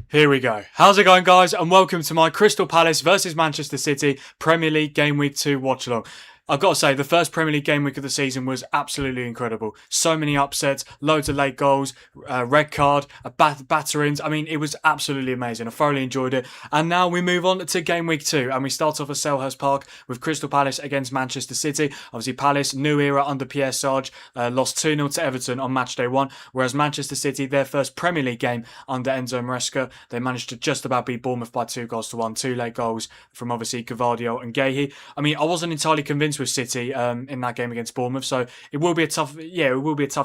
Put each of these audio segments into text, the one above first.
Here we go. How's it going, guys? And welcome to my Crystal Palace versus Manchester City Premier League Game Week 2 watch-along. I've got to say, the first Premier League game week of the season was absolutely incredible. So many upsets, loads of late goals, red card, batterings. I mean, it was absolutely amazing. I thoroughly enjoyed it. And now we move on to game week 2. And we start off at Selhurst Park with Crystal Palace against Manchester City. Obviously, Palace, new era under Pierre Sage, lost 2-0 to Everton on match day 1. Whereas Manchester City, their first Premier League game under Enzo Maresca, they managed to just about beat Bournemouth by 2-1. 2 late goals from obviously Gavardio and Gahey. I mean, I wasn't entirely convinced with City in that game against Bournemouth, so it will be a tough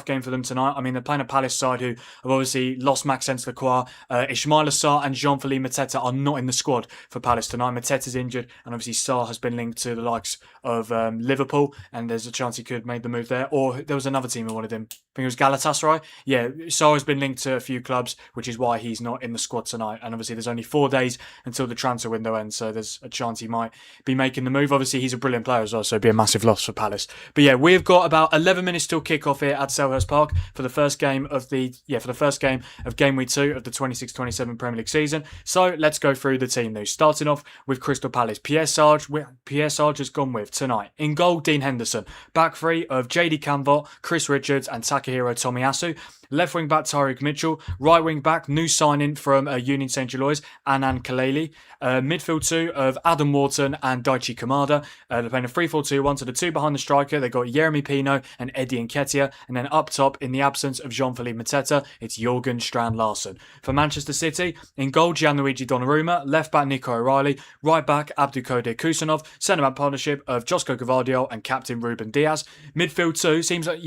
game for them tonight. I mean, they're playing a Palace side who have obviously lost Maxence Lacroix. Ismaila Sarr and Jean-Philippe Mateta are not in the squad for Palace tonight. Mateta's injured, and obviously Sarr has been linked to the likes of Liverpool, and there's a chance he could make the move there. Or there was another team who wanted him. I think it was Galatasaray. Yeah, Sarr has been linked to a few clubs, which is why he's not in the squad tonight. And obviously there's only 4 days until the transfer window ends, so there's a chance he might be making the move. Obviously he's a brilliant player as well, so it'd be a massive loss for Palace. But yeah, we've got about 11 minutes till kick-off here at Selhurst Park for the first game of game week 2 of the 26-27 Premier League season. So let's go through the team news. Starting off with Crystal Palace. Pierre Sage has gone with tonight. In goal, Dean Henderson. Back three of JD Canvot, Chris Richards and Takahiro Tomiyasu. Left wing back Tyreek Mitchell. Right wing back, new signing from Union St. Gilloise, Anand Kaleli. Midfield two of Adam Wharton and Daichi Kamada. They're playing a 3-4-2-1, so the two behind the striker, they've got Jeremy Pino and Eddie Nketiah. And then up top, in the absence of Jean-Philippe Mateta, it's Jorgen Strand-Larsen. For Manchester City, in goal, Gianluigi Donnarumma. Left back, Nico O'Reilly. Right back, Abdulkadir Kusanov. Centre back partnership of Josko Gavardio and captain Ruben Diaz. Midfield two, seems like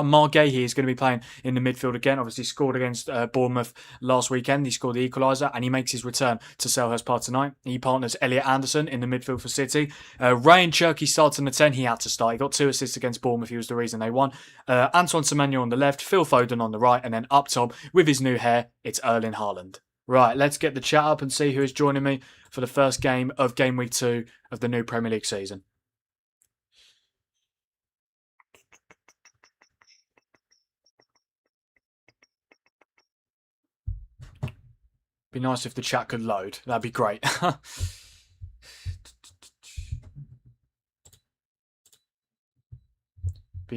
Mark Gahey is going to be playing in the midfield again. Obviously scored against Bournemouth last weekend. He scored the equaliser and he makes his return to Selhurst Park tonight. He partners Elliot Anderson in the midfield for City. Ryan Cherky starts in the 10. He had to start. He got 2 assists against Bournemouth. He was the reason they won. Antoine Semenyo on the left, Phil Foden on the right, and then up top with his new hair, it's Erling Haaland. Right, let's get the chat up and see who is joining me for the first game of game week 2 of the new Premier League season. Be nice if the chat could load. That'd be great. But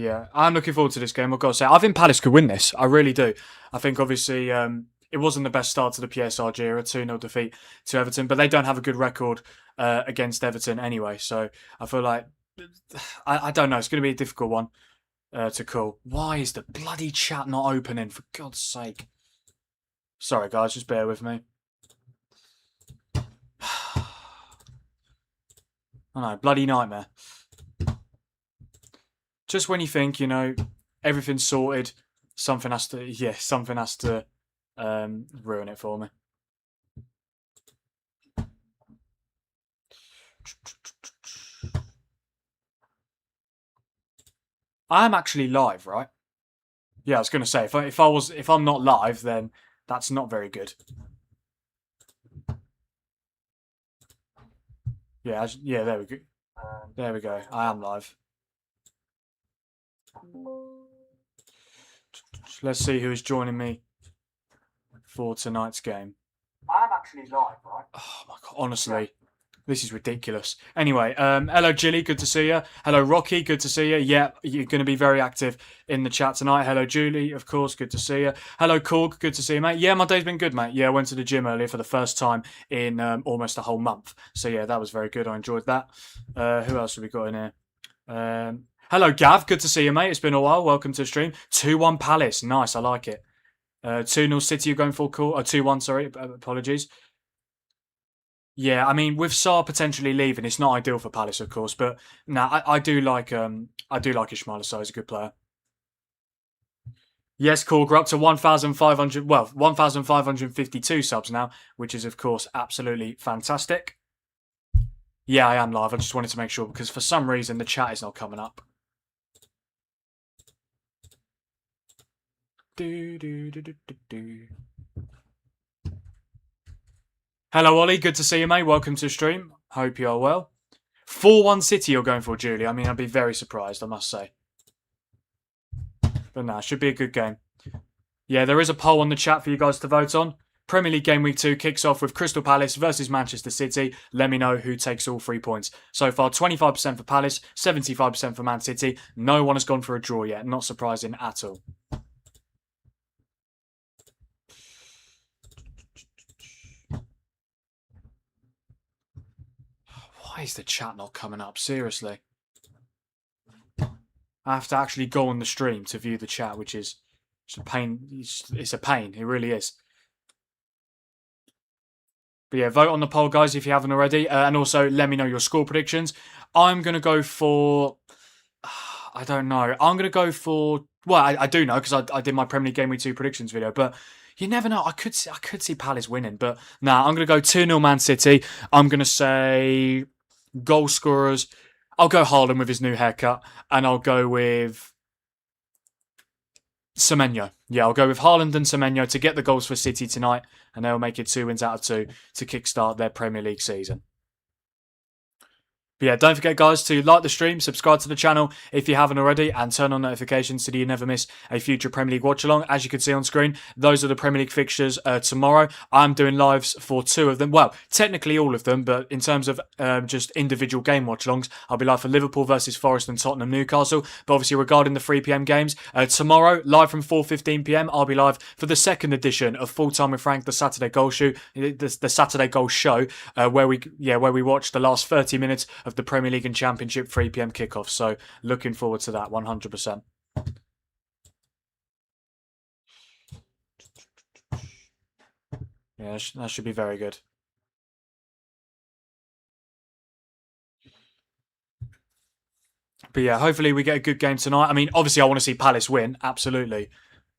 yeah, I'm looking forward to this game. I've got to say, I think Palace could win this. I really do. I think obviously it wasn't the best start to the Pierre Sage era, 2-0 defeat to Everton, but they don't have a good record against Everton anyway. So I feel like, I don't know, it's going to be a difficult one to call. Why is the bloody chat not opening, for God's sake? Sorry guys, just bear with me. I know, bloody nightmare. Just when you think, everything's sorted, something has to ruin it for me. I am actually live, right? Yeah, I was going to say, if I'm not live, then that's not very good. Yeah, there we go. There we go. I am live. Let's see who is joining me for tonight's game. I am actually live, right? Oh my God, honestly. This is ridiculous. Anyway, hello Jilly, good to see you. Hello Rocky, good to see you. Yeah, you're going to be very active in the chat tonight. Hello Julie, of course, good to see you. Hello Korg, good to see you, mate. Yeah, my day's been good, mate. Yeah, I went to the gym earlier for the first time in almost a whole month. So yeah, that was very good. I enjoyed that. Who else have we got in here? Hello Gav, good to see you, mate. It's been a while. Welcome to the stream. 2-1 Palace. Nice, I like it. 2-0 City, you're going full call. 2-1, sorry, apologies. Yeah, I mean, with Sarr potentially leaving, it's not ideal for Palace, of course, but no, I do like Ismaila Sarr. He's a good player. Yes, Korg, we're up to 1,552 subs now, which is, of course, absolutely fantastic. Yeah, I am live. I just wanted to make sure because for some reason the chat is not coming up. Hello, Ollie. Good to see you, mate. Welcome to the stream. Hope you are well. 4-1 City you're going for, Julie. I mean, I'd be very surprised, I must say. But no, should be a good game. Yeah, there is a poll on the chat for you guys to vote on. Premier League Game Week 2 kicks off with Crystal Palace versus Manchester City. Let me know who takes all 3 points. So far, 25% for Palace, 75% for Man City. No one has gone for a draw yet. Not surprising at all. Why is the chat not coming up? Seriously. I have to actually go on the stream to view the chat, which is a pain. It's a pain. It really is. But yeah, vote on the poll, guys, if you haven't already. And also, let me know your score predictions. I'm going to go for... I don't know. I'm going to go for... Well, I do know, because I did my Premier League Game Week 2 predictions video. But you never know. I could see Palace winning. But nah, I'm going to go 2-0 Man City. I'm going to say goal scorers. I'll go Haaland with his new haircut. And I'll go with... Semenyo. Yeah, I'll go with Haaland and Semenyo to get the goals for City tonight, and they'll make it 2 wins out of 2 to kickstart their Premier League season. But yeah, don't forget, guys, to like the stream, subscribe to the channel if you haven't already, and turn on notifications so that you never miss a future Premier League watch-along. As you can see on screen, those are the Premier League fixtures tomorrow. I'm doing lives for 2 of them. Well, technically all of them, but in terms of just individual game watch-alongs, I'll be live for Liverpool versus Forest and Tottenham Newcastle. But obviously, regarding the 3 PM games, tomorrow, live from 4:15 PM, I'll be live for the second edition of Full Time with Frank, the Saturday Goal Show, the Saturday Goal Show, where we watch the last 30 minutes of the Premier League and Championship 3 PM kickoff. So looking forward to that 100%. Yeah, that should be very good. But yeah, hopefully we get a good game tonight. I mean, obviously I want to see Palace win, absolutely.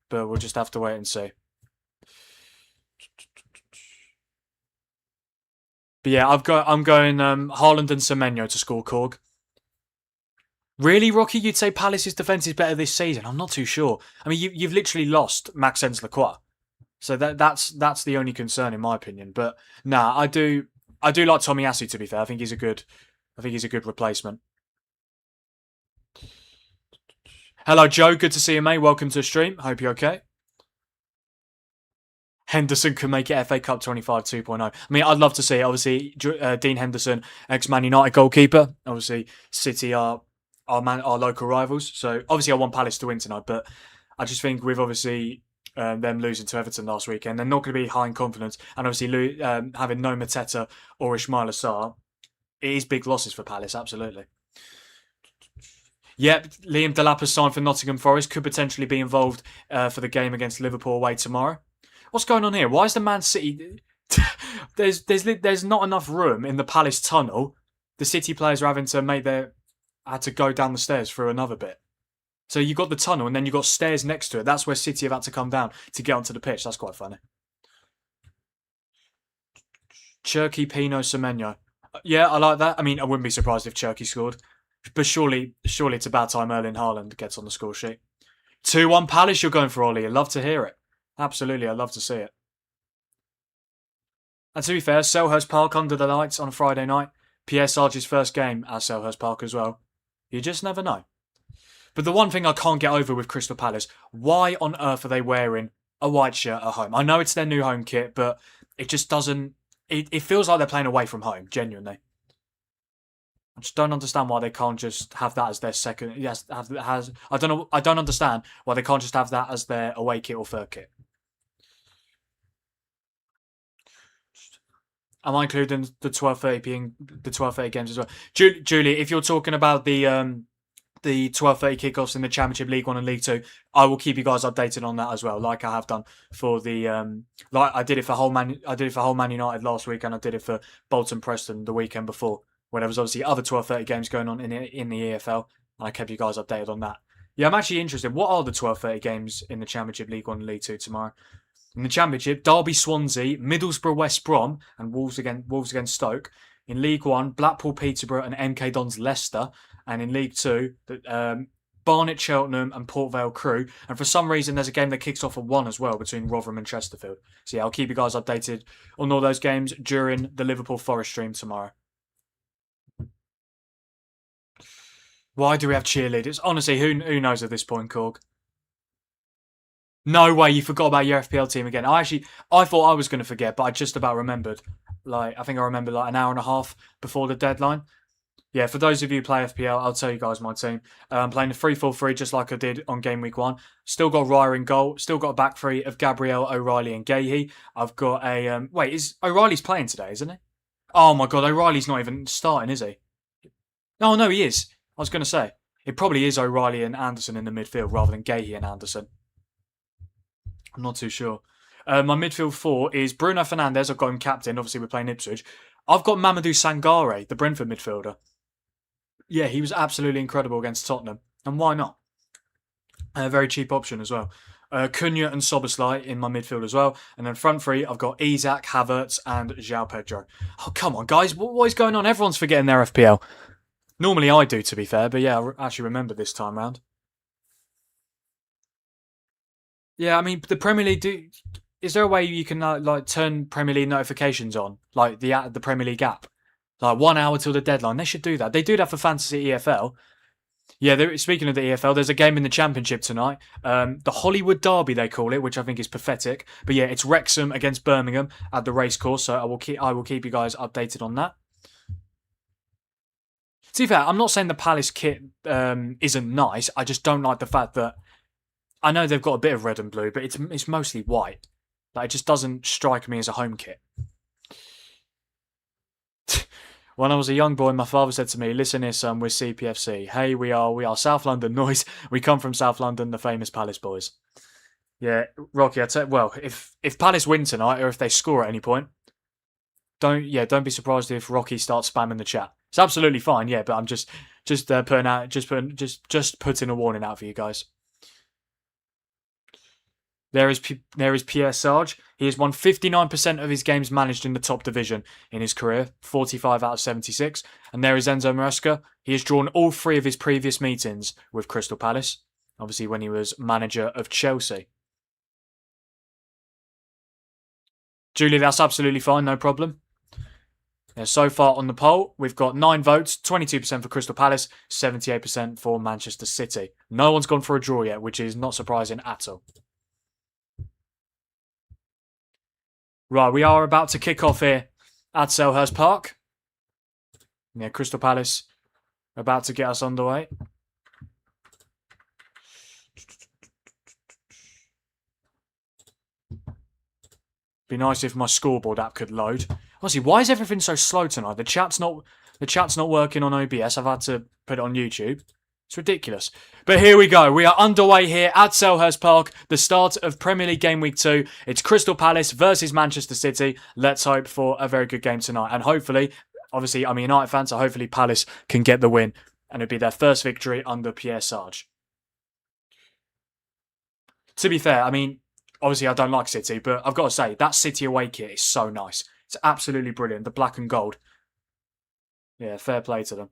But we'll just have to wait and see. But yeah, I'm going Haaland and Semenyo to score, Korg. Really, Rocky? You'd say Palace's defence is better this season? I'm not too sure. I mean, you've literally lost Maxence Lacroix, so that's the only concern in my opinion. But nah, I do like Tomiyasu, to be fair. I think he's a good replacement. Hello, Joe. Good to see you, mate. Welcome to the stream. Hope you're okay. Henderson can make it FA Cup 25 2.0. I mean, I'd love to see it. Obviously, Dean Henderson, ex-Man United goalkeeper. Obviously, City are our local rivals. So, obviously, I want Palace to win tonight. But I just think with, obviously, them losing to Everton last weekend, they're not going to be high in confidence. And, obviously, having no Mateta or Ismail Assar, it is big losses for Palace, absolutely. Yep, Liam Delap has signed for Nottingham Forest. Could potentially be involved for the game against Liverpool away tomorrow. What's going on here? Why is the Man City... there's not enough room in the Palace tunnel. The City players are having to had to go down the stairs through another bit. So you've got the tunnel and then you've got stairs next to it. That's where City have had to come down to get onto the pitch. That's quite funny. Cherky, Pino, Semenyo. Yeah, I like that. I mean, I wouldn't be surprised if Cherky scored. But surely it's about time Erling Haaland gets on the score sheet. 2-1 Palace, you're going for, Ollie. I'd love to hear it. Absolutely, I'd love to see it. And to be fair, Selhurst Park under the lights on a Friday night. Pierre Sage's first game at Selhurst Park as well. You just never know. But the one thing I can't get over with Crystal Palace, why on earth are they wearing a white shirt at home? I know it's their new home kit, but it just doesn't... It feels like they're playing away from home, genuinely. I just don't understand why they can't just have that as their second... Yes, I don't understand why they can't just have that as their away kit or third kit. Am I including the 12:30 games as well? Julie, if you're talking about the 12:30 kickoffs in the Championship, League 1 and League 2, I will keep you guys updated on that as well, like I have done for the like I did it for Hull Man United last week, and I did it for Bolton Preston the weekend before, when there was obviously other 12:30 games going on in the EFL, and I kept you guys updated on that. Yeah, I'm actually interested. What are the 12:30 games in the Championship, League 1 and League 2 tomorrow? In the Championship, Derby Swansea, Middlesbrough West Brom, and Wolves against Stoke. In League 1, Blackpool Peterborough and MK Dons Leicester. And in League 2, Barnet Cheltenham and Port Vale Crew. And for some reason, there's a game that kicks off at 1 as well between Rotherham and Chesterfield. So yeah, I'll keep you guys updated on all those games during the Liverpool Forest stream tomorrow. Why do we have cheerleaders? Honestly, who knows at this point, Korg? No way, you forgot about your FPL team again. I thought I was going to forget, but I just about remembered. I think I remembered like an hour and a half before the deadline. Yeah, for those of you who play FPL, I'll tell you guys my team. I'm playing a 3-4-3 just like I did on Game Week 1. Still got Raya in goal. Still got a back three of Gabriel, O'Reilly and Gahey. I've got a... wait, is O'Reilly's playing today, isn't he? Oh my god, O'Reilly's not even starting, is he? Oh no, he is. I was going to say. It probably is O'Reilly and Anderson in the midfield rather than Gahey and Anderson. I'm not too sure. My midfield four is Bruno Fernandes. I've got him captain. Obviously, we're playing Ipswich. I've got Mamadou Sangare, the Brentford midfielder. Yeah, he was absolutely incredible against Tottenham. And why not? A very cheap option as well. Cunha and Soboslai in my midfield as well. And then front three, I've got Isak, Havertz and João Pedro. Oh, come on, guys. What is going on? Everyone's forgetting their FPL. Normally I do, to be fair. But yeah, I actually remember this time round. Yeah, I mean, the Premier League is there a way you can like turn Premier League notifications on, like the Premier League app, like 1 hour till the deadline? They should do that. They do that for Fantasy EFL. Yeah, speaking of the EFL, there's a game in the Championship tonight. The Hollywood Derby they call it, which I think is pathetic. But yeah, it's Wrexham against Birmingham at the racecourse. So I will keep you guys updated on that. To be fair, I'm not saying the Palace kit isn't nice. I just don't like the fact that I know they've got a bit of red and blue, but it's mostly white. Like, it just doesn't strike me as a home kit. When I was a young boy, my father said to me, "Listen here, son, we're CPFC. Hey, we are South London noise. We come from South London, the famous Palace boys." Yeah, Rocky, I'd say, well, if Palace win tonight or if they score at any point, don't be surprised if Rocky starts spamming the chat. It's absolutely fine, yeah, but I'm just putting a warning out for you guys. There is Pierre Sage. He has won 59% of his games managed in the top division in his career, 45 out of 76. And there is Enzo Maresca. He has drawn all three of his previous meetings with Crystal Palace, obviously when he was manager of Chelsea. Julie, that's absolutely fine, no problem. Yeah, so far on the poll, we've got 9 votes, 22% for Crystal Palace, 78% for Manchester City. No one's gone for a draw yet, which is not surprising at all. Right, we are about to kick off here at Selhurst Park. Yeah, Crystal Palace about to get us underway. Be nice if my scoreboard app could load. Honestly, why is everything so slow tonight? The chat's not working on OBS. I've had to put it on YouTube. It's ridiculous. But here we go. We are underway here at Selhurst Park. The start of Premier League Game Week 2. It's Crystal Palace versus Manchester City. Let's hope for a very good game tonight. And hopefully, obviously, I'm a United fan, so hopefully Palace can get the win. And it'll be their first victory under Pierre Sage. To be fair, I mean, obviously I don't like City, but I've got to say, that City away kit is so nice. It's absolutely brilliant. The black and gold. Yeah, fair play to them.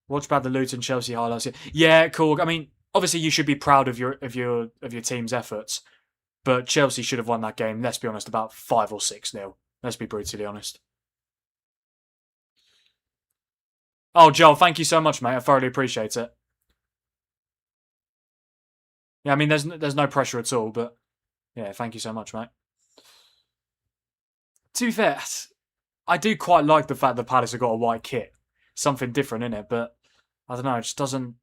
Watch about the Luton Chelsea highlights. Yeah, cool. I mean, obviously you should be proud of your team's efforts, but Chelsea should have won that game. Let's be honest, about 5 or 6-0. Let's be brutally honest. Oh, Joel, thank you so much, mate. I thoroughly appreciate it. Yeah, I mean, there's no pressure at all, but yeah, thank you so much, mate. To be fair, I do quite like the fact that Palace have got a white kit. Something different in it, but I don't know, it just doesn't...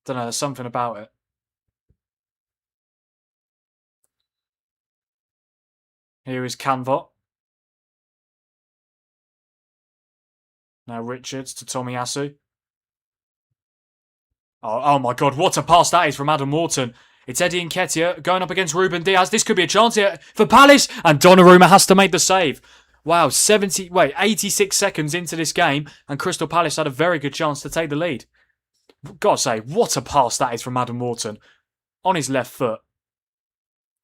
don't know, there's something about it. Here is Canvot. Now Richards to Tomiyasu. Oh my god, what a pass that is from Adam Wharton. It's Eddie Nketiah going up against Ruben Diaz. This could be a chance here for Palace. And Donnarumma has to make the save. Wow, 86 seconds into this game. And Crystal Palace had a very good chance to take the lead. Gotta say, what a pass that is from Adam Wharton. On his left foot.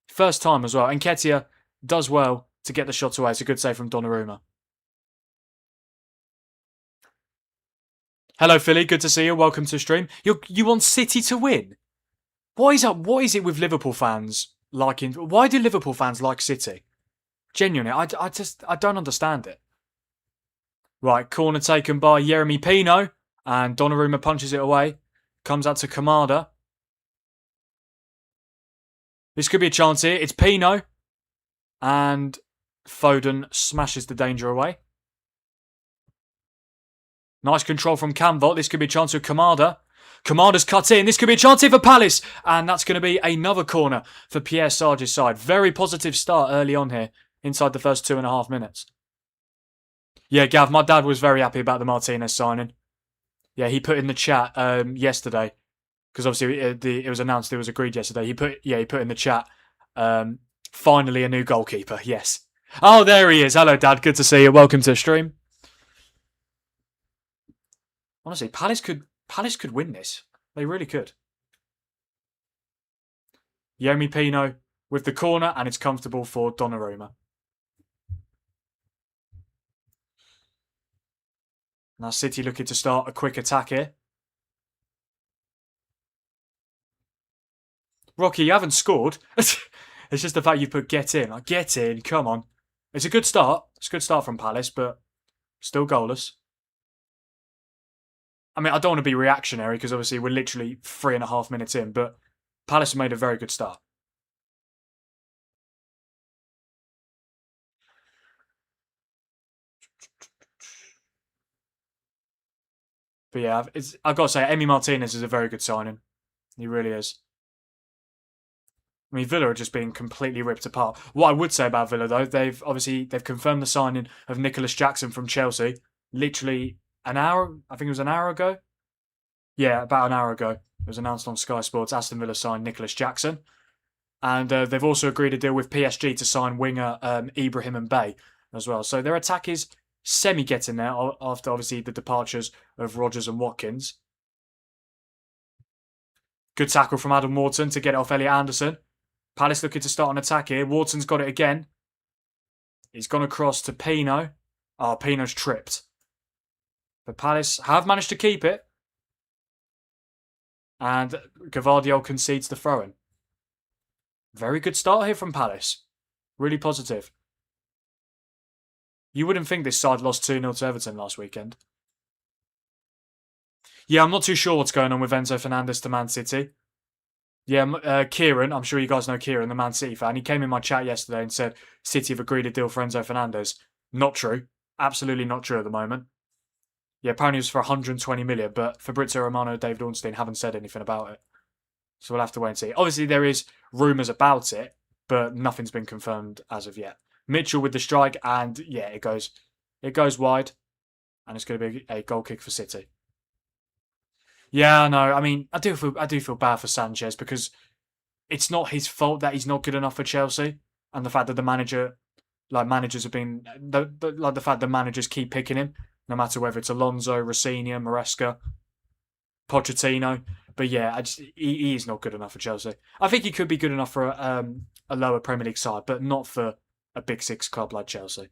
First time as well. Nketiah does well to get the shot away. It's a good save from Donnarumma. Hello, Philly. Good to see you. Welcome to the stream. You want City to win? What is it with Liverpool fans liking? Why do Liverpool fans like City? Genuinely, I don't understand it. Right, corner taken by Yeremy Pino. And Donnarumma punches it away. Comes out to Kamada. This could be a chance here. It's Pino. And Foden smashes the danger away. Nice control from Camvot. This could be a chance with Kamada. Kamada's cut in. This could be a chance here for Palace. And that's going to be another corner for Pierre Sage's side. Very positive start early on here, inside the first 2.5 minutes. Yeah, Gav, my dad was very happy about the Martinez signing. Yeah, he put in the chat yesterday, because obviously it was announced, it was agreed yesterday. He put in the chat, finally a new goalkeeper. Yes. Oh, there he is. Hello, Dad. Good to see you. Welcome to the stream. Honestly, Palace could win this. They really could. Yomi Pino with the corner, and it's comfortable for Donnarumma. Now City looking to start a quick attack here. Rocky, you haven't scored. It's just the fact you put get in. Like, get in, come on. It's a good start. It's a good start from Palace, but still goalless. I mean, I don't want to be reactionary because obviously we're literally 3.5 minutes in, but Palace made a very good start. But yeah, I've got to say, Emi Martinez is a very good signing. He really is. I mean, Villa are just being completely ripped apart. What I would say about Villa, though, they've confirmed the signing of Nicholas Jackson from Chelsea. Literally an hour, I think it was an hour ago. Yeah, about an hour ago. It was announced on Sky Sports. Aston Villa signed Nicholas Jackson. And they've also agreed a deal with PSG to sign winger Ibrahim and Bay as well. So their attack is semi-getting there after, obviously, the departures of Rodgers and Watkins. Good tackle from Adam Wharton to get it off Elliot Anderson. Palace looking to start an attack here. Wharton's got it again. He's gone across to Pino. Oh, Pino's tripped. But Palace have managed to keep it. And Gavardiol concedes the throw-in. Very good start here from Palace. Really positive. You wouldn't think this side lost 2-0 to Everton last weekend. Yeah, I'm not too sure what's going on with Enzo Fernandez to Man City. Yeah, Kieran, I'm sure you guys know Kieran, the Man City fan. He came in my chat yesterday and said City have agreed a deal for Enzo Fernandez. Not true. Absolutely not true at the moment. Yeah, apparently it was for 120 million, but Fabrizio Romano and David Ornstein haven't said anything about it. So we'll have to wait and see. Obviously, there is rumours about it, but nothing's been confirmed as of yet. Mitchell with the strike, and yeah, it goes wide, and it's going to be a goal kick for City. Yeah, no, I mean, I do feel bad for Sanchez because it's not his fault that he's not good enough for Chelsea, and the fact that the managers have been the fact that managers keep picking him, no matter whether it's Alonso, Rossini, Maresca, Pochettino. But yeah, he is not good enough for Chelsea. I think he could be good enough for a lower Premier League side, but not for a Big Six club like Chelsea.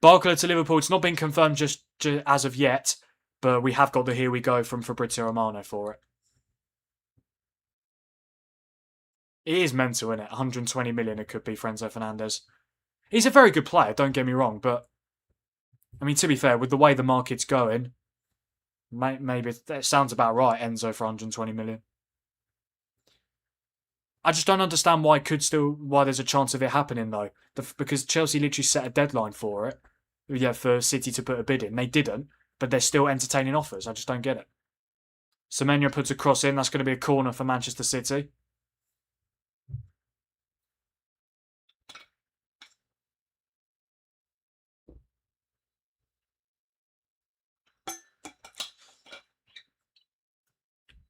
Barcola to Liverpool. It's not been confirmed just as of yet, but we have got the here we go from Fabrizio Romano for it. It is mental, isn't it? 120 million it could be for Enzo Fernandez. He's a very good player, don't get me wrong, but I mean, to be fair, with the way the market's going, maybe it sounds about right, Enzo for 120 million. I just don't understand why there's a chance of it happening though. Because Chelsea literally set a deadline for it. Yeah, for City to put a bid in. They didn't, but they're still entertaining offers. I just don't get it. Semenyo puts a cross in. That's going to be a corner for Manchester City.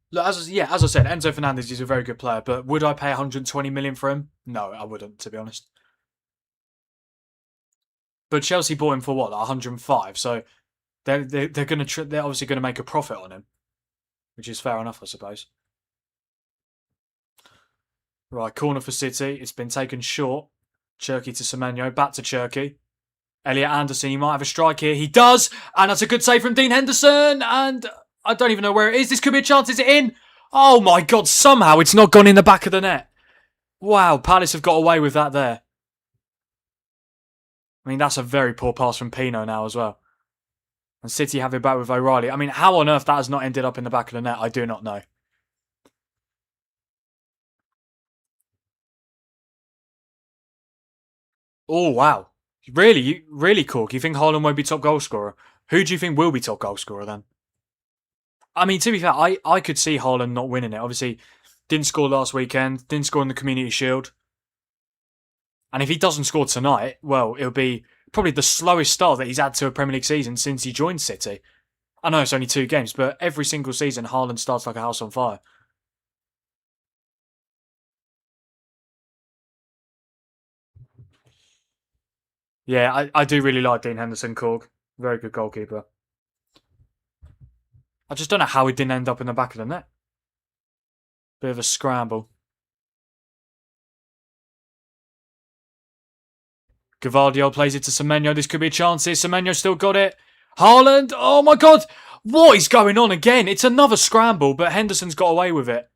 Look, as I said, Enzo Fernandez is a very good player, but would I pay 120 million for him? No, I wouldn't, to be honest. But Chelsea bought him for what, like 105? So they're obviously going to make a profit on him, which is fair enough, I suppose. Right, corner for City. It's been taken short. Cherky to Semenyo, back to Cherky. Elliot Anderson, he might have a strike here. He does, and that's a good save from Dean Henderson. And I don't even know where it is. This could be a chance. Is it in? Oh my God, somehow it's not gone in the back of the net. Wow, Palace have got away with that there. I mean, that's a very poor pass from Pino now as well. And City have it back with O'Reilly. I mean, how on earth that has not ended up in the back of the net, I do not know. Oh, wow. Really, Cork? You think Haaland won't be top goal scorer? Who do you think will be top goal scorer then? I mean, to be fair, I could see Haaland not winning it. Obviously, didn't score last weekend, didn't score in the Community Shield. And if he doesn't score tonight, well, it'll be probably the slowest start that he's had to a Premier League season since he joined City. I know it's only 2 games, but every single season, Haaland starts like a house on fire. Yeah, I do really like Dean Henderson, Cork. Very good goalkeeper. I just don't know how he didn't end up in the back of the net. Bit of a scramble. Gavardio plays it to Semenyo. This could be a chance here. Semenyo still got it. Haaland. Oh my God. What is going on again? It's another scramble, but Henderson's got away with it.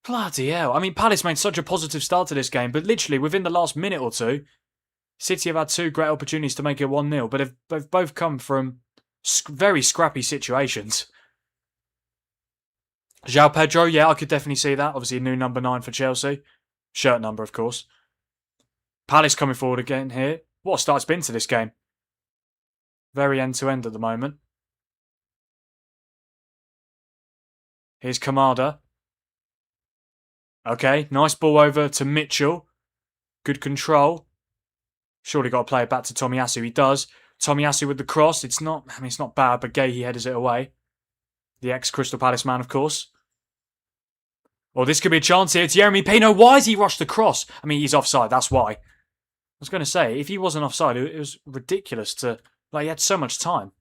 Bloody hell. I mean, Palace made such a positive start to this game, but literally within the last minute or two, City have had 2 great opportunities to make it 1-0, but they've both come from very scrappy situations. João Pedro, yeah, I could definitely see that. Obviously, a new number 9 for Chelsea. Shirt number, of course. Palace coming forward again here. What a start it's been to this game. Very end-to-end at the moment. Here's Kamada. Okay, nice ball over to Mitchell. Good control. Surely got to play it back to Tomiyasu. He does. Tomiyasu with the cross. It's not bad, but Gahey headers it away. The ex-Crystal Palace man, of course. Oh, this could be a chance here. It's Yeremy Pino. Why has he rushed the cross? I mean, he's offside. That's why. I was going to say, if he wasn't offside, it was ridiculous to... Like, he had so much time.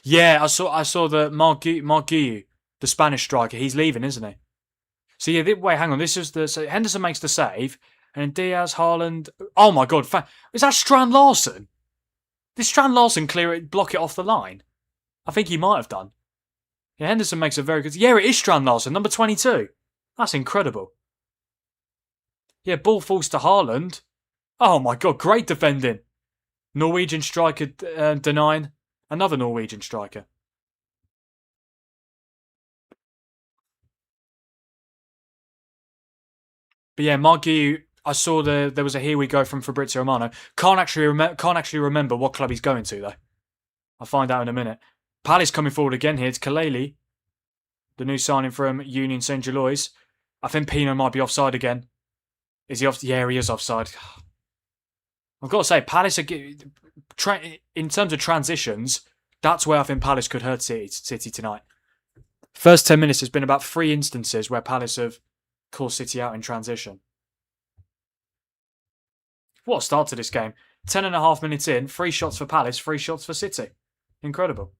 Yeah, I saw the Marguillo, the Spanish striker. He's leaving, isn't he? So yeah, wait, hang on. This is the... So Henderson makes the save. And then Diaz, Haaland... Oh my God. Is that Strand Larsen? Did Strand Larsen block it off the line? I think he might have done. Yeah, Henderson makes a very good... Yeah, it is Strand Larsen, number 22. That's incredible. Yeah, ball falls to Haaland. Oh my God, great defending. Norwegian striker denying. Another Norwegian striker. But yeah, Marguillo, I saw there was a here we go from Fabrizio Romano. Can't actually remember what club he's going to though. I'll find out in a minute. Palace coming forward again here. It's Kaleli, the new signing from Union St. Gelois. I think Pino might be offside again. Is he off? Yeah, he is offside. I've got to say, Palace, in terms of transitions, that's where I think Palace could hurt City tonight. First 10 minutes, there's been about 3 instances where Palace have called City out in transition. What a start to this game. 10.5 minutes in, 3 shots for Palace, 3 shots for City. Incredible.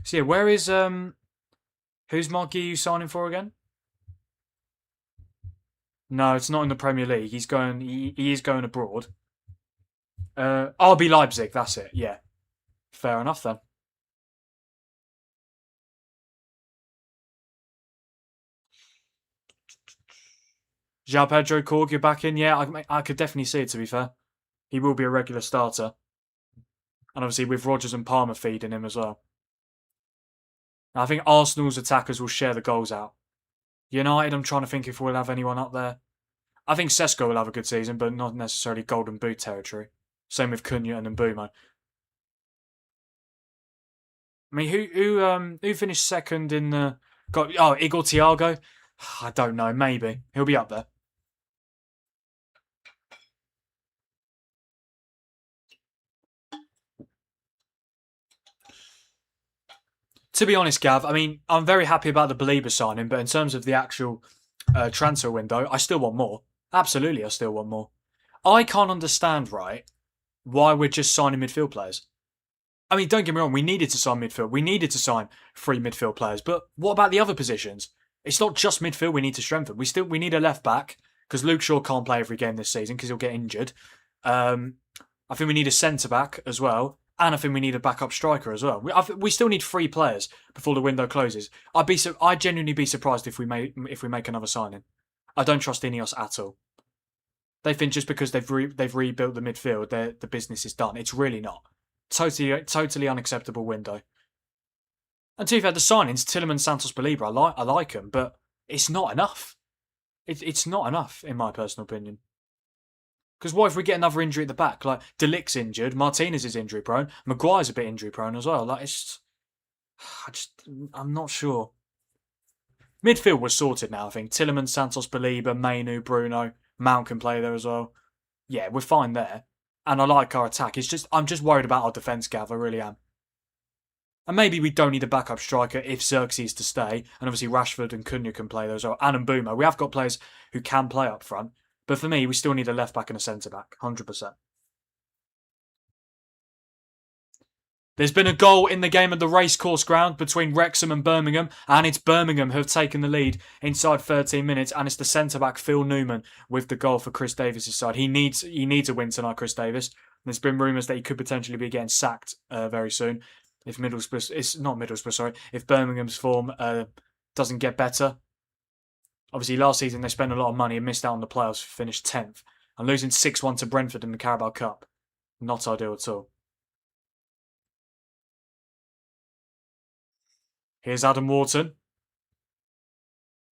So yeah, where is... Who's Marguillo signing for again? No, it's not in the Premier League. He is going abroad. RB Leipzig, that's it, yeah. Fair enough then. João Pedro, Korg, you're back in. Yeah, I could definitely see it, to be fair. He will be a regular starter. And obviously with Rodgers and Palmer feeding him as well. And I think Arsenal's attackers will share the goals out. United, I'm trying to think if we'll have anyone up there. I think Sesko will have a good season, but not necessarily Golden Boot territory. Same with Cunha and Mbeumo. I mean, who finished second in the... Igor Thiago? I don't know, maybe. He'll be up there. To be honest, Gav, I mean, I'm very happy about the Belieber signing, but in terms of the actual transfer window, I still want more. Absolutely, I still want more. I can't understand, right, why we're just signing midfield players. I mean, don't get me wrong, we needed to sign midfield. We needed to sign 3 midfield players, but what about the other positions? It's not just midfield we need to strengthen. We need a left back, because Luke Shaw can't play every game this season because he'll get injured. I think we need a centre back as well. And I think we need a backup striker as well. We still need 3 players before the window closes. I'd genuinely be surprised if we make another signing. I don't trust Ineos at all. They think just because they've rebuilt the midfield, the business is done. It's really not. Totally unacceptable window. And to be fair, the signings, Tielemans, Santos, Belieber, I like them, but it's not enough. It's not enough, in my personal opinion. Because what if we get another injury at the back? Like, De Ligt's injured, Martinez is injury prone, Maguire's a bit injury prone as well. Like, I'm not sure. Midfield was sorted now, I think. Tielemans, Santos, Belieber, Mainu, Bruno, Mount can play there as well. Yeah, we're fine there. And I like our attack. I'm just worried about our defence, Gav. I really am. And maybe we don't need a backup striker if Xerxes is to stay. And obviously Rashford and Cunha can play there as well. And Mbeumo. We have got players who can play up front. But for me, we still need a left back and a centre back. 100%. There's been a goal in the game at the racecourse ground between Wrexham and Birmingham, and it's Birmingham who have taken the lead inside 13 minutes, and it's the centre-back Phil Newman with the goal for Chris Davis' side. He needs a win tonight, Chris Davis. There's been rumours that he could potentially be getting sacked very soon if if Birmingham's form doesn't get better. Obviously, last season they spent a lot of money and missed out on the playoffs, finished 10th, and losing 6-1 to Brentford in the Carabao Cup. Not ideal at all. Here's Adam Wharton.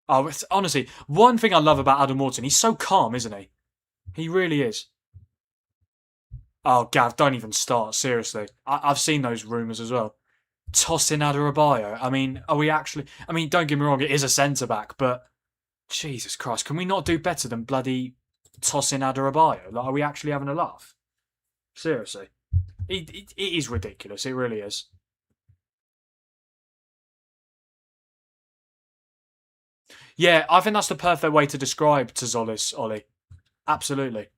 Oh, honestly, one thing I love about Adam Wharton, he's so calm, isn't he? He really is. Oh, Gav, don't even start, seriously. I've seen those rumours as well. Tosin Adarabioyo. I mean, are we actually... I mean, don't get me wrong, it is a centre-back, but... Jesus Christ, can we not do better than bloody Tosin Adarabioyo? Like, are we actually having a laugh? Seriously. It is ridiculous, it really is. Yeah, I think that's the perfect way to describe Tzolis, Ollie. Absolutely.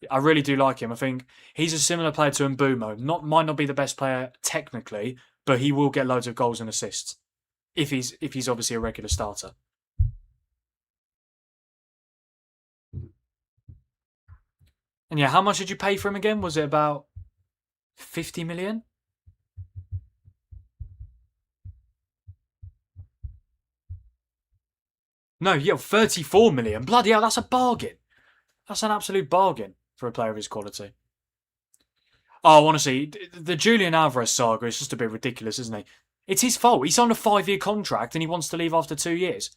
I really do like him. I think he's a similar player to Mbeumo. Might not be the best player technically, but he will get loads of goals and assists. If he's obviously a regular starter. And yeah, how much did you pay for him again? Was it about 50 million? No, yeah, 34 million. Bloody hell, that's a bargain. That's an absolute bargain for a player of his quality. Oh, honestly, the Julian Alvarez saga is just a bit ridiculous, isn't he? It's his fault. He signed a 5-year contract and he wants to leave after 2 years.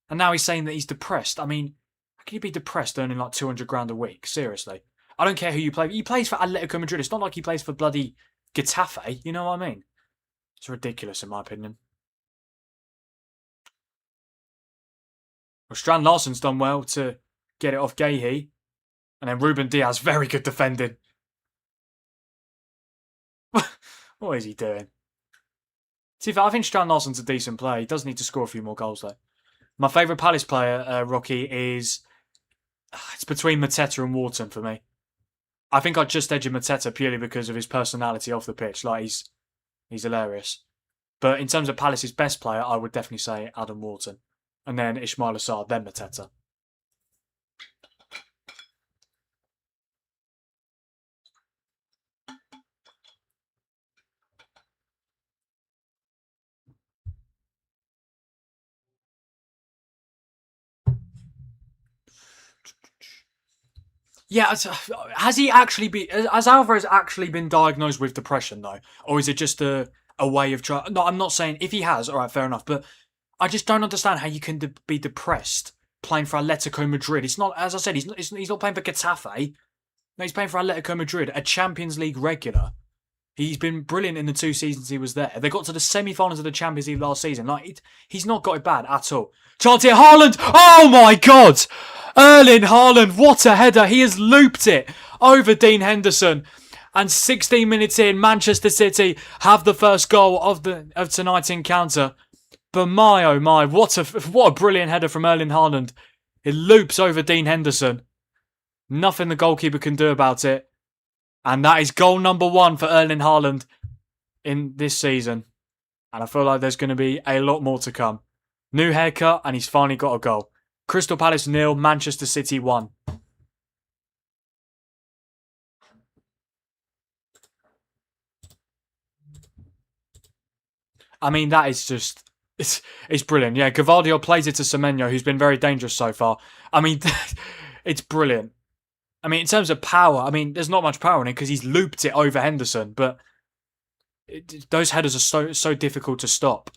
And now he's saying that he's depressed. I mean, how can you be depressed earning like 200 grand a week? Seriously. I don't care who you play. He plays for Atletico Madrid. It's not like he plays for bloody Getafe. You know what I mean? It's ridiculous in my opinion. Well, Strand Larsen's done well to get it off Gahey. And then Ruben Diaz, very good defending. What is he doing? See, I think Strand Larsen's a decent player. He does need to score a few more goals, though. My favourite Palace player, Rocky, is... It's between Mateta and Wharton for me. I think I'd just edge Mateta purely because of his personality off the pitch. Like, he's hilarious. But in terms of Palace's best player, I would definitely say Adam Wharton. And then Ismail Assar, then Mateta. Yeah, has Alvarez actually been diagnosed with depression though? Or is it just a way of trying? No, I'm not saying if he has, alright, fair enough. But I just don't understand how you can be depressed playing for Atletico Madrid. It's not, as I said, he's not playing for Getafe. No, he's playing for Atletico Madrid, a Champions League regular. He's been brilliant in the 2 seasons he was there. They got to the semi-finals of the Champions League last season. He's not got it bad at all. Chance here, Haaland! Oh my God! Erling Haaland, what a header. He has looped it over Dean Henderson. And 16 minutes in, Manchester City have the first goal of tonight's encounter. But my oh my, what a brilliant header from Erling Haaland. It loops over Dean Henderson. Nothing the goalkeeper can do about it. And that is goal number 1 for Erling Haaland in this season. And I feel like there's going to be a lot more to come. New haircut, and he's finally got a goal. Crystal Palace 0, Manchester City 1. I mean, that is just... It's brilliant. Yeah, Gavardio plays it to Semenyo, who's been very dangerous so far. I mean, it's brilliant. I mean, in terms of power, I mean, there's not much power in it because he's looped it over Henderson, but those headers are so difficult to stop.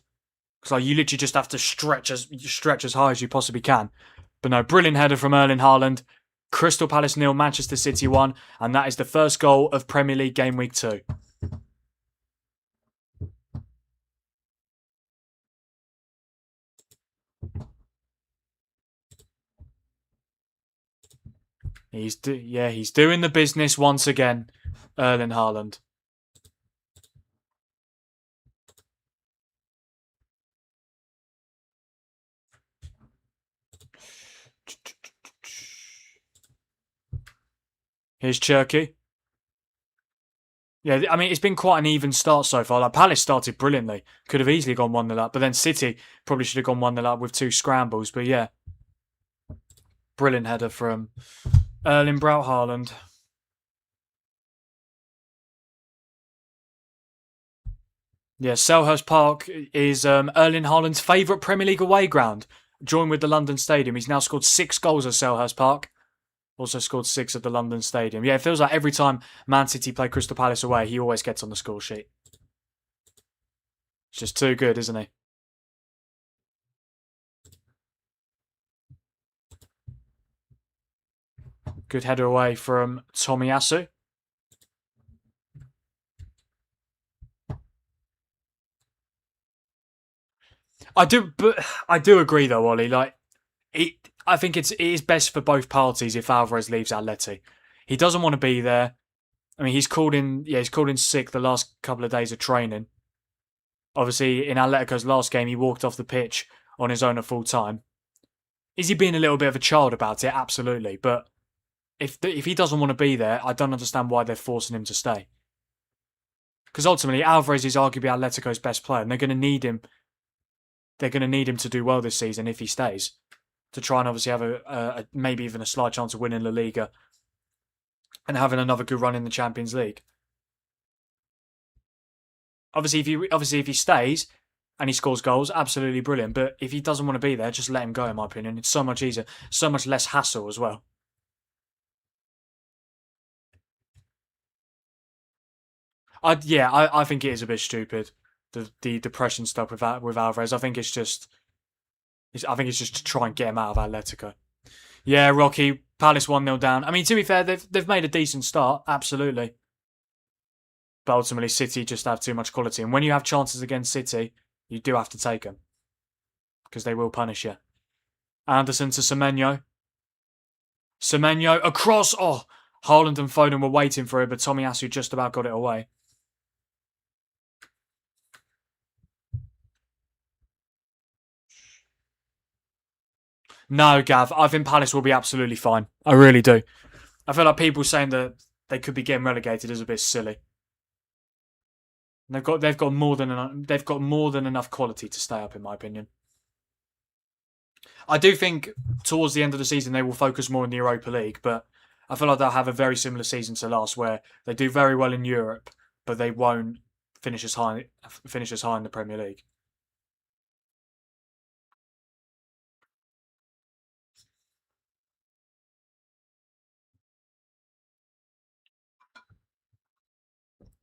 Because like, you literally just have to stretch as high as you possibly can. But no, brilliant header from Erling Haaland. Crystal Palace 0, Manchester City 1, and that is the first goal of Premier League Game Week 2. He's doing the business once again, Erling Haaland. Here's Cherky. Yeah, I mean, it's been quite an even start so far. Like, Palace started brilliantly. Could have easily gone 1-0 up. But then City probably should have gone 1-0 up with 2 scrambles. But yeah, brilliant header from Erling Braut Haaland. Yeah, Selhurst Park is Erling Haaland's favourite Premier League away ground. Joined with the London Stadium. He's now scored 6 goals at Selhurst Park. Also scored 6 at the London Stadium. Yeah, it feels like every time Man City play Crystal Palace away, he always gets on the score sheet. It's just too good, isn't he? Good header away from Tomiyasu. I do agree though, Ollie. Like, I think it is best for both parties if Alvarez leaves Atleti. He doesn't want to be there. I mean, he's called in sick the last couple of days of training. Obviously, in Atletico's last game, he walked off the pitch on his own at full time. Is he being a little bit of a child about it? Absolutely. But if he doesn't want to be there, I don't understand why they're forcing him to stay. Because ultimately, Alvarez is arguably Atletico's best player, and they're going to need him. They're going to need him to do well this season if he stays, to try and obviously have a maybe even a slight chance of winning La Liga and having another good run in the Champions League. Obviously, if he stays and he scores goals, absolutely brilliant. But if he doesn't want to be there, just let him go. In my opinion, it's so much easier, so much less hassle as well. I think it is a bit stupid. The depression stuff with Alvarez. I think it's just to try and get him out of Atletico. Yeah, Rocky. Palace 1-0 down. I mean, to be fair, they've made a decent start, absolutely. But ultimately, City just have too much quality. And when you have chances against City, you do have to take them. Because they will punish you. Anderson to Semenyo. Semenyo across. Oh, Haaland and Foden were waiting for it, but Tomiyasu just about got it away. No, Gav. I think Palace will be absolutely fine. I really do. I feel like people saying that they could be getting relegated is a bit silly. They've got more than enough quality to stay up, in my opinion. I do think towards the end of the season they will focus more on the Europa League, but I feel like they'll have a very similar season to last, where they do very well in Europe, but they won't finish as high in the Premier League.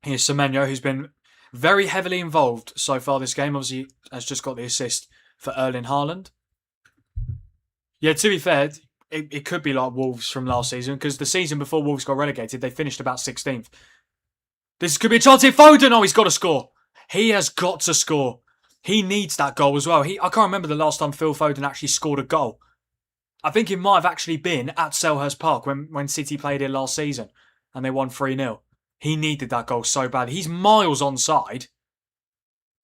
Here's Semenyo, who's been very heavily involved so far this game. Obviously, has just got the assist for Erling Haaland. Yeah, to be fair, it could be like Wolves from last season, because the season before Wolves got relegated, they finished about 16th. This could be a chance here. Foden, oh, he's got to score. He has got to score. He needs that goal as well. I can't remember the last time Phil Foden actually scored a goal. I think it might have actually been at Selhurst Park when City played here last season and they won 3-0. He needed that goal so bad. He's miles onside.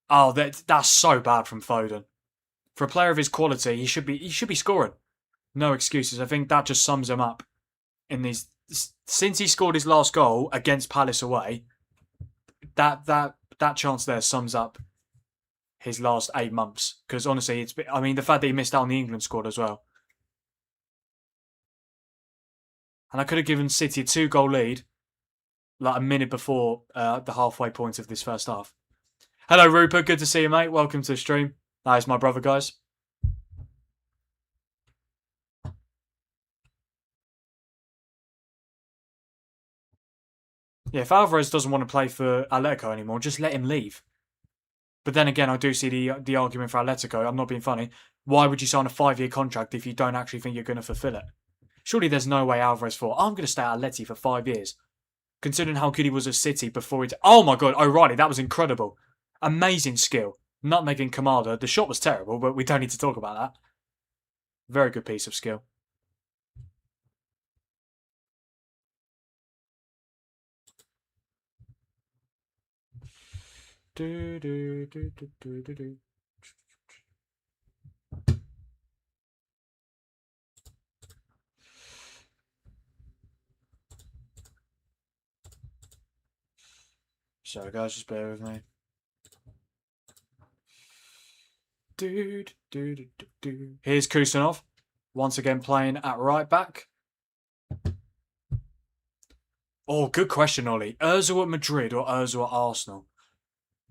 Oh, that's so bad from Foden. For a player of his quality, he should be scoring. No excuses. I think that just sums him up in these. Since he scored his last goal against Palace away, that chance there sums up his last 8 months. Because honestly, the fact that he missed out on the England squad as well. And I could have given City a 2-goal lead like a minute before the halfway point of this first half. Hello, Rupert. Good to see you, mate. Welcome to the stream. That is my brother, guys. Yeah, if Alvarez doesn't want to play for Atletico anymore, just let him leave. But then again, I do see the argument for Atletico. I'm not being funny. Why would you sign a 5-year contract if you don't actually think you're going to fulfill it? Surely there's no way Alvarez thought, I'm going to stay at Atleti for 5 years. Considering how good he was at City before it. Oh my god, O'Reilly, that was incredible. Amazing skill. Nutmegging Kamada. The shot was terrible, but we don't need to talk about that. Very good piece of skill. Sorry guys, just bear with me. Here's Kusanov. Once again playing at right back. Oh, good question, Ollie. Ozil at Madrid or Ozil at Arsenal?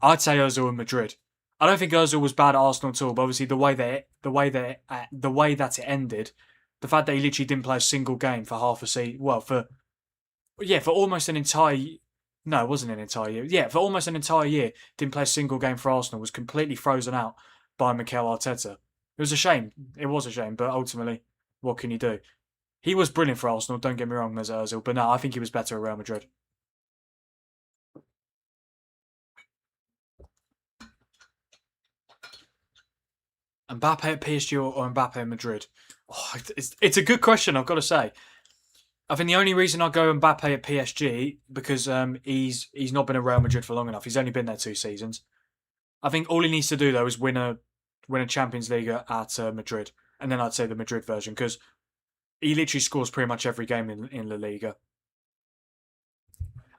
I'd say Ozil at Madrid. I don't think Ozil was bad at Arsenal at all, but obviously the way that it ended, the fact that he literally didn't play a single game for half a season, well, for almost an entire. No, it wasn't an entire year. Yeah, for almost an entire year, didn't play a single game for Arsenal. Was completely frozen out by Mikel Arteta. It was a shame. It was a shame, but ultimately, what can you do? He was brilliant for Arsenal. Don't get me wrong, Mesut Ozil, but no, I think he was better at Real Madrid. Mbappe at PSG or Mbappe at Madrid? Oh, it's a good question, I've got to say. I think the only reason I go Mbappe at PSG because he's not been at Real Madrid for long enough. He's only been there 2 seasons. I think all he needs to do though is win a Champions League at Madrid, and then I'd say the Madrid version because he literally scores pretty much every game in La Liga,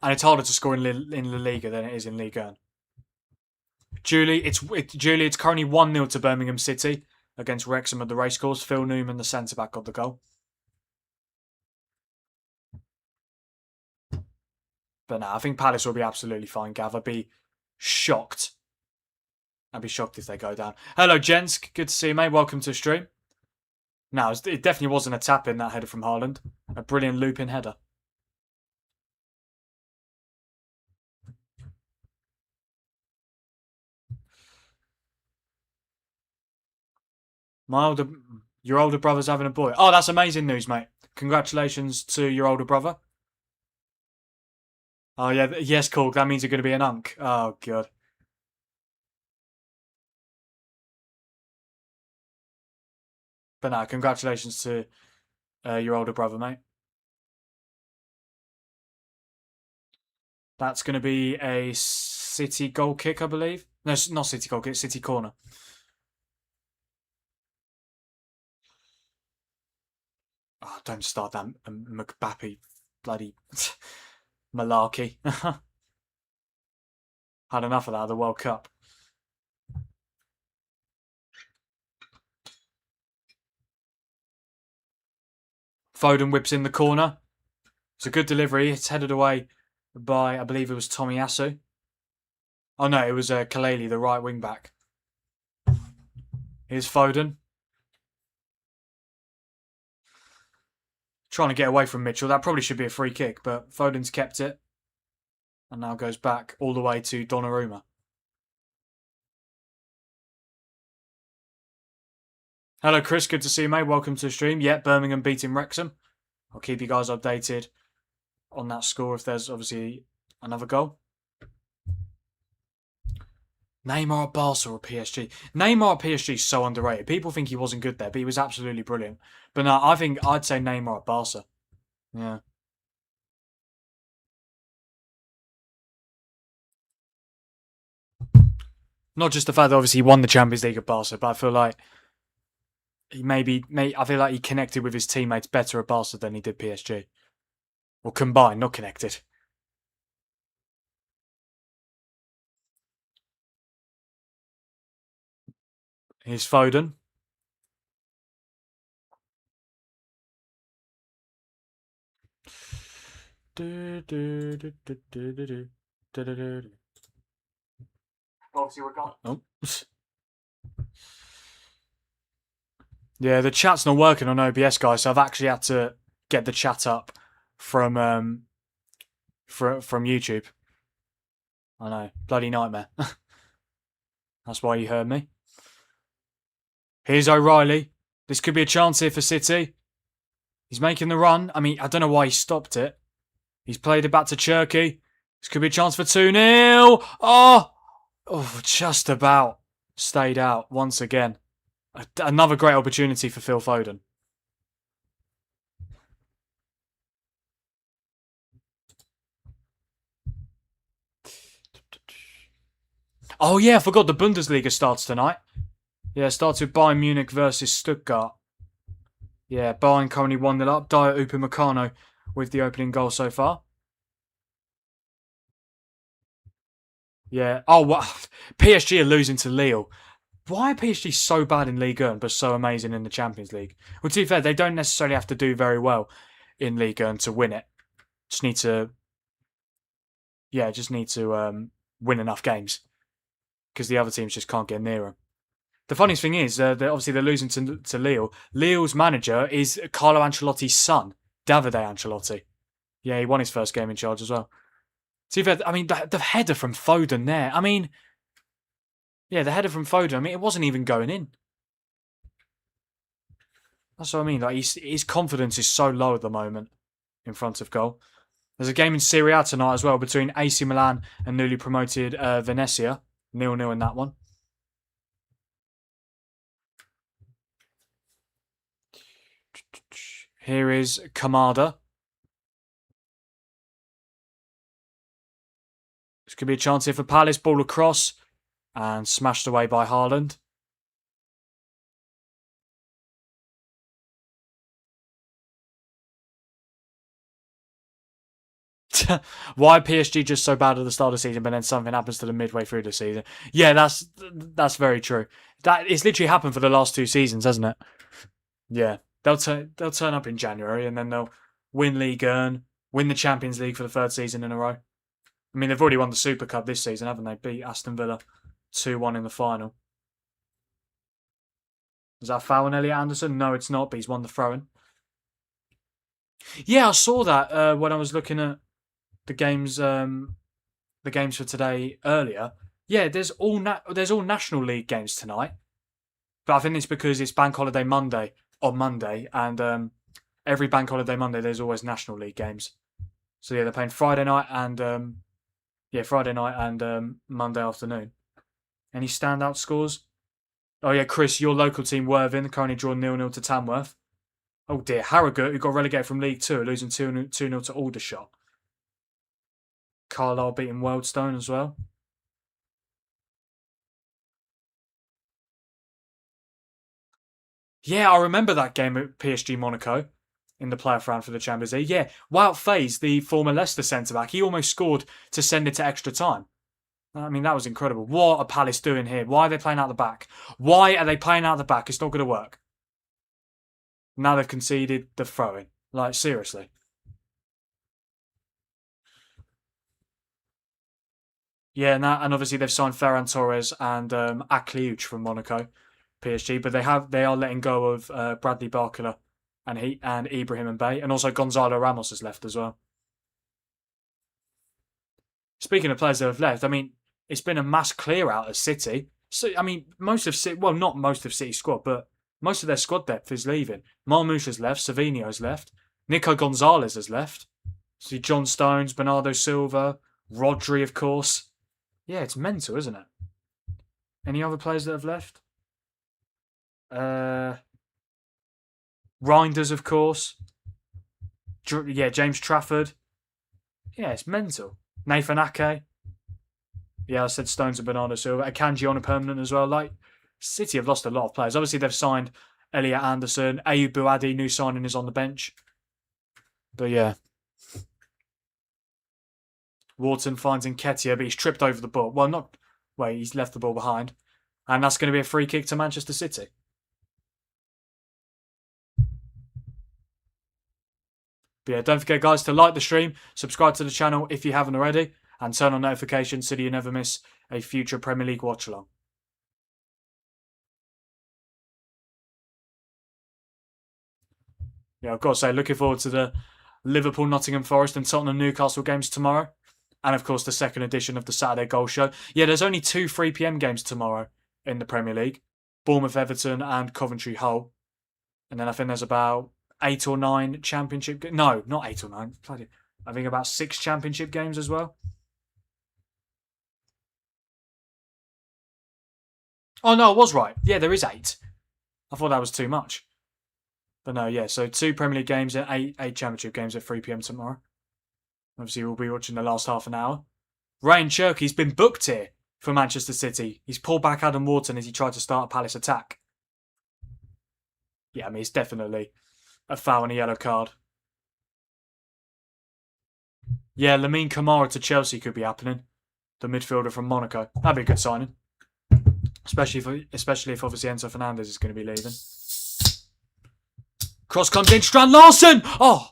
and it's harder to score in La Liga than it is in Ligue 1. Julie, it's currently 1-0 to Birmingham City against Wrexham at the racecourse. Phil Newman, the centre back, got the goal. But no, I think Palace will be absolutely fine, Gav. I'd be shocked. I'd be shocked if they go down. Hello, gents. Good to see you, mate. Welcome to the stream. No, it definitely wasn't a tap in, that header from Haaland. A brilliant loop-in header. Your older brother's having a boy. Oh, that's amazing news, mate. Congratulations to your older brother. Oh, yeah. Yes, cool. That means you're going to be an unk. Oh, God. But no, congratulations to your older brother, mate. That's going to be a City goal kick, I believe. No, not City goal kick, City corner. Oh, don't start that McBappy bloody malarkey. Had enough of that at the World Cup. Foden whips in the corner. It's a good delivery. It's headed away by, I believe it was Tomiyasu. Oh no, it was Kaleli, the right wing back. Here's Foden. Trying to get away from Mitchell. That probably should be a free kick, but Foden's kept it. And now goes back all the way to Donnarumma. Hello, Chris. Good to see you, mate. Welcome to the stream. Yeah, Birmingham beating Wrexham. I'll keep you guys updated on that score if there's obviously another goal. Neymar at Barca or PSG? Neymar at PSG is so underrated. People think he wasn't good there, but he was absolutely brilliant. But no, I think I'd say Neymar at Barca. Yeah. Not just the fact that obviously he won the Champions League at Barca, but I feel like I feel like he connected with his teammates better at Barca than he did PSG. Or combined, not connected. Here's Foden. Obviously, we're gone. Oh. Yeah, the chat's not working on OBS, guys, so I've actually had to get the chat up from from YouTube. I know, bloody nightmare. That's why you heard me. Here's O'Reilly. This could be a chance here for City. He's making the run. I mean, I don't know why he stopped it. He's played it back to Cherky. This could be a chance for 2-0. Oh, just about stayed out once again. Another great opportunity for Phil Foden. Oh yeah, I forgot the Bundesliga starts tonight. Yeah, it starts with Bayern Munich versus Stuttgart. Yeah, Bayern currently 1-0 up. Dyer Upamecano with the opening goal so far. Yeah. Oh, what? PSG are losing to Lille. Why are PSG so bad in Ligue 1 but so amazing in the Champions League? Well, to be fair, they don't necessarily have to do very well in Ligue 1 to win it. Just need to win enough games because the other teams just can't get near them. The funniest thing is, obviously they're losing to Lille. Lille's manager is Carlo Ancelotti's son, Davide Ancelotti. Yeah, he won his first game in charge as well. See, I mean, the header from Foden there. I mean, yeah, the header from Foden. I mean, it wasn't even going in. That's what I mean. Like his confidence is so low at the moment in front of goal. There's a game in Serie A tonight as well between AC Milan and newly promoted Venezia. 0-0 in that one. Here is Kamada. This could be a chance here for Palace. Ball across and smashed away by Haaland. Why PSG just so bad at the start of the season, but then something happens to them midway through the season? Yeah, that's very true. It's literally happened for the last 2 seasons, hasn't it? Yeah, they'll turn up in January and then they'll win Ligue 1, win the Champions League for the 3rd season in a row. I mean, they've already won the Super Cup this season, haven't they? Beat Aston Villa 2-1 in the final. Is that a foul on Elliot Anderson? No, it's not, but he's won the throw-in. Yeah, I saw that when I was looking at the games for today earlier. Yeah, there's all National League games tonight. But I think it's because it's Bank Holiday Monday on Monday, and every Bank Holiday Monday there's always National League games. So yeah, they're playing Friday night and Monday afternoon. Any standout scores? Oh yeah, Chris, your local team Worthing currently drawn 0-0 to Tamworth. Oh dear, Harrogate, who got relegated from League 2, losing 2-0 to Aldershot. Carlisle beating Wealdstone as well. Yeah, I remember that game at PSG Monaco in the playoff round for the Champions League. Yeah, Wout Faes, the former Leicester centre-back, he almost scored to send it to extra time. I mean, that was incredible. What are Palace doing here? Why are they playing out the back? Why are they playing out the back? It's not going to work. Now they've conceded the throw-in. Like, seriously. Yeah, and obviously they've signed Ferran Torres and Akliouche from Monaco, PSG, but they are letting go of Bradley Barcola and Ibrahim Mbaye, and also Gonzalo Ramos has left as well. Speaking of players that have left, I mean, it's been a mass clear out at City. So I mean, not most of City's squad, but most of their squad depth is leaving. Marmoush has left, Savinho's left, Nico Gonzalez has left. See John Stones, Bernardo Silva, Rodri, of course. Yeah, it's mental, isn't it? Any other players that have left? Reinders, of course. Yeah, James Trafford. Yeah, it's mental. Nathan Ake. Yeah, I said Stones and Bernardo Silva. Akanji on a permanent as well. Like, City have lost a lot of players. Obviously, they've signed Elliot Anderson. Ayoub Bouadi, new signing, is on the bench. But yeah. Wharton finds Nketiah, but he's tripped over the ball. He's left the ball behind. And that's going to be a free kick to Manchester City. But yeah, don't forget, guys, to like the stream, subscribe to the channel if you haven't already, and turn on notifications so that you never miss a future Premier League watch-along. Yeah, I've got to say, looking forward to Liverpool, Nottingham Forest and Tottenham Newcastle games tomorrow. And of course the second edition of the Saturday Goal Show. Yeah, there's only 2 3 PM games tomorrow in the Premier League. Bournemouth, Everton and Coventry, Hull. And then I think there's about 8 or 9 championship... No, not 8 or 9. I think about 6 championship games as well. Oh, no, I was right. Yeah, there is 8. I thought that was too much. But no, yeah, so 2 Premier League games and 8 championship games at 3 PM tomorrow. Obviously, we'll be watching the last half an hour. Ryan Cherky's been booked here for Manchester City. He's pulled back Adam Wharton as he tried to start a Palace attack. Yeah, I mean, it's definitely a foul and a yellow card. Yeah, Lamine Camara to Chelsea could be happening. The midfielder from Monaco. That'd be a good signing. Especially if obviously Enzo Fernandez is going to be leaving. Cross comes in, Strand Larsen! Oh,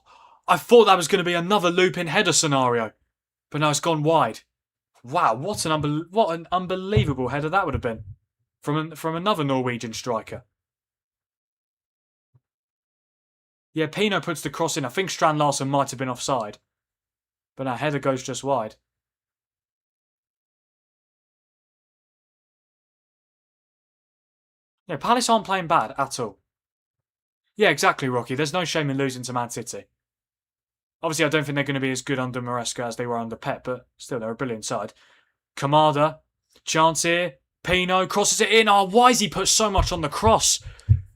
I thought that was going to be another loop-in header scenario. But no, it's gone wide. Wow, what an unbelievable header that would have been. From another Norwegian striker. Yeah, Pino puts the cross in. I think Strand Larsen might have been offside. But that header goes just wide. Yeah, Palace aren't playing bad at all. Yeah, exactly, Rocky. There's no shame in losing to Man City. Obviously, I don't think they're going to be as good under Maresca as they were under Pep, but still, they're a brilliant side. Kamada, chance here. Pino crosses it in. Oh, why has he put so much on the cross?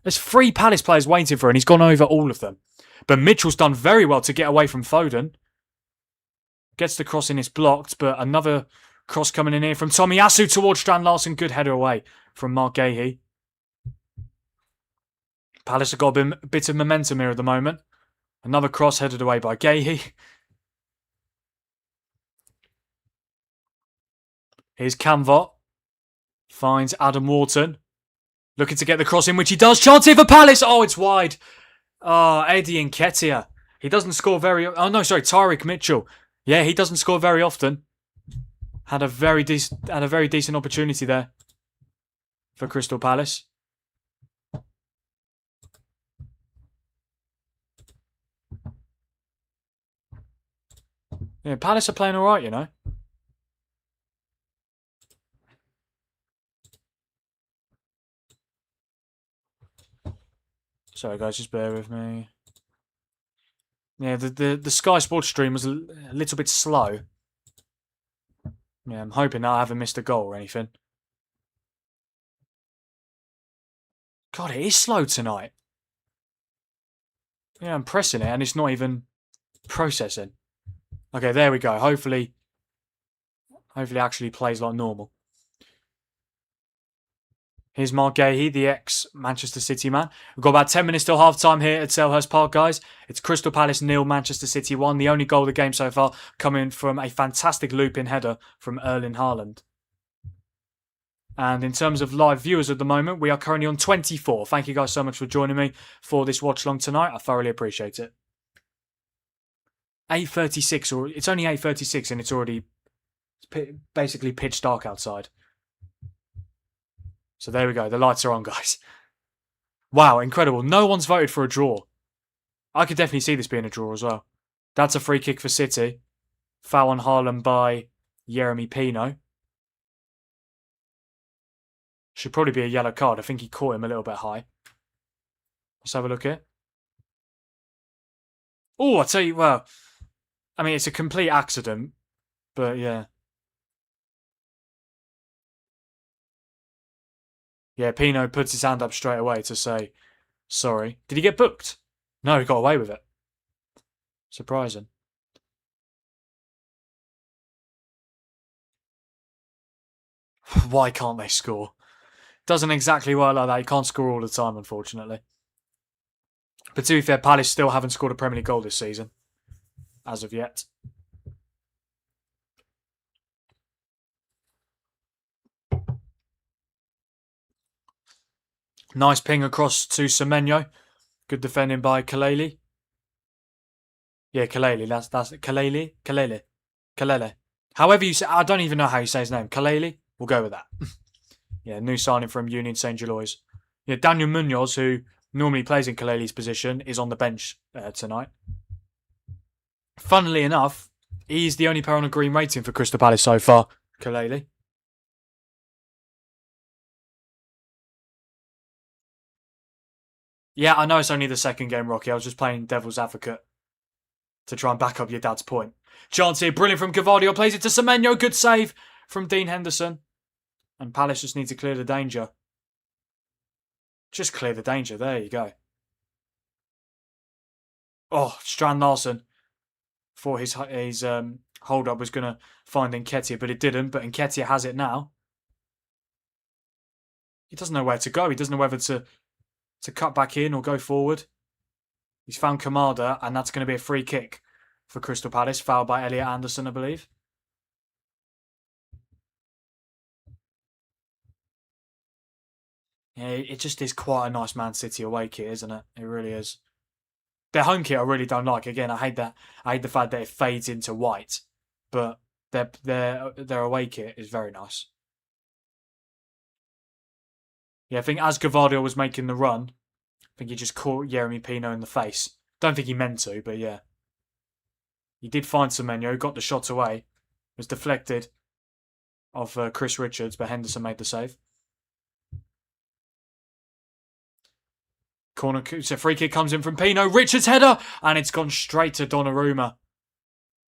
There's 3 Palace players waiting for it, and he's gone over all of them. But Mitchell's done very well to get away from Foden. Gets the cross in, it's blocked, but another cross coming in here from Tomiyasu towards Strand Larsen. Good header away from Mark Gahey. Palace have got a bit of momentum here at the moment. Another cross headed away by Gahey. Here's Camvot. Finds Adam Wharton. Looking to get the cross in, which he does. Chance here for Palace. Oh, it's wide. Oh, Eddie Nketiah. He doesn't score very... Oh, no, sorry. Tyrick Mitchell. Yeah, he doesn't score very often. Had a very decent opportunity there for Crystal Palace. Yeah, Palace are playing all right, you know. Sorry, guys, just bear with me. Yeah, the Sky Sports stream was a little bit slow. Yeah, I'm hoping that I haven't missed a goal or anything. God, it is slow tonight. Yeah, I'm pressing it and it's not even processing. Okay, there we go. Hopefully it actually plays like normal. Here's Mark Gahey, the ex-Manchester City man. We've got about 10 minutes till half-time here at Selhurst Park, guys. It's Crystal Palace 0, Manchester City 1. The only goal of the game so far coming from a fantastic loop-in header from Erling Haaland. And in terms of live viewers at the moment, we are currently on 24. Thank you guys so much for joining me for this watch-along tonight. I thoroughly appreciate it. 8:36, or it's only 8:36 and it's already basically pitch dark outside. So there we go. The lights are on, guys. Wow, incredible. No one's voted for a draw. I could definitely see this being a draw as well. That's a free kick for City. Foul on Haaland by Yeremy Pino. Should probably be a yellow card. I think he caught him a little bit high. Let's have a look here. Oh, I tell you, well, I mean, it's a complete accident, but yeah. Yeah, Pino puts his hand up straight away to say sorry. Did he get booked? No, he got away with it. Surprising. Why can't they score? Doesn't exactly work like that. You can't score all the time, unfortunately. But to be fair, Palace still haven't scored a Premier League goal this season. As of yet. Nice ping across to Semenyo. Good defending by Kalele. Yeah, Kalele. That's Kalele. However you say, I don't even know how you say his name. Kalele. We'll go with that. Yeah, new signing from Union St. Gelois. Yeah, Daniel Munoz, who normally plays in Kalele's position, is on the bench tonight. Funnily enough, he's the only player on a green rating for Crystal Palace so far, Kaleli. Yeah, I know it's only the second game, Rocky. I was just playing devil's advocate to try and back up your dad's point. Chance here, brilliant from Gavardio, plays it to Semenyo, good save from Dean Henderson. And Palace just need to clear the danger. Just clear the danger, there you go. Oh, Strand Larsen thought his hold up was going to find Nketiah, but it didn't. But Nketiah has it now. He doesn't know where to go. He doesn't know whether to cut back in or go forward. He's found Kamada, and that's going to be a free kick for Crystal Palace, fouled by Elliot Anderson, I believe. Yeah, it just is quite a nice Man City away kit, isn't it? It really is. Their home kit I really don't like. Again, I hate that. I hate the fact that it fades into white, but their away kit is very nice. Yeah, I think as Gavardio was making the run, I think he just caught Jeremy Pino in the face. Don't think he meant to, but yeah. He did find Semenyo, got the shot away. It was deflected off Chris Richards, but Henderson made the save. Corner, so free kick comes in from Pino. Richards' header, and it's gone straight to Donnarumma.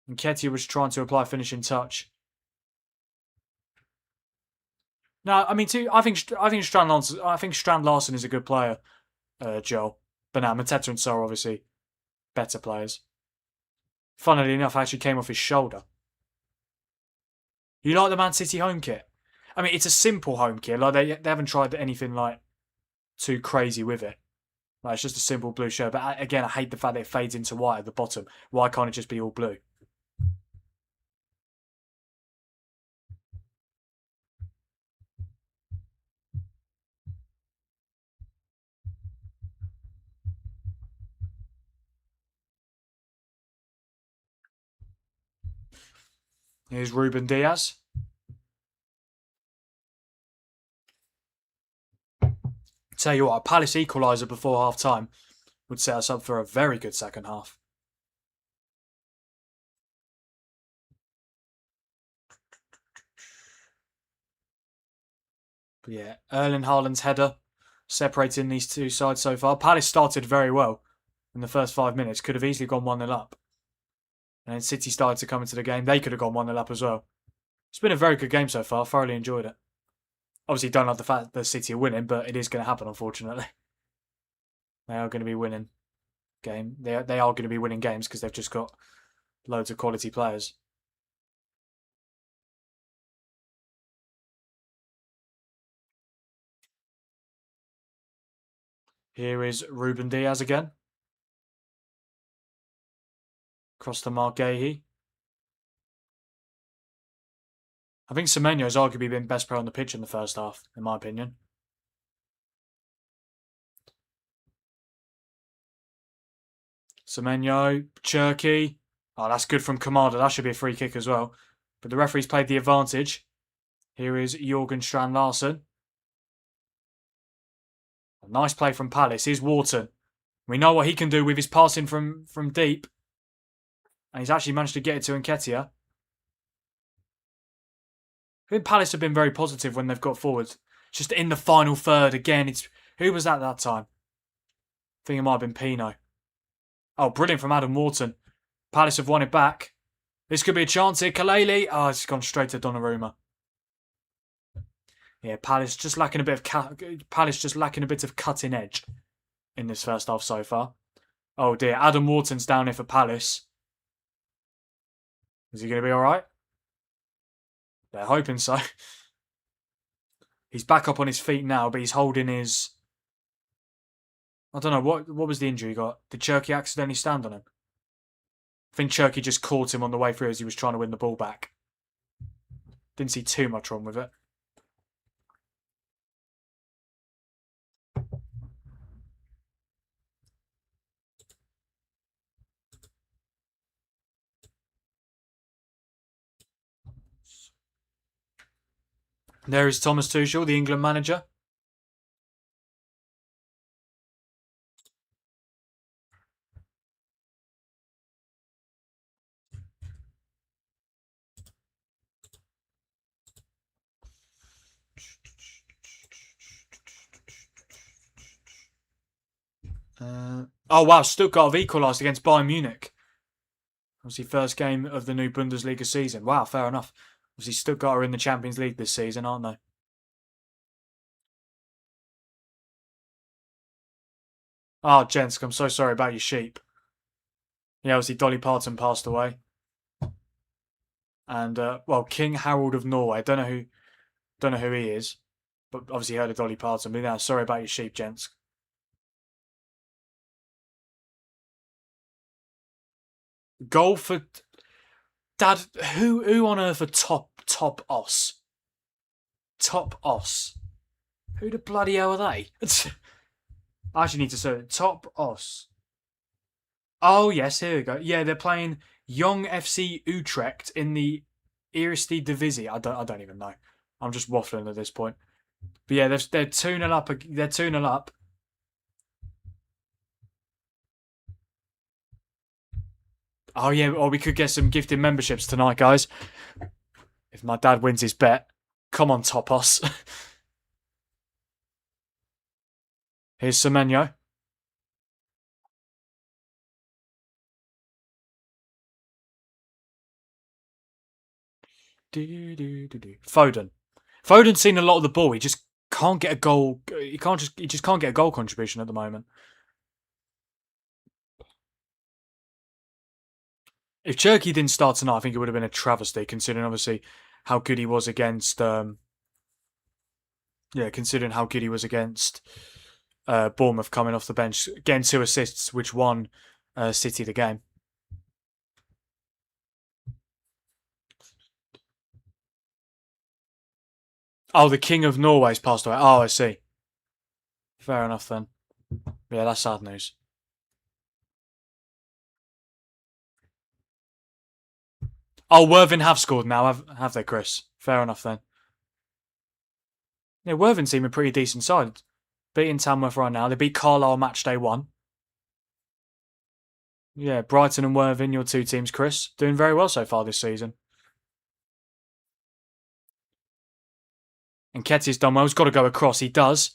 Nketiah was trying to apply a finishing touch. No, I mean, I think Strand Larsen is a good player, Joel. But now Mateta and So are obviously better players. Funnily enough, actually came off his shoulder. You like the Man City home kit? I mean, it's a simple home kit. Like they haven't tried anything like too crazy with it. Like it's just a simple blue shirt. But again, I hate the fact that it fades into white at the bottom. Why can't it just be all blue? Here's Ruben Diaz. Tell you what, a Palace equaliser before half time would set us up for a very good second half. But yeah, Erling Haaland's header separating these two sides so far. Palace started very well in the first 5 minutes. Could have easily gone 1-0 up. And then City started to come into the game. They could have gone 1-0 up as well. It's been a very good game so far. Thoroughly enjoyed it. Obviously, don't like the fact that City are winning, but it is going to happen, unfortunately. They are going to be winning game. They are going to be winning games because they've just got loads of quality players. Here is Ruben Diaz again. Across to Mark Gahey. I think Semenyo has arguably been best player on the pitch in the first half, in my opinion. Semenyo, Cherky. Oh, that's good from Kamada. That should be a free kick as well. But the referee's played the advantage. Here is Jorgen Strand Larsen. A nice play from Palace. Here's Wharton. We know what he can do with his passing from deep. And he's actually managed to get it to Nketiah. I think Palace have been very positive when they've got forward. Just in the final third again. Who was that time? I think it might have been Pino. Oh, brilliant from Adam Wharton. Palace have won it back. This could be a chance here. Kaleli. Oh, it's gone straight to Donnarumma. Yeah, Palace just lacking a bit of cutting edge in this first half so far. Oh dear, Adam Wharton's down here for Palace. Is he going to be all right? They're hoping so. He's back up on his feet now, but he's holding his... I don't know, what was the injury he got? Did Cherky accidentally stand on him? I think Cherky just caught him on the way through as he was trying to win the ball back. Didn't see too much wrong with it. There is Thomas Tuchel, the England manager. Oh wow, Stuttgart have equalised against Bayern Munich. Obviously, first game of the new Bundesliga season. Wow, fair enough. Obviously, Stuttgart are in the Champions League this season, aren't they? Oh, Jensk, I'm so sorry about your sheep. Yeah, obviously, Dolly Parton passed away. And, well, King Harold of Norway. Don't know who he is. But obviously heard of Dolly Parton. But yeah, sorry about your sheep, gents. Goal for Dad. Who on earth are top os? Top os. Who the bloody hell are they? I actually need to search top os. Oh yes, here we go. Yeah, they're playing Young FC Utrecht in the Eerste Divisie. I don't even know. I'm just waffling at this point. But yeah, they're 2-0 up. They're 2-0 up. Oh yeah, or we could get some gifted memberships tonight, guys. If my dad wins his bet. Come on, Topos. Here's Semenyo. Foden. Foden's seen a lot of the ball. He just can't get a goal. He just can't get a goal contribution at the moment. If Cherky didn't start tonight, I think it would have been a travesty, considering obviously how good he was against. Considering how good he was against Bournemouth coming off the bench, getting 2 assists, which won City the game. Oh, the King of Norway's passed away. Oh, I see. Fair enough then. Yeah, that's sad news. Oh, Worthing have scored now, have they, Chris? Fair enough then. Yeah, Worthing seem a pretty decent side. Beating Tamworth right now. They beat Carlisle match day 1. Yeah, Brighton and Worthing, your 2 teams, Chris. Doing very well so far this season. And Ketty's done well. He's got to go across. He does.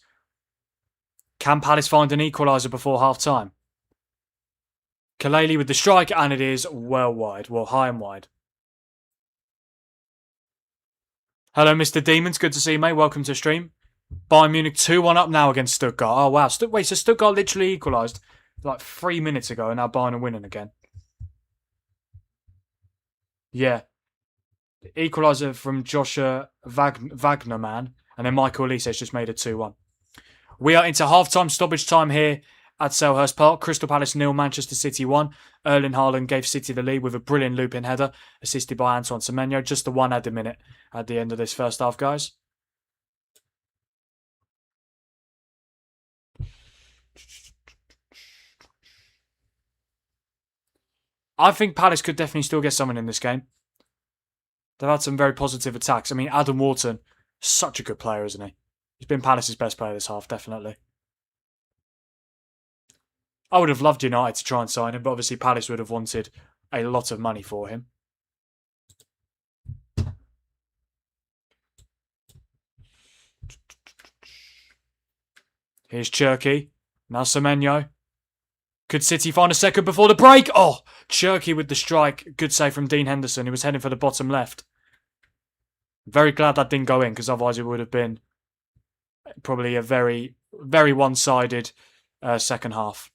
Can Palace find an equaliser before half-time? Kaleli with the strike, and it is well wide. Well, high and wide. Hello, Mr. Demons. Good to see you, mate. Welcome to stream. Bayern Munich 2-1 up now against Stuttgart. Oh, wow. Wait, so Stuttgart literally equalised like 3 minutes ago, and now Bayern are winning again. Yeah. Equaliser from Joshua Wagner, man. And then Michael Elise has just made it 2-1. We are into half-time stoppage time here at Selhurst Park. Crystal Palace 0, Manchester City 1. Erling Haaland gave City the lead with a brilliant looping header, assisted by Antoine Semenyo. Just the 1 added minute at the end of this first half, guys. I think Palace could definitely still get someone in this game. They've had some very positive attacks. I mean, Adam Wharton, such a good player, isn't he? He's been Palace's best player this half, definitely. I would have loved United to try and sign him, but obviously Palace would have wanted a lot of money for him. Here's Cherky. Now Semenyo. Could City find a second before the break? Oh, Cherky with the strike. Good save from Dean Henderson. He was heading for the bottom left. Very glad that didn't go in, because otherwise it would have been probably a very, very one-sided second half.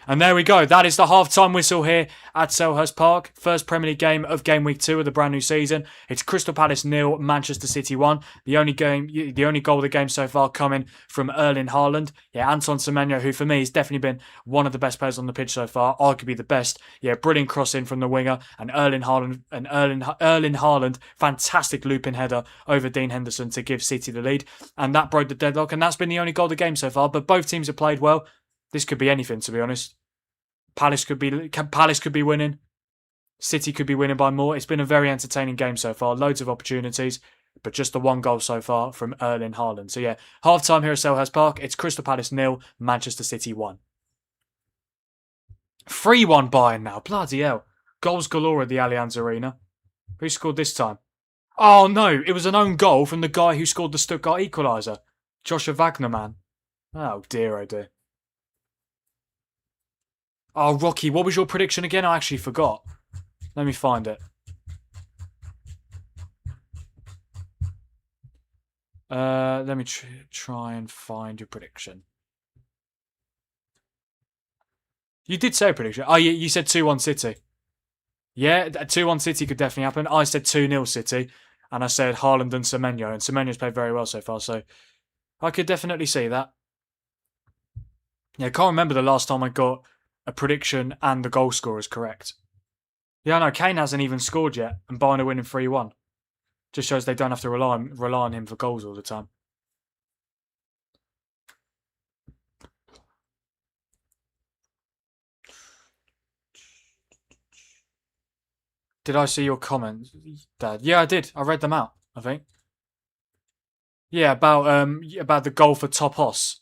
And there we go. That is the half-time whistle here at Selhurst Park. First Premier League game of Game Week 2 of the brand new season. It's Crystal Palace 0, Manchester City 1. The only goal of the game so far coming from Erling Haaland. Yeah, Antoine Semenyo, who for me has definitely been one of the best players on the pitch so far, arguably the best. Yeah, brilliant cross in from the winger, and Erling Haaland, fantastic looping header over Dean Henderson to give City the lead, and that broke the deadlock. And that's been the only goal of the game so far. But both teams have played well. This could be anything, to be honest. Palace could be winning. City could be winning by more. It's been a very entertaining game so far. Loads of opportunities, but just the 1 goal so far from Erling Haaland. So yeah, half-time here at Selhurst Park. It's Crystal Palace 0, Manchester City 1. 3-1 Bayern now. Bloody hell. Goals galore at the Allianz Arena. Who scored this time? Oh no, it was an own goal from the guy who scored the Stuttgart equaliser. Joshua Wagner, man. Oh dear, oh dear. Oh, Rocky, what was your prediction again? I actually forgot. Let me find it. Let me try and find your prediction. You did say a prediction. Oh, you said 2-1 City. Yeah, 2-1 City could definitely happen. I said 2-0 City, and I said Haaland and Semenyo, and Semenyo's played very well so far, so I could definitely see that. Yeah, I can't remember the last time I got a prediction and the goal scorers correct. Yeah, no, Kane hasn't even scored yet, and Bayern are winning 3-1. Just shows they don't have to rely on him for goals all the time. Did I see your comments, Dad? Yeah, I did. I read them out, I think. Yeah, about the goal for Topos.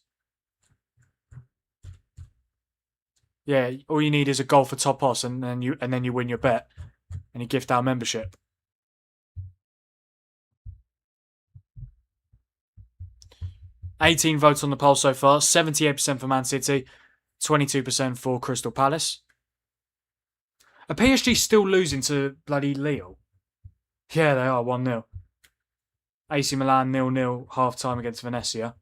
Yeah, all you need is a goal for Topos, and then you win your bet, and you gift our membership. 18 votes on the poll so far. 78% for Man City, 22% for Crystal Palace. Are PSG still losing to bloody Lille? Yeah, they are 1-0. AC Milan 0-0 half time against Venezia.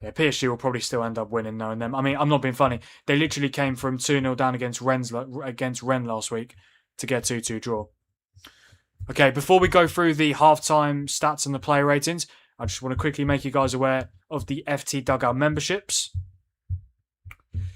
Yeah, PSG will probably still end up winning knowing them. I mean, I'm not being funny. They literally came from 2-0 down against Rennes last week to get 2-2 draw. Okay, before we go through the halftime stats and the player ratings, I just want to quickly make you guys aware of the FT Dugout memberships.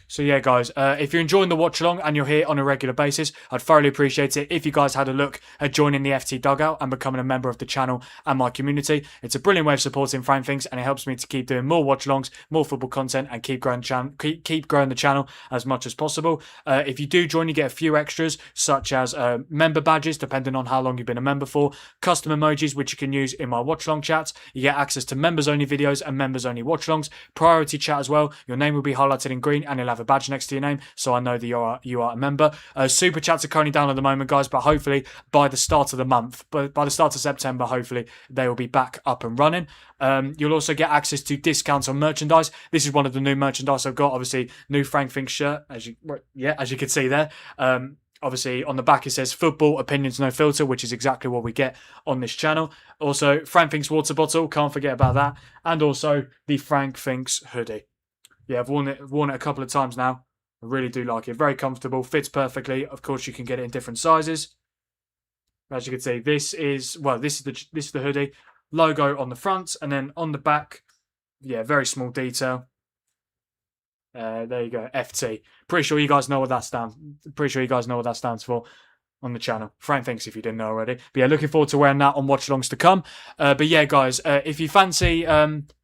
So yeah, guys, if you're enjoying the watch along and you're here on a regular basis, I'd thoroughly appreciate it if you guys had a look at joining the FT Dugout and becoming a member of the channel and my community. It's a brilliant way of supporting Frank Things, and it helps me to keep doing more watch alongs, more football content, and keep growing the channel as much as possible. If you do join, you get a few extras, such as member badges, depending on how long you've been a member for, custom emojis, which you can use in my watch along chats. You get access to members only videos and members only watch alongs, priority chat as well. Your name will be highlighted in green, and you'll have a badge next to your name, so I know that you are a member. Super chats are currently down at the moment, guys, but hopefully by the start of the month, by the start of September, hopefully they will be back up and running. You'll also get access to discounts on merchandise. This is one of the new merchandise I've got. Obviously, new Frank Fink shirt, as you can see there. Obviously, on the back it says "Football Opinions No Filter," which is exactly what we get on this channel. Also, Frank Fink's water bottle, can't forget about that, and also the Frank Fink's hoodie. Yeah, I've worn it a couple of times now. I really do like it. Very comfortable, fits perfectly. Of course, you can get it in different sizes. As you can see, this is the hoodie. Logo on the front, and then on the back, yeah, very small detail. There you go, FT. Pretty sure you guys know what that stands for on the channel. Frank thinks if you didn't know already. But yeah, looking forward to wearing that on watch-alongs to come. But yeah, guys, if you fancy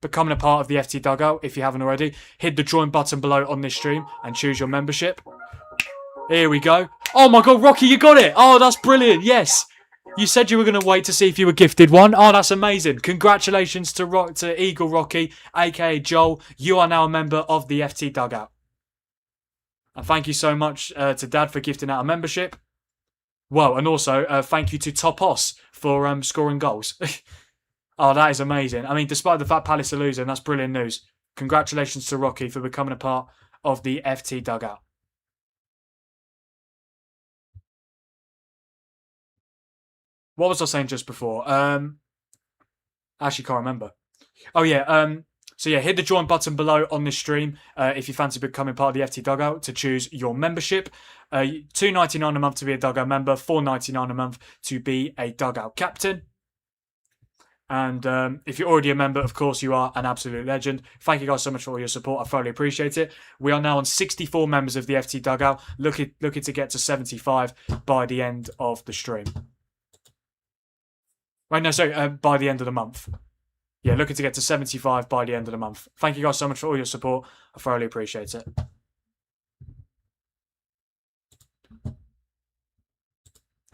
becoming a part of the FT Dugout, if you haven't already, hit the join button below on this stream and choose your membership. Here we go. Oh my God, Rocky, you got it. Oh, that's brilliant. Yes. You said you were going to wait to see if you were gifted one. Oh, that's amazing. Congratulations to Eagle Rocky, aka Joel. You are now a member of the FT Dugout. And thank you so much to Dad for gifting out a membership. Well, and also thank you to Topos for scoring goals. Oh, that is amazing. I mean, despite the fact Palace are losing, that's brilliant news. Congratulations to Rocky for becoming a part of the FT Dugout. What was I saying just before? Actually can't remember. Oh yeah. So yeah, hit the join button below on this stream if you fancy becoming part of the FT Dugout to choose your membership. $2.99 a month to be a Dugout member, $4.99 a month to be a Dugout captain. And if you're already a member, of course, you are an absolute legend. Thank you guys so much for all your support. I thoroughly appreciate it. We are now on 64 members of the FT Dugout, looking to get to 75 by the end of the stream. Right, no, sorry, by the end of the month. Yeah, looking to get to 75 by the end of the month. Thank you guys so much for all your support. I thoroughly appreciate it.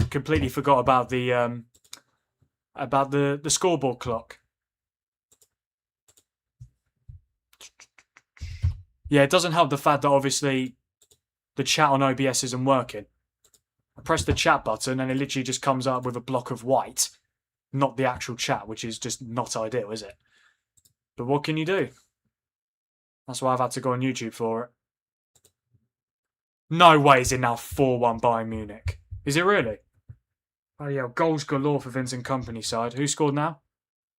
Completely forgot about the scoreboard clock. Yeah, it doesn't help the fact that obviously the chat on OBS isn't working. I press the chat button and it literally just comes up with a block of white. Not the actual chat, which is just not ideal, is it? But what can you do? That's why I've had to go on YouTube for it. No way is it now 4-1 Bayern Munich. Is it really? Oh yeah, goals galore for Vincent Kompany's side. Who scored now?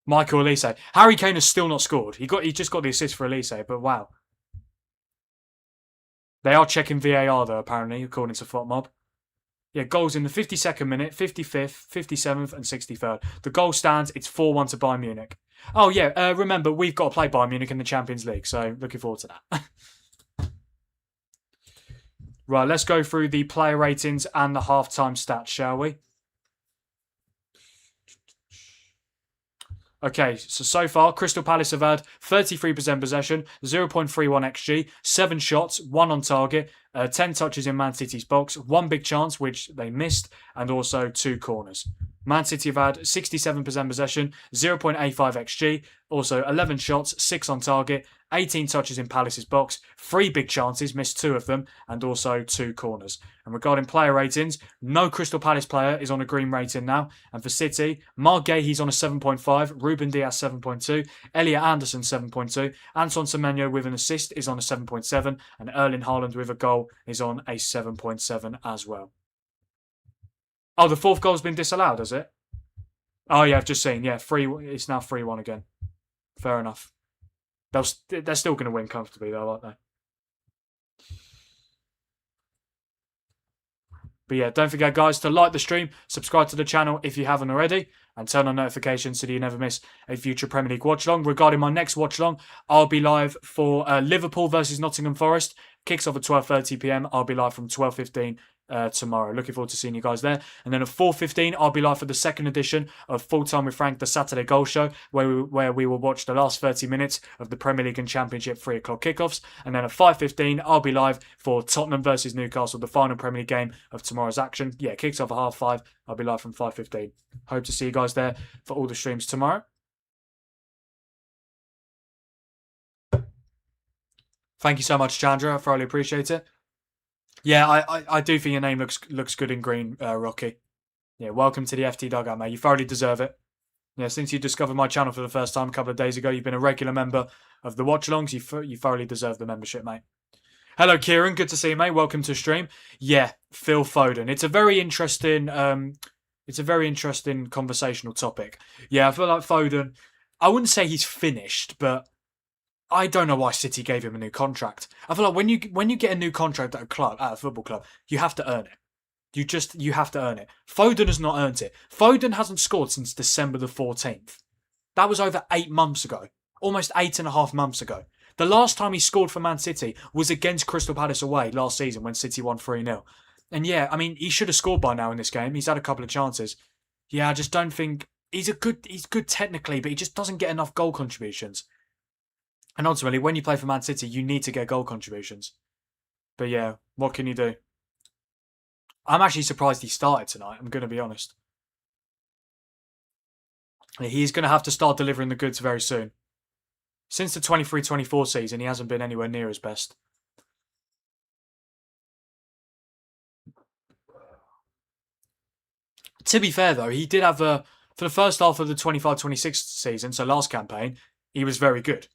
Michael Elise. Harry Kane has still not scored. He just got the assist for Elise, but wow. They are checking VAR though, apparently, according to FotMob. Yeah, goals in the 52nd minute, 55th, 57th, and 63rd. The goal stands. It's 4-1 to Bayern Munich. Oh yeah, remember we've got to play Bayern Munich in the Champions League, so looking forward to that. Right, let's go through the player ratings and the halftime stats, shall we? Okay, so far, Crystal Palace have had 33% possession, 0.31 XG, 7 shots, 1 on target, 10 touches in Man City's box, 1 big chance, which they missed, and also 2 corners. Man City have had 67% possession, 0.85 XG, also 11 shots, 6 on target, 18 touches in Palace's box, 3 big chances, missed 2 of them, and also 2 corners. And regarding player ratings, no Crystal Palace player is on a green rating now. And for City, Mark Gahey's on a 7.5, Ruben Dias 7.2, Elliot Anderson 7.2, Anton Semenyo with an assist is on a 7.7, and Erling Haaland with a goal is on a 7.7 as well. Oh, the 4th goal's been disallowed, has it? Oh yeah, I've just seen. Yeah, it's now 3-1 again. Fair enough. They're still going to win comfortably though, aren't they? But yeah, don't forget, guys, to like the stream, subscribe to the channel if you haven't already, and turn on notifications so that you never miss a future Premier League watch-along. Regarding my next watch-along, I'll be live for Liverpool versus Nottingham Forest. Kicks off at 12:30 p.m. I'll be live from 12:15 tomorrow. Looking forward to seeing you guys there. And then at 4:15, I'll be live for the second edition of Full Time with Frank, the Saturday Goal Show, where we will watch the last 30 minutes of the Premier League and Championship 3 o'clock kickoffs. And then at 5:15, I'll be live for Tottenham versus Newcastle, the final Premier League game of tomorrow's action. Yeah, kicks off at 5:30. I'll be live from 5:15. Hope to see you guys there for all the streams tomorrow. Thank you so much, Chandra. I thoroughly appreciate it. Yeah, I do think your name looks good in green, Rocky. Yeah, welcome to the FT dugout, mate. You thoroughly deserve it. Yeah, since you discovered my channel for the first time a couple of days ago, you've been a regular member of the watch-alongs. You thoroughly deserve the membership, mate. Hello, Kieran. Good to see you, mate. Welcome to stream. Yeah, Phil Foden. It's a very interesting. It's a very interesting conversational topic. Yeah, I feel like Foden. I wouldn't say he's finished, but I don't know why City gave him a new contract. I feel like when you get a new contract at a football club, you have to earn it. You have to earn it. Foden has not earned it. Foden hasn't scored since December the 14th. That was over 8 months ago. Almost 8.5 months ago. The last time he scored for Man City was against Crystal Palace away last season when City won 3-0. And yeah, I mean, he should have scored by now in this game. He's had a couple of chances. Yeah, I just don't think he's good technically, but he just doesn't get enough goal contributions. And ultimately, when you play for Man City, you need to get goal contributions. But yeah, what can you do? I'm actually surprised he started tonight, I'm going to be honest. He's going to have to start delivering the goods very soon. Since the 23-24 season, he hasn't been anywhere near his best. To be fair, though, he did have for the first half of the 25-26 season, so last campaign, he was very good.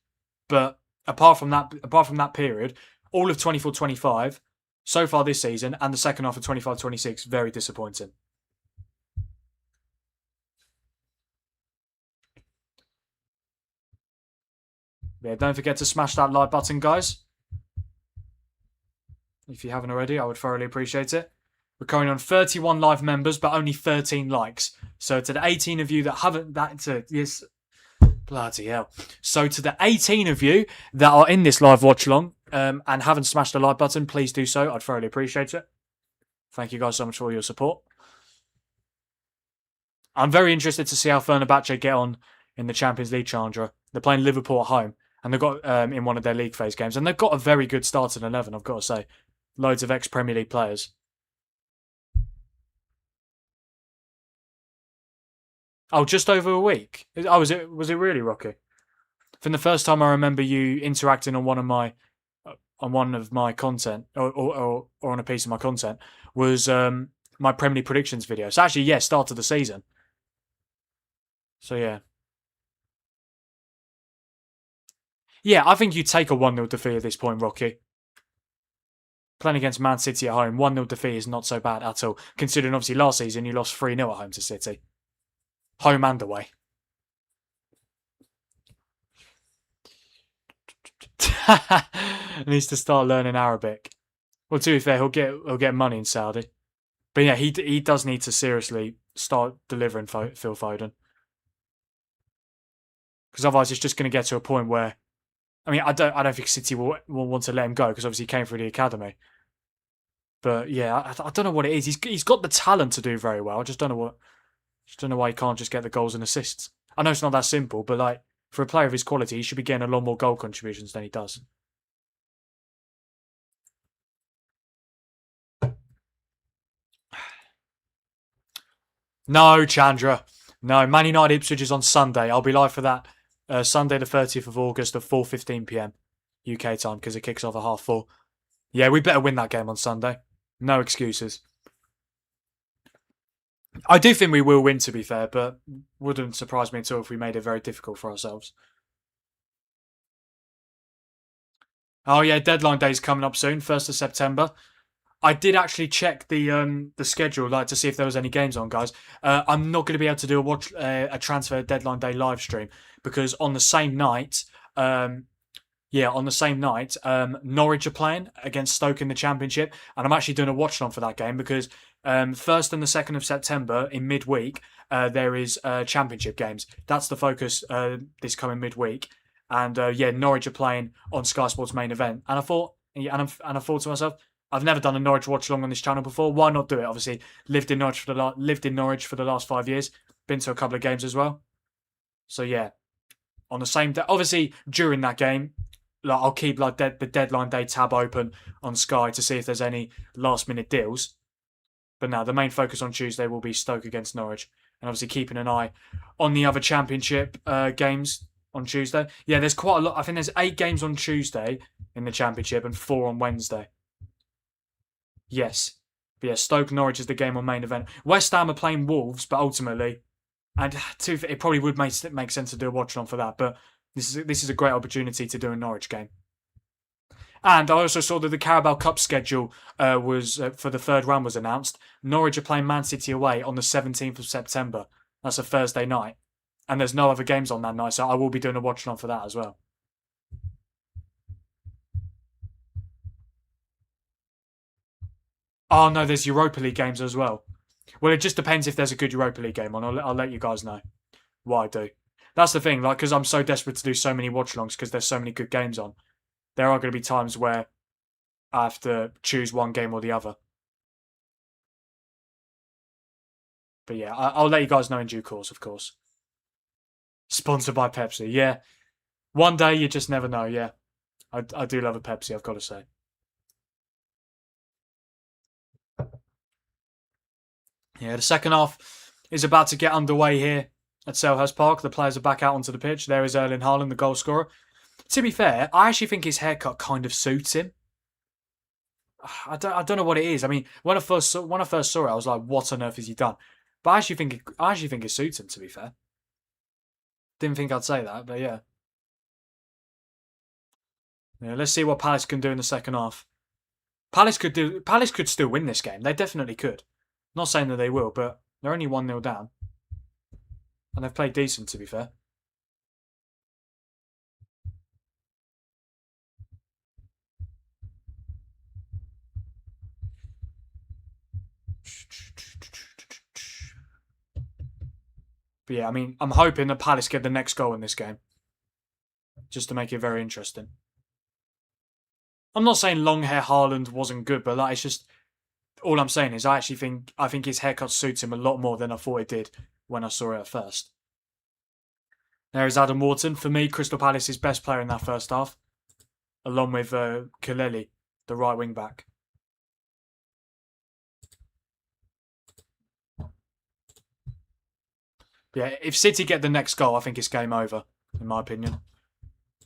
But apart from that period, all of 24-25, so far this season, and the second half of 25-26, very disappointing. Yeah, don't forget to smash that like button, guys. If you haven't already, I would thoroughly appreciate it. We're currently on 31 live members, but only 13 likes. So to the 18 of you that haven't, yes, bloody hell. So to the 18 of you that are in this live watch along and haven't smashed the like button, please do so. I'd thoroughly appreciate it. Thank you guys so much for your support. I'm very interested to see how Fenerbahce get on in the Champions League, Chandra. They're playing Liverpool at home, and they've got in one of their league phase games, and they've got a very good starting 11, I've got to say. Loads of ex-Premier League players. Oh, just over a week. Oh, was it really, Rocky? From the first time I remember you interacting on one of my content or on a piece of my content was my Premier League predictions video. So actually, yeah, start of the season. So yeah. Yeah, I think you take a 1-0 defeat at this point, Rocky. Playing against Man City at home, 1-0 defeat is not so bad at all, considering obviously last season you lost 3-0 at home to City. Home and away. Needs to start learning Arabic. Well, to be fair, he'll get money in Saudi. But yeah, he does need to seriously start delivering Phil Foden. Because otherwise it's just going to get to a point where, I mean, I don't think City will want to let him go because obviously he came through the academy. But yeah, I don't know what it is. He's got the talent to do very well. I just don't know why he can't just get the goals and assists. I know it's not that simple, but like for a player of his quality, he should be getting a lot more goal contributions than he does. No, Chandra. No, Man United Ipswich is on Sunday. I'll be live for that. Sunday the 30th of August at 4:15 p.m. UK time because it kicks off at 4:30. Yeah, we better win that game on Sunday. No excuses. I do think we will win, to be fair, but wouldn't surprise me at all if we made it very difficult for ourselves. Oh yeah, deadline day's coming up soon, 1st of September. I did actually check the schedule, like to see if there was any games on, guys. I'm not going to be able to do a transfer deadline day live stream because on the same night, Norwich are playing against Stoke in the Championship, and I'm actually doing a watch along for that game because 1st and the 2nd of September in midweek there is Championship games. That's the focus this coming midweek, and Norwich are playing on Sky Sports main event. And I thought, to myself, I've never done a Norwich watch along on this channel before. Why not do it? Obviously, lived in Norwich for the last 5 years. Been to a couple of games as well. So yeah, on the same day, obviously during that game, like I'll keep like the deadline day tab open on Sky to see if there's any last minute deals. But now the main focus on Tuesday will be Stoke against Norwich, and obviously keeping an eye on the other Championship games on Tuesday. Yeah, there's quite a lot. I think there's 8 games on Tuesday in the Championship and 4 on Wednesday. Yes. But yeah, Stoke Norwich is the game on main event. West Ham are playing Wolves, but ultimately, and it probably would make sense to do a watch on for that. But this is a great opportunity to do a Norwich game. And I also saw that the Carabao Cup schedule was for the third round was announced. Norwich are playing Man City away on the 17th of September. That's a Thursday night, and there's no other games on that night, so I will be doing a watch on for that as well. Oh no, there's Europa League games as well. Well, it just depends if there's a good Europa League game on. I'll let you guys know what I do. That's the thing, like, because I'm so desperate to do so many watch-alongs because there's so many good games on. There are going to be times where I have to choose one game or the other. But yeah, I'll let you guys know in due course, of course. Sponsored by Pepsi, yeah. One day you just never know, yeah. I do love a Pepsi, I've got to say. Yeah, the second half is about to get underway here at Selhurst Park. The players are back out onto the pitch. There is Erling Haaland, the goal scorer. To be fair, I actually think his haircut kind of suits him. I don't know what it is. I mean, when I first saw it, I was like, "What on earth has he done?" But I actually think it suits him. To be fair, didn't think I'd say that, but yeah. Yeah, let's see what Palace can do in the second half. Palace could still win this game. They definitely could. Not saying that they will, but they're only 1-0 down. And they've played decent, to be fair. But yeah, I mean, I'm hoping that Palace get the next goal in this game. Just to make it very interesting. I'm not saying long hair Haaland wasn't good, but like, it's just... All I'm saying is I think his haircut suits him a lot more than I thought it did when I saw it at first. There is Adam Wharton. For me, Crystal Palace's best player in that first half, along with Kaleli, the right wing back. Yeah, if City get the next goal, I think it's game over, in my opinion.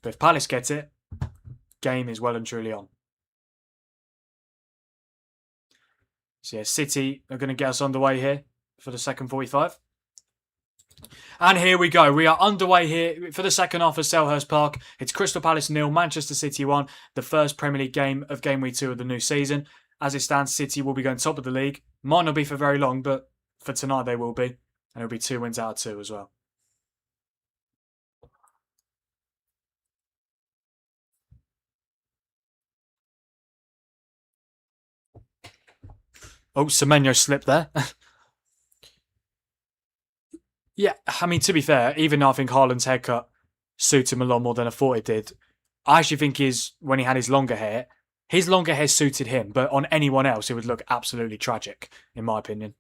But if Palace gets it, game is well and truly on. So yeah, City are going to get us underway here for the second 45. And here we go. We are underway here for the second half of Selhurst Park. It's Crystal Palace 0, Manchester City 1, the first Premier League game of Game Week 2 of the new season. As it stands, City will be going top of the league. Might not be for very long, but for tonight they will be. And it'll be 2 wins out of 2 as well. Oh, Semenyo slipped there. Yeah, I mean, to be fair, even though I think Haaland's haircut suited him a lot more than I thought it did, I actually think when he had his longer hair suited him, but on anyone else, it would look absolutely tragic, in my opinion.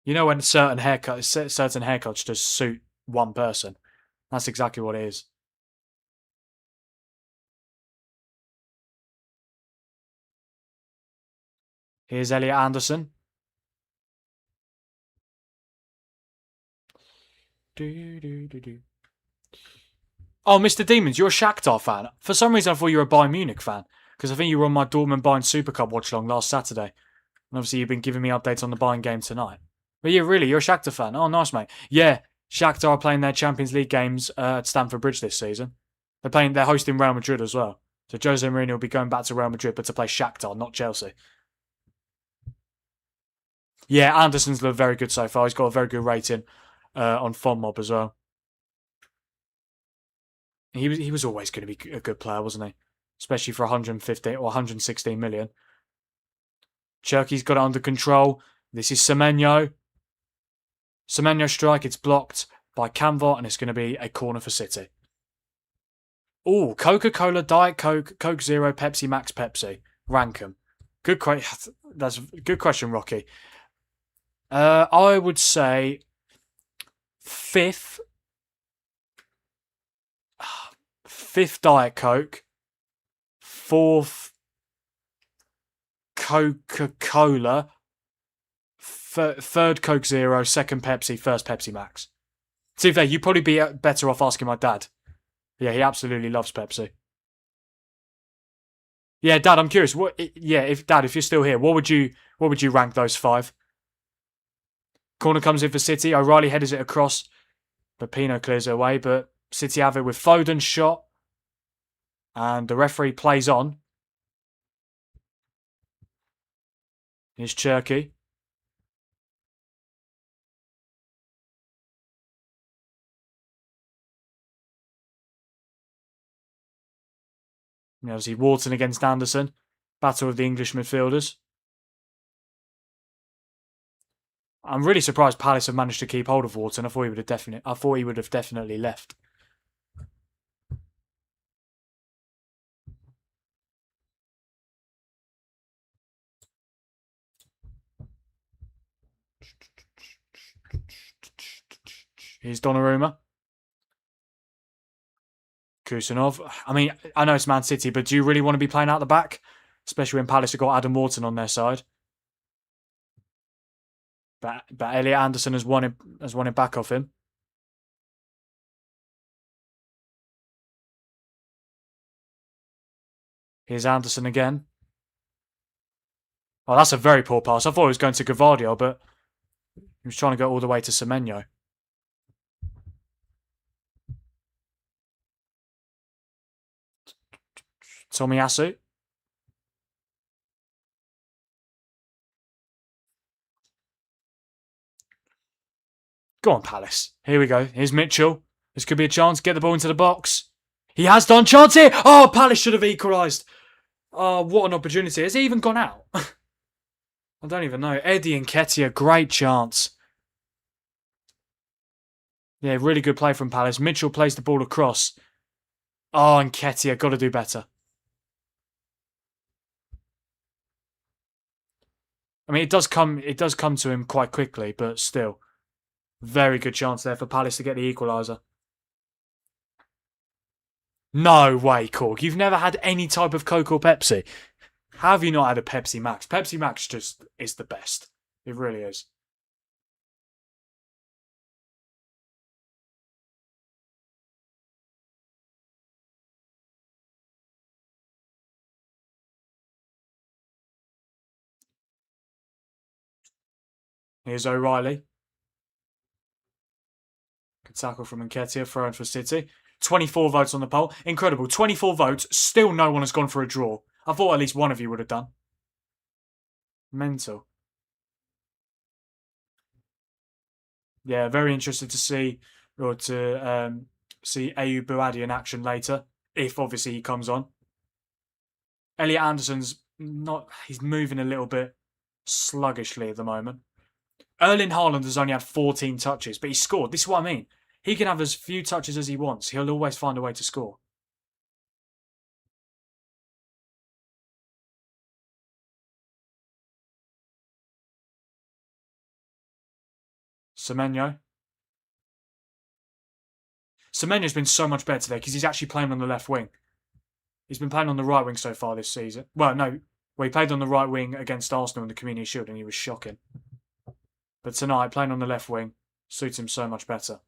You know when certain haircuts just suit one person? That's exactly what it is. Here's Elliot Anderson. Oh, Mr. Demons, you're a Shakhtar fan. For some reason, I thought you were a Bayern Munich fan, because I think you were on my Dortmund Bayern Super Cup watch along last Saturday. And obviously, you've been giving me updates on the Bayern game tonight. But yeah, really, you're a Shakhtar fan. Oh, nice, mate. Yeah, Shakhtar are playing their Champions League games at Stamford Bridge this season. They're hosting Real Madrid as well. So Jose Mourinho will be going back to Real Madrid, but to play Shakhtar, not Chelsea. Yeah, Anderson's looked very good so far. He's got a very good rating on FONMOB as well. He was always going to be a good player, wasn't he? Especially for 115 or 116 million. Cherky's got it under control. This is Semenyo. Semenyo strike. It's blocked by Camvot, and it's going to be a corner for City. Oh, Coca-Cola, Diet Coke, Coke Zero, Pepsi Max, Pepsi. Rank them. That's a good question, Rocky. I would say fifth Diet Coke, fourth Coca-Cola, third Coke Zero, second Pepsi, first Pepsi Max. To be fair, you'd probably be better off asking my dad. Yeah, he absolutely loves Pepsi. Yeah, Dad, I'm curious. If you're still here, what would you rank those five? Corner comes in for City. O'Reilly headers it across, but Pino clears it away. But City have it with Foden's shot, and the referee plays on. Here's Cherky. Obviously, Wharton against Anderson. Battle of the English midfielders. I'm really surprised Palace have managed to keep hold of Wharton. I thought he would have definitely left. Here's Donnarumma. Kusanov. I mean, I know it's Man City, but do you really want to be playing out the back? Especially when Palace have got Adam Wharton on their side. But Elliot Anderson has won it back off him. Here's Anderson again. Oh, that's a very poor pass. I thought it was going to Gavardio, but he was trying to go all the way to Semenyo. Tomiyasu. Go on, Palace. Here we go. Here's Mitchell. This could be a chance. Get the ball into the box. He has done. Chance here. Oh, Palace should have equalised. Oh, what an opportunity. Has he even gone out? I don't even know. Eddie and Nketiah, great chance. Yeah, really good play from Palace. Mitchell plays the ball across. Oh, and Nketiah, got to do better. I mean, it does come to him quite quickly, but still. Very good chance there for Palace to get the equaliser. No way, Cork. You've never had any type of Coke or Pepsi. How have you not had a Pepsi Max? Pepsi Max just is the best. It really is. Here's O'Reilly. Good tackle from Nketiah, throw-in for City. 24 votes on the poll. Incredible. 24 votes. Still no one has gone for a draw. I thought at least one of you would have done. Mental. Yeah, very interested to see see Ayew Buadi in action later, if obviously he comes on. Elliot Anderson's he's moving a little bit sluggishly at the moment. Erling Haaland has only had 14 touches, but he scored. This is what I mean. He can have as few touches as he wants. He'll always find a way to score. Semenyo's been so much better today because he's actually playing on the left wing. He's been playing on the right wing so far this season. Well, no. He played on the right wing against Arsenal in the Community Shield and he was shocking. But tonight, playing on the left wing suits him so much better.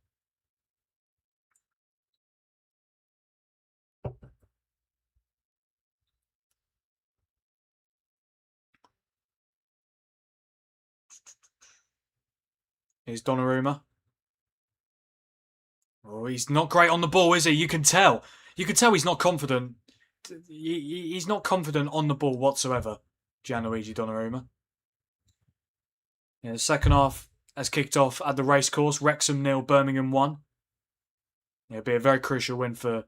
Here's Donnarumma. Oh, he's not great on the ball, is he? You can tell. You can tell he's not confident. He's not confident on the ball whatsoever, Gianluigi Donnarumma. Yeah, the second half has kicked off at the racecourse. Wrexham 0, Birmingham 1. Yeah, it'll be a very crucial win for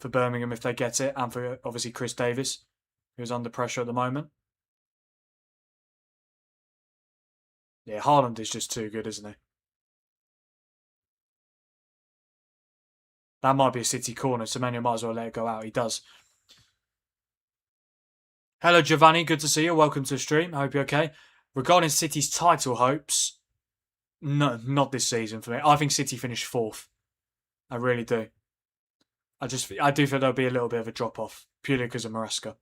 Birmingham if they get it, and for obviously Chris Davis, who's under pressure at the moment. Yeah, Haaland is just too good, isn't he? That might be a City corner. Semenyo might as well let it go out. He does. Hello, Giovanni. Good to see you. Welcome to the stream. I hope you're okay. Regarding City's title hopes, no, not this season for me. I think City finished 4th. I really do. I do think there'll be a little bit of a drop-off, purely because of Maresca.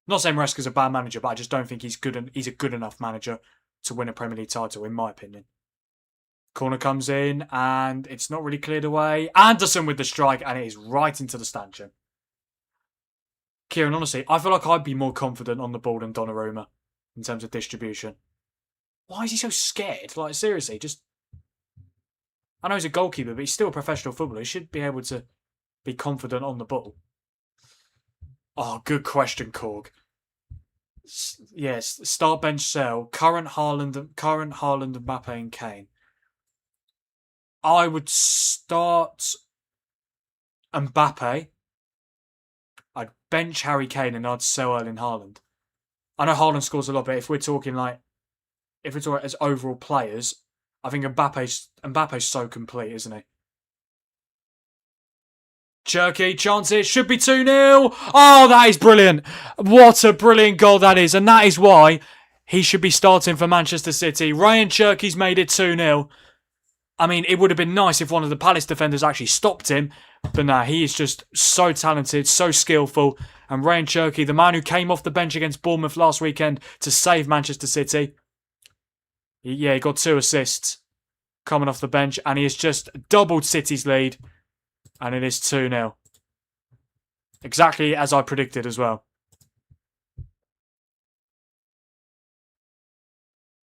Not saying Maresca's a bad manager, but I just don't think he's a good enough manager to win a Premier League title, in my opinion. Corner comes in, and it's not really cleared away. Anderson with the strike, and it is right into the stanchion. Kieran, honestly, I feel like I'd be more confident on the ball than Donnarumma in terms of distribution. Why is he so scared? Like, seriously, just... I know he's a goalkeeper, but he's still a professional footballer. He should be able to be confident on the ball. Oh, good question, Korg. Yes, start bench sell. Current Haaland, Mbappe and Kane. I would start Mbappe. I'd bench Harry Kane and I'd sell Erling Haaland. I know Haaland scores a lot, but if we're talking as overall players, I think Mbappe's so complete, isn't he? Cherky, chances, should be 2-0. Oh, that is brilliant. What a brilliant goal that is. And that is why he should be starting for Manchester City. Ryan Cherky's made it 2-0. I mean, it would have been nice if one of the Palace defenders actually stopped him. But nah, he is just so talented, so skillful. And Ryan Cherky, the man who came off the bench against Bournemouth last weekend to save Manchester City. Yeah, he got 2 assists coming off the bench. And he has just doubled City's lead. And it is 2-0. Exactly as I predicted as well.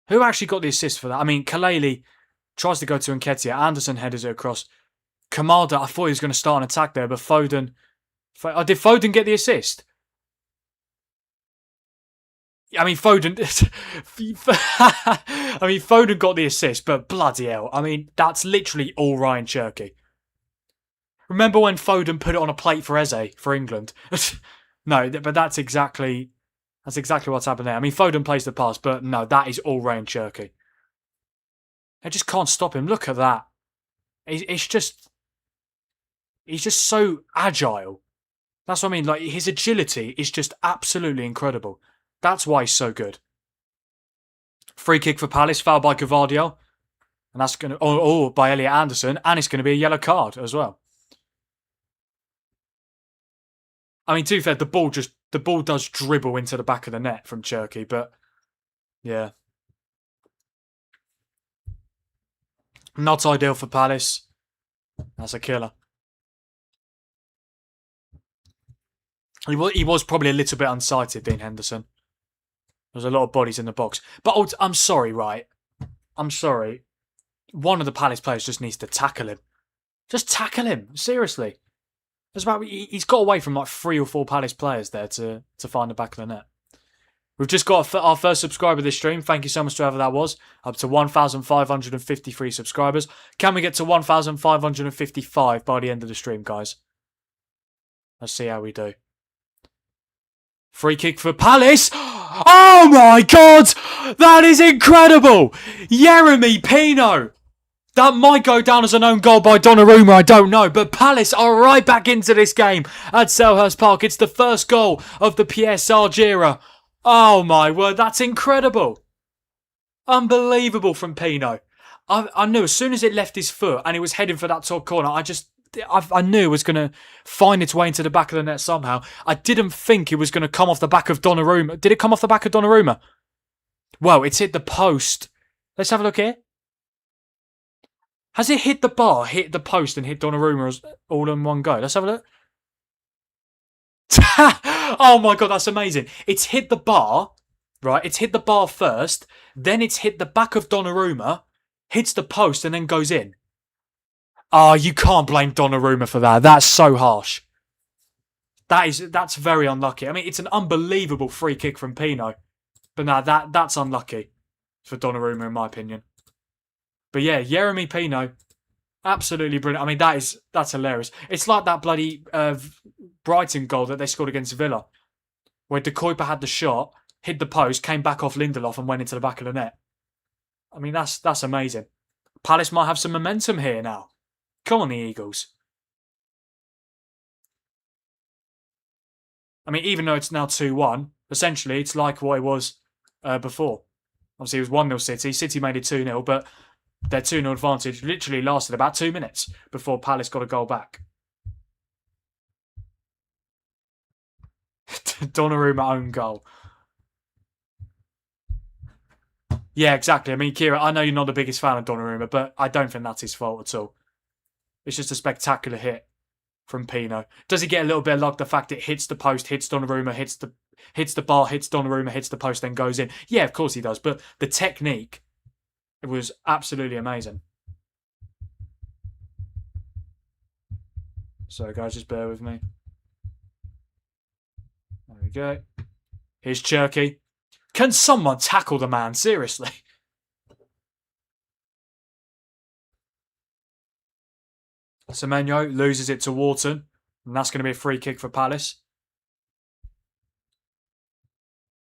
Who actually got the assist for that? I mean, Kaleli tries to go to Nketiah. Anderson headers it across. Kamada, I thought he was going to start an attack there, but Foden... did Foden get the assist? I mean, Foden... Foden got the assist, but bloody hell. I mean, that's literally all Ryan Cherky. Remember when Foden put it on a plate for Eze for England? No, but that's exactly what's happened there. I mean, Foden plays the pass, but no, that is all Ryan Cherky. I just can't stop him. Look at that. He's just so agile. That's what I mean. Like, his agility is just absolutely incredible. That's why he's so good. Free kick for Palace, foul by Gvardiol. And that's going to... by Elliot Anderson. And it's going to be a yellow card as well. I mean, to be fair, the ball does dribble into the back of the net from Cherky, but yeah. Not ideal for Palace. That's a killer. He was probably a little bit unsighted, Dean Henderson. There's a lot of bodies in the box. But I'm sorry, right? I'm sorry. one of the Palace players just needs to tackle him. Just tackle him, seriously. He's got away from like 3 or 4 Palace players there to find the back of the net. We've just got our first subscriber this stream. Thank you so much to whoever that was. Up to 1,553 subscribers. Can we get to 1,555 by the end of the stream, guys? Let's see how we do. Free kick for Palace. Oh my God! That is incredible! Yeremy Pino! That might go down as an own goal by Donnarumma, I don't know. But Palace are right back into this game at Selhurst Park. It's the first goal of the Pierre Sage era. Oh my word, that's incredible. Unbelievable from Pino. I knew as soon as it left his foot and it was heading for that top corner, I knew it was going to find its way into the back of the net somehow. I didn't think it was going to come off the back of Donnarumma. Did it come off the back of Donnarumma? Well, it's hit the post. Let's have a look here. Has it hit the bar, hit the post and hit Donnarumma all in one go? Let's have a look. Oh my God, that's amazing. It's hit the bar, right? It's hit the bar first, then it's hit the back of Donnarumma, hits the post and then goes in. Oh, you can't blame Donnarumma for that. That's so harsh. That's very unlucky. I mean, it's an unbelievable free kick from Pino. But no, that's unlucky for Donnarumma in my opinion. But yeah, Yeremy Pino, absolutely brilliant. I mean, that's hilarious. It's like that bloody Brighton goal that they scored against Villa, where De Kuyper had the shot, hit the post, came back off Lindelof and went into the back of the net. I mean, that's amazing. Palace might have some momentum here now. Come on, the Eagles. I mean, even though it's now 2-1, essentially it's like what it was before. Obviously, it was 1-0 City. City made it 2-0, but their 2-0 advantage literally lasted about 2 minutes before Palace got a goal back. Donnarumma own goal. Yeah, exactly. I mean, Kira, I know you're not the biggest fan of Donnarumma, but I don't think that's his fault at all. It's just a spectacular hit from Pino. Does he get a little bit of luck? The fact it hits the post, hits Donnarumma, hits the bar, hits Donnarumma, hits the post, then goes in. Yeah, of course he does. But the technique, it was absolutely amazing. So, guys, just bear with me. There we go. Here's Cherky. Can someone tackle the man? Seriously. Semenyo loses it to Wharton. And that's going to be a free kick for Palace.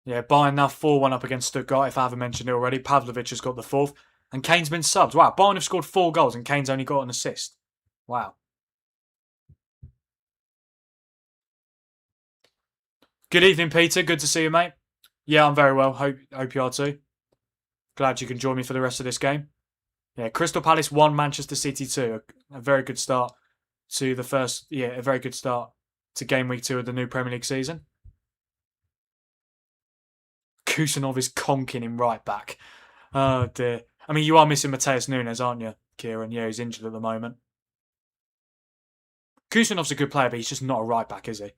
Yeah, Bayern now 4-1 up against Stuttgart, if I haven't mentioned it already. Pavlovic has got the 4th. And Kane's been subbed. Wow, Bayern have scored 4 goals and Kane's only got an assist. Wow. Good evening, Peter. Good to see you, mate. Yeah, I'm very well. Hope you are too. Glad you can join me for the rest of this game. Yeah, Crystal Palace 1, Manchester City 2. A very good start to the first... Yeah, a very good start to Game Week 2 of the new Premier League season. Kusanov is conking him right back. Oh, dear. I mean, you are missing Mateus Nunes, aren't you, Kieran? Yeah, he's injured at the moment. Kusanov's a good player, but he's just not a right back, is he?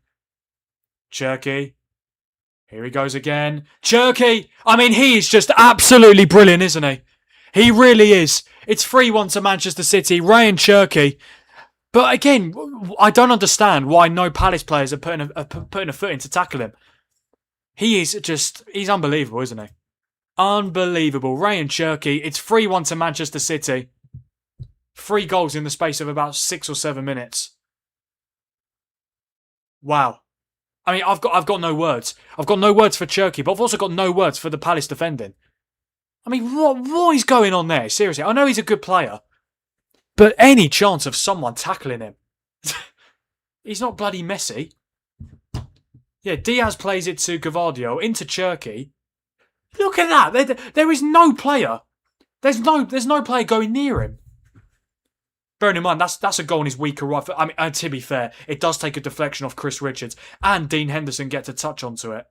Cherky. Here he goes again. Cherky! I mean, he is just absolutely brilliant, isn't he? He really is. It's 3-1 to Manchester City. Ryan Cherky. But again, I don't understand why no Palace players are putting a foot in to tackle him. He's unbelievable, isn't he? Unbelievable. Ryan Cherky. It's 3-1 to Manchester City. 3 goals in the space of about 6 or 7 minutes. Wow. I mean, I've got no words. I've got no words for Cherky, but I've also got no words for the Palace defending. I mean, what is going on there? Seriously, I know he's a good player, but any chance of someone tackling him? He's not bloody Messi. Yeah, Diaz plays it to Gavardio, into Cherky. Look at that. There is no player. There's no player going near him. Bearing in mind, that's a goal in his weaker right foot. I mean, and to be fair, it does take a deflection off Chris Richards, and Dean Henderson gets a touch onto it.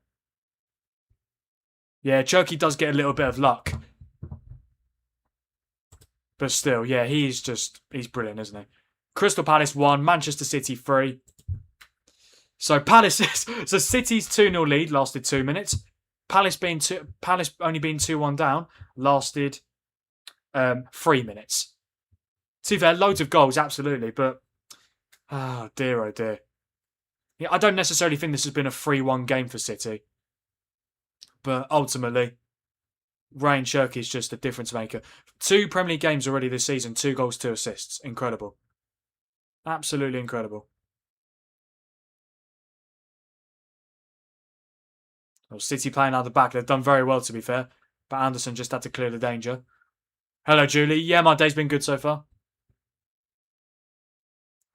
Yeah, Cherky does get a little bit of luck. But still, yeah, he's brilliant, isn't he? Crystal Palace 1, Manchester City 3. So City's 2-0 lead lasted 2 minutes. Palace only being 2-1 down lasted 3 minutes. To be fair, loads of goals, absolutely, but oh dear. Yeah, I don't necessarily think this has been a 3-1 game for City, but ultimately, Ryan Cherky is just a difference maker. 2 Premier League games already this season, 2 goals, 2 assists. Incredible. Absolutely incredible. Well, City playing out the back. They've done very well, to be fair, but Anderson just had to clear the danger. Hello, Julie. Yeah, my day's been good so far.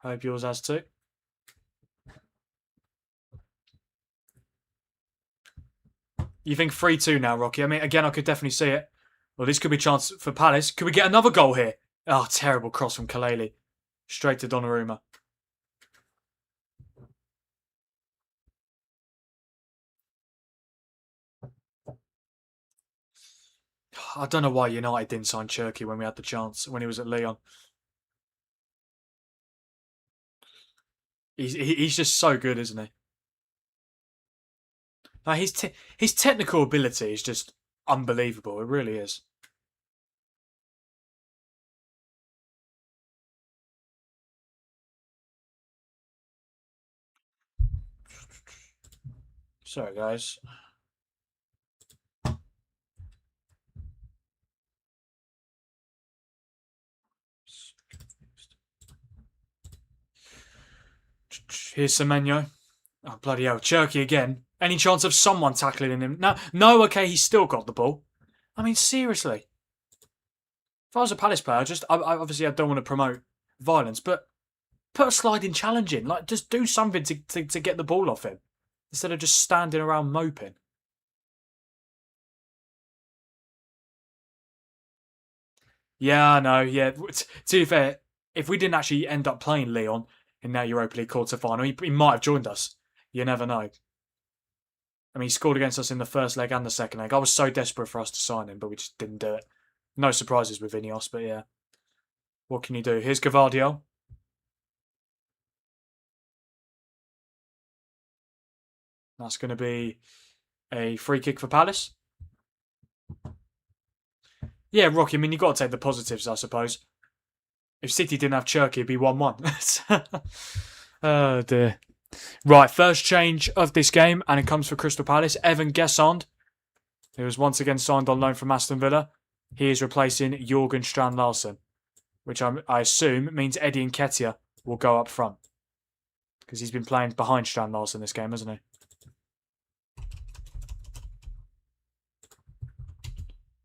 Hope yours has too. You think 3-2 now, Rocky? I mean, again, I could definitely see it. Well, this could be a chance for Palace. Could we get another goal here? Oh, terrible cross from Kaleli. Straight to Donnarumma. I don't know why United didn't sign Cherky when we had the chance, when he was at Lyon. He's just so good, isn't he? Like his technical ability is just unbelievable. It really is. Sorry, guys. Here's Semenyo. Oh, bloody hell. Cherky again. Any chance of someone tackling him? No, okay, he's still got the ball. I mean, seriously. If I was a Palace player, obviously I don't want to promote violence, but put a sliding challenge in. Like, just do something to get the ball off him instead of just standing around moping. Yeah, I know. Yeah, to be fair, if we didn't actually end up playing Lyon in that Europa League quarter final, he might have joined us. You never know. I mean, he scored against us in the first leg and the second leg. I was so desperate for us to sign him, but we just didn't do it. No surprises with Ineos, but yeah. What can you do? Here's Gavardio. That's going to be a free kick for Palace. Yeah, Rocky, I mean, you've got to take the positives, I suppose. If City didn't have Cherky, it'd be 1-1. Oh, dear. Right, first change of this game, and it comes for Crystal Palace. Evan Gessond, who was once again signed on loan from Aston Villa. He is replacing Jorgen Strand Larsen, which I assume means Eddie Nketiah will go up front. Because he's been playing behind Strand Larsen this game, hasn't he?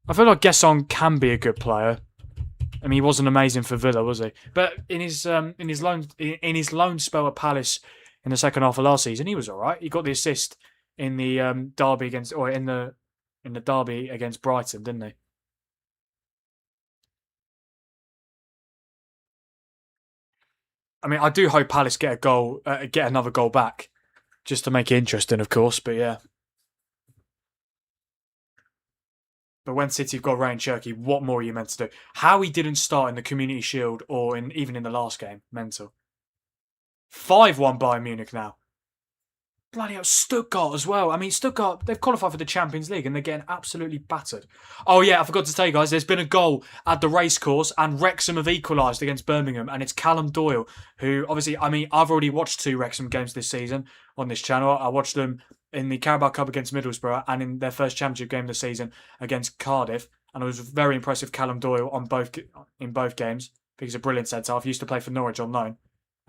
I feel like Gessond can be a good player. I mean, he wasn't amazing for Villa, was he? But in his loan spell at Palace in the second half of last season, he was all right. He got the assist in the derby in the derby against Brighton, didn't he? I mean, I do hope Palace get another goal back, just to make it interesting, of course. But yeah. But when City have got Ryan Cherky, what more are you meant to do? How he didn't start in the Community Shield or even in the last game, mental. 5-1 Bayern Munich now. Bloody hell, Stuttgart as well. I mean, Stuttgart, they've qualified for the Champions League and they're getting absolutely battered. Oh yeah, I forgot to tell you guys, there's been a goal at the racecourse and Wrexham have equalised against Birmingham, and it's Callum Doyle, who obviously, I mean, I've already watched 2 Wrexham games this season on this channel. I watched them in the Carabao Cup against Middlesbrough and in their first Championship game of the season against Cardiff, and I was very impressed with Callum Doyle in both games because he's a brilliant centre half. He used to play for Norwich on loan,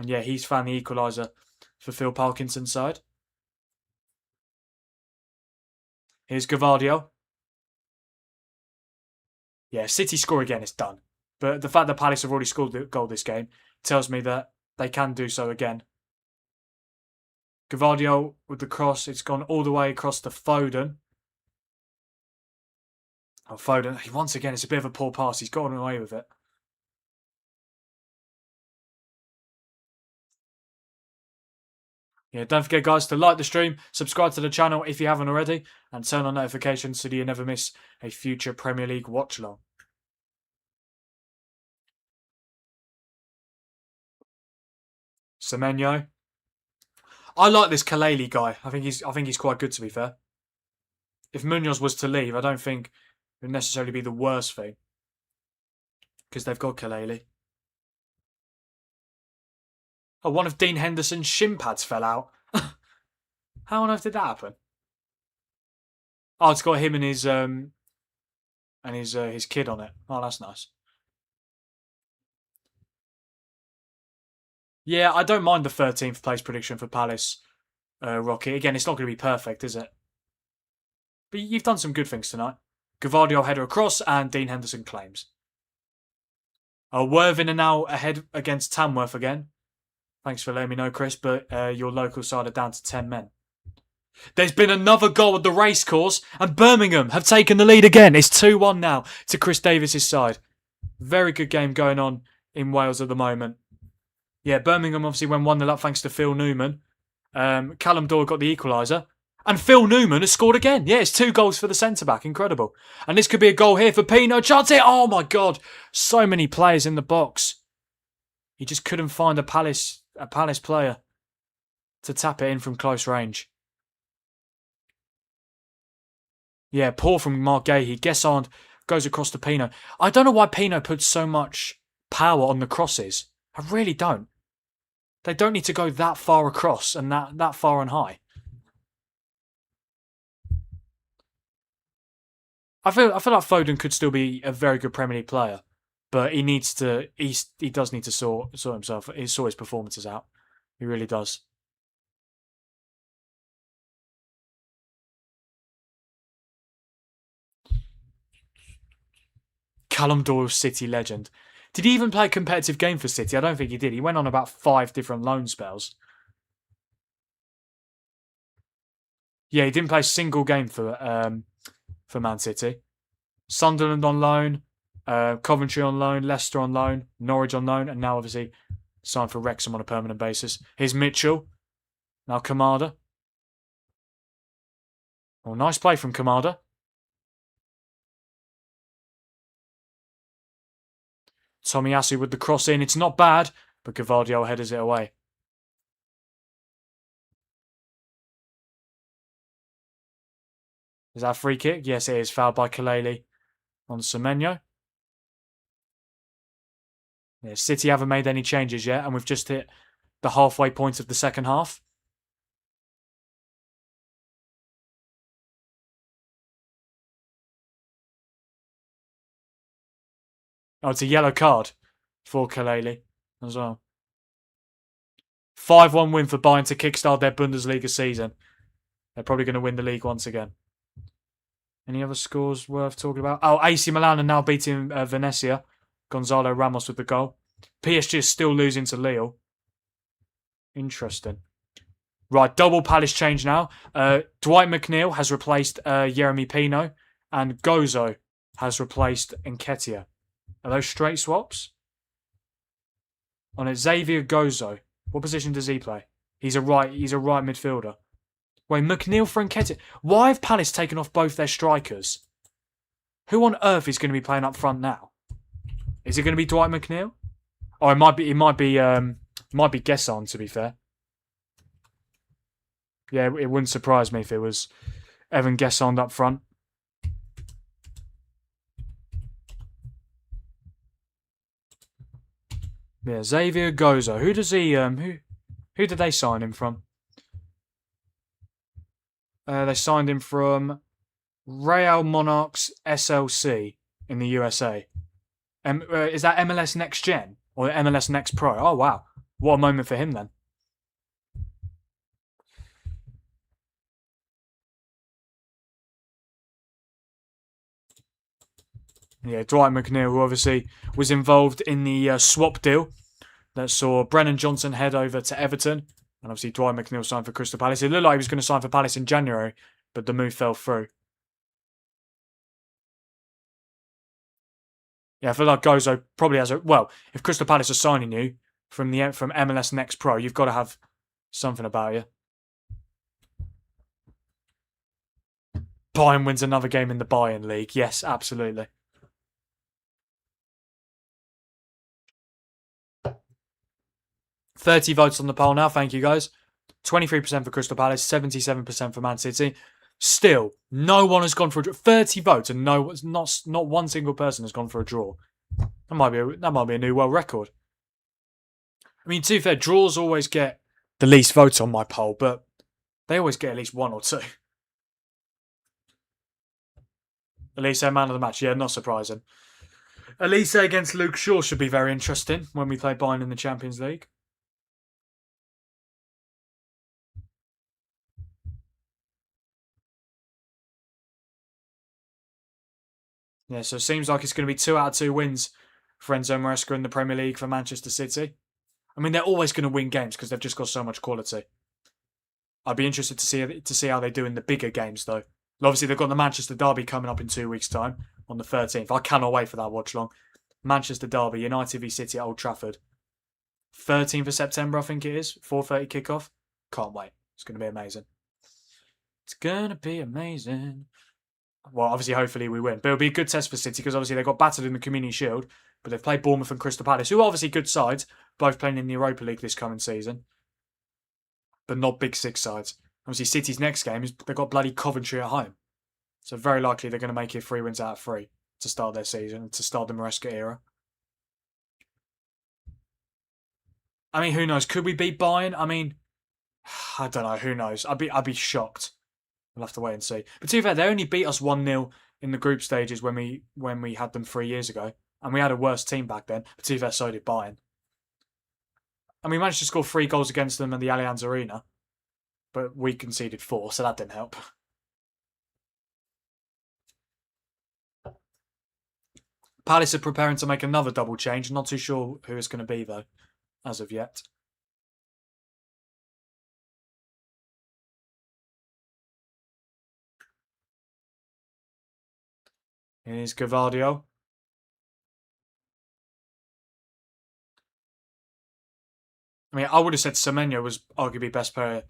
and yeah, he's found the equaliser for Phil Parkinson's side. Here's Gavardio. Yeah, City score again, it's done. But the fact that Palace have already scored the goal this game tells me that they can do so again. Gavardio with the cross, it's gone all the way across to Foden. Oh, Foden, once again, it's a bit of a poor pass. He's gotten away with it. Yeah, don't forget, guys, to like the stream, subscribe to the channel if you haven't already, and turn on notifications so that you never miss a future Premier League watch-along. Semenyo. I like this Kaleli guy. I think he's quite good, to be fair. If Munoz was to leave, I don't think it would necessarily be the worst thing. because they've got Kaleli. Oh, one of Dean Henderson's shin pads fell out. How on earth did that happen? Oh, it's got him and his kid on it. Oh, that's nice. Yeah, I don't mind the 13th place prediction for Palace, Rocky. Again, it's not going to be perfect, is it? But you've done some good things tonight. Gavardio header across and Dean Henderson claims. Worthing are now ahead against Tamworth again. Thanks for letting me know, Chris, but your local side are down to 10 men. There's been another goal at the racecourse, and Birmingham have taken the lead again. It's 2-1 now to Chris Davis's side. Very good game going on in Wales at the moment. Yeah, Birmingham obviously went 1-0 up thanks to Phil Newman. Callum Doyle got the equaliser. And Phil Newman has scored again. Yeah, it's 2 goals for the centre-back. Incredible. And this could be a goal here for Pino. Chance it. Oh, my God. So many players in the box. He just couldn't find a Palace player to tap it in from close range. Yeah, poor from Mark Gahey. Guessand goes across to Pino. I don't know why Pino puts so much power on the crosses. I really don't. They don't need to go that far across and that far and high. I feel like Foden could still be a very good Premier League player, but he needs to. He does need to sort himself. He sort his performances out. He really does. Callum Doyle, City legend. Did he even play a competitive game for City? I don't think he did. He went on about 5 different loan spells. Yeah, he didn't play a single game for Man City. Sunderland on loan, Coventry on loan, Leicester on loan, Norwich on loan, and now obviously signed for Wrexham on a permanent basis. Here's Mitchell. Now Kamada. Oh, nice play from Kamada. Tomiyasu with the cross in. It's not bad, but Gavardio headers it away. Is that a free kick? Yes, it is. Fouled by Kaleli on Semenyo. Yeah, City haven't made any changes yet, and we've just hit the halfway point of the second half. Oh, it's a yellow card for Kaleli as well. 5-1 win for Bayern to kickstart their Bundesliga season. They're probably going to win the league once again. Any other scores worth talking about? Oh, AC Milan are now beating Venezia. Gonzalo Ramos with the goal. PSG is still losing to Lille. Interesting. Right, double Palace change now. Dwight McNeil has replaced Yeremy Pino, and Gozo has replaced Nketiah. Are those straight swaps? On it, Xavier Gozo. What position does he play? He's a right midfielder. Wait, McNeil for Nketiah. Why have Palace taken off both their strikers? Who on earth is going to be playing up front now? Is it going to be Dwight McNeil? Oh, it might be Guesson, to be fair. Yeah, it wouldn't surprise me if it was Evan Guesson up front. Yeah, Xavier Gozo. Who does he who did they sign him from? They signed him from Real Monarchs SLC in the USA. Is that MLS Next Gen or MLS Next Pro? Oh wow, what a moment for him then. Yeah, Dwight McNeil, who obviously was involved in the swap deal that saw Brennan Johnson head over to Everton, and obviously Dwight McNeil signed for Crystal Palace. It looked like he was going to sign for Palace in January, but the move fell through. Yeah, I feel like Gozo probably has if Crystal Palace are signing you from MLS Next Pro, you've got to have something about you. Bayern wins another game in the Bayern League. Yes, absolutely. $30 votes on the poll now. Thank you, guys. 23% for Crystal Palace, 77% for Man City. Still, no one has gone for a draw. 30 votes and not one single person has gone for a draw. That might be a new world record. I mean, to be fair, draws always get the least votes on my poll, but they always get at least one or two. Elise, man of the match. Yeah, not surprising. Elise against Luke Shaw should be very interesting when we play Bayern in the Champions League. Yeah, so it seems like it's going to be 2 out of 2 wins for Enzo Maresca in the Premier League for Manchester City. I mean, they're always going to win games because they've just got so much quality. I'd be interested to see how they do in the bigger games, though. Obviously, they've got the Manchester Derby coming up in 2 weeks' time on the 13th. I cannot wait for that watch-along. Manchester Derby, United v City at Old Trafford. 13th of September, I think it is. 4:30 kickoff. Can't wait. It's going to be amazing. It's going to be amazing. Well, obviously, hopefully we win. But it'll be a good test for City because obviously they got battered in the Community Shield, but they've played Bournemouth and Crystal Palace, who are obviously good sides, both playing in the Europa League this coming season, but not big six sides. Obviously, City's next game is they've got bloody Coventry at home. So very likely they're going to make it 3 wins out of 3 to start their season, to start the Maresca era. I mean, who knows? Could we beat Bayern? I mean, I don't know. Who knows? I'd be shocked. We'll have to wait and see. But to be fair, they only beat us 1-0 in the group stages when we had them 3 years ago, and we had a worse team back then. But to be fair, so did Bayern. And we managed to score 3 goals against them in the Allianz Arena, but we conceded 4, so that didn't help. Palace are preparing to make another double change. Not too sure who it's going to be, though, as of yet. Here's Gavardio. I mean, I would have said Semenyo was arguably best player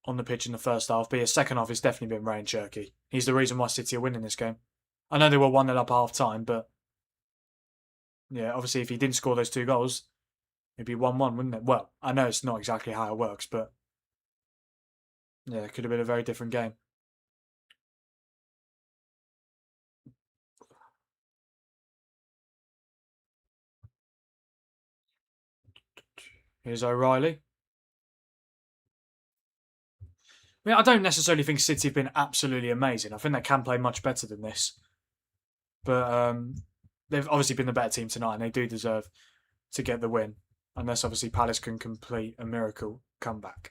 on the pitch in the first half, but his second half has definitely been Ryan Cherky. He's the reason why City are winning this game. I know they were 1-0 up half time, but yeah, obviously if he didn't score those 2 goals, it'd be 1-1, wouldn't it? Well, I know it's not exactly how it works, but yeah, it could have been a very different game. Here's O'Reilly. I mean, I don't necessarily think City have been absolutely amazing. I think they can play much better than this. But they've obviously been the better team tonight, and they do deserve to get the win. Unless, obviously, Palace can complete a miracle comeback.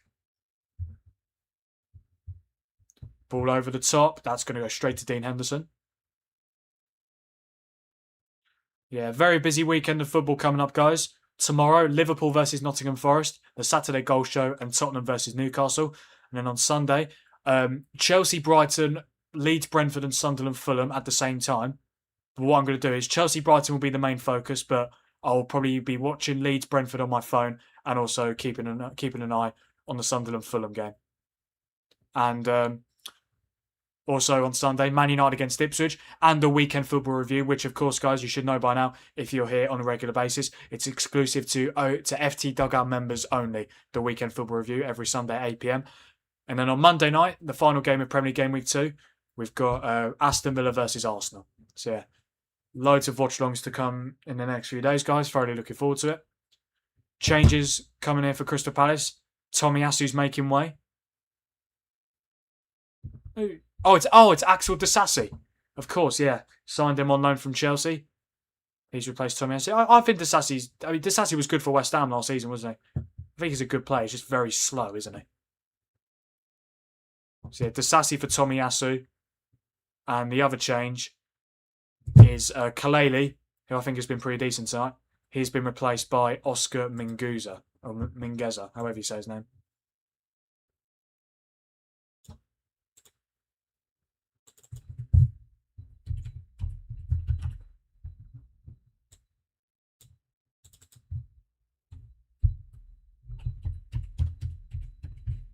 Ball over the top. That's going to go straight to Dean Henderson. Yeah, very busy weekend of football coming up, guys. Tomorrow, Liverpool versus Nottingham Forest, the Saturday goal show, and Tottenham versus Newcastle. And then on Sunday, Chelsea, Brighton, Leeds, Brentford, and Sunderland, Fulham at the same time. But what I'm going to do is Chelsea, Brighton will be the main focus, but I'll probably be watching Leeds, Brentford on my phone, and also keeping an eye on the Sunderland, Fulham game. And also on Sunday, Man United against Ipswich, and the weekend football review, which of course, guys, you should know by now if you're here on a regular basis. It's exclusive to FT Dugout members only. The weekend football review every Sunday at 8 PM. And then on Monday night, the final game of Premier League Game Week 2, we've got Aston Villa versus Arsenal. So yeah, loads of watch-alongs to come in the next few days, guys. Thoroughly looking forward to it. Changes coming in for Crystal Palace. Tomiyasu's making way. It's Axel Disasi. Of course, yeah. Signed him on loan from Chelsea. He's replaced Tomiyasu. I think Disasi was good for West Ham last season, wasn't he? I think he's a good player. He's just very slow, isn't he? So yeah, Disasi for Tomiyasu. And the other change is Kaleli, who I think has been pretty decent tonight. He's been replaced by Oscar Mingueza, or Mingueza, however you say his name.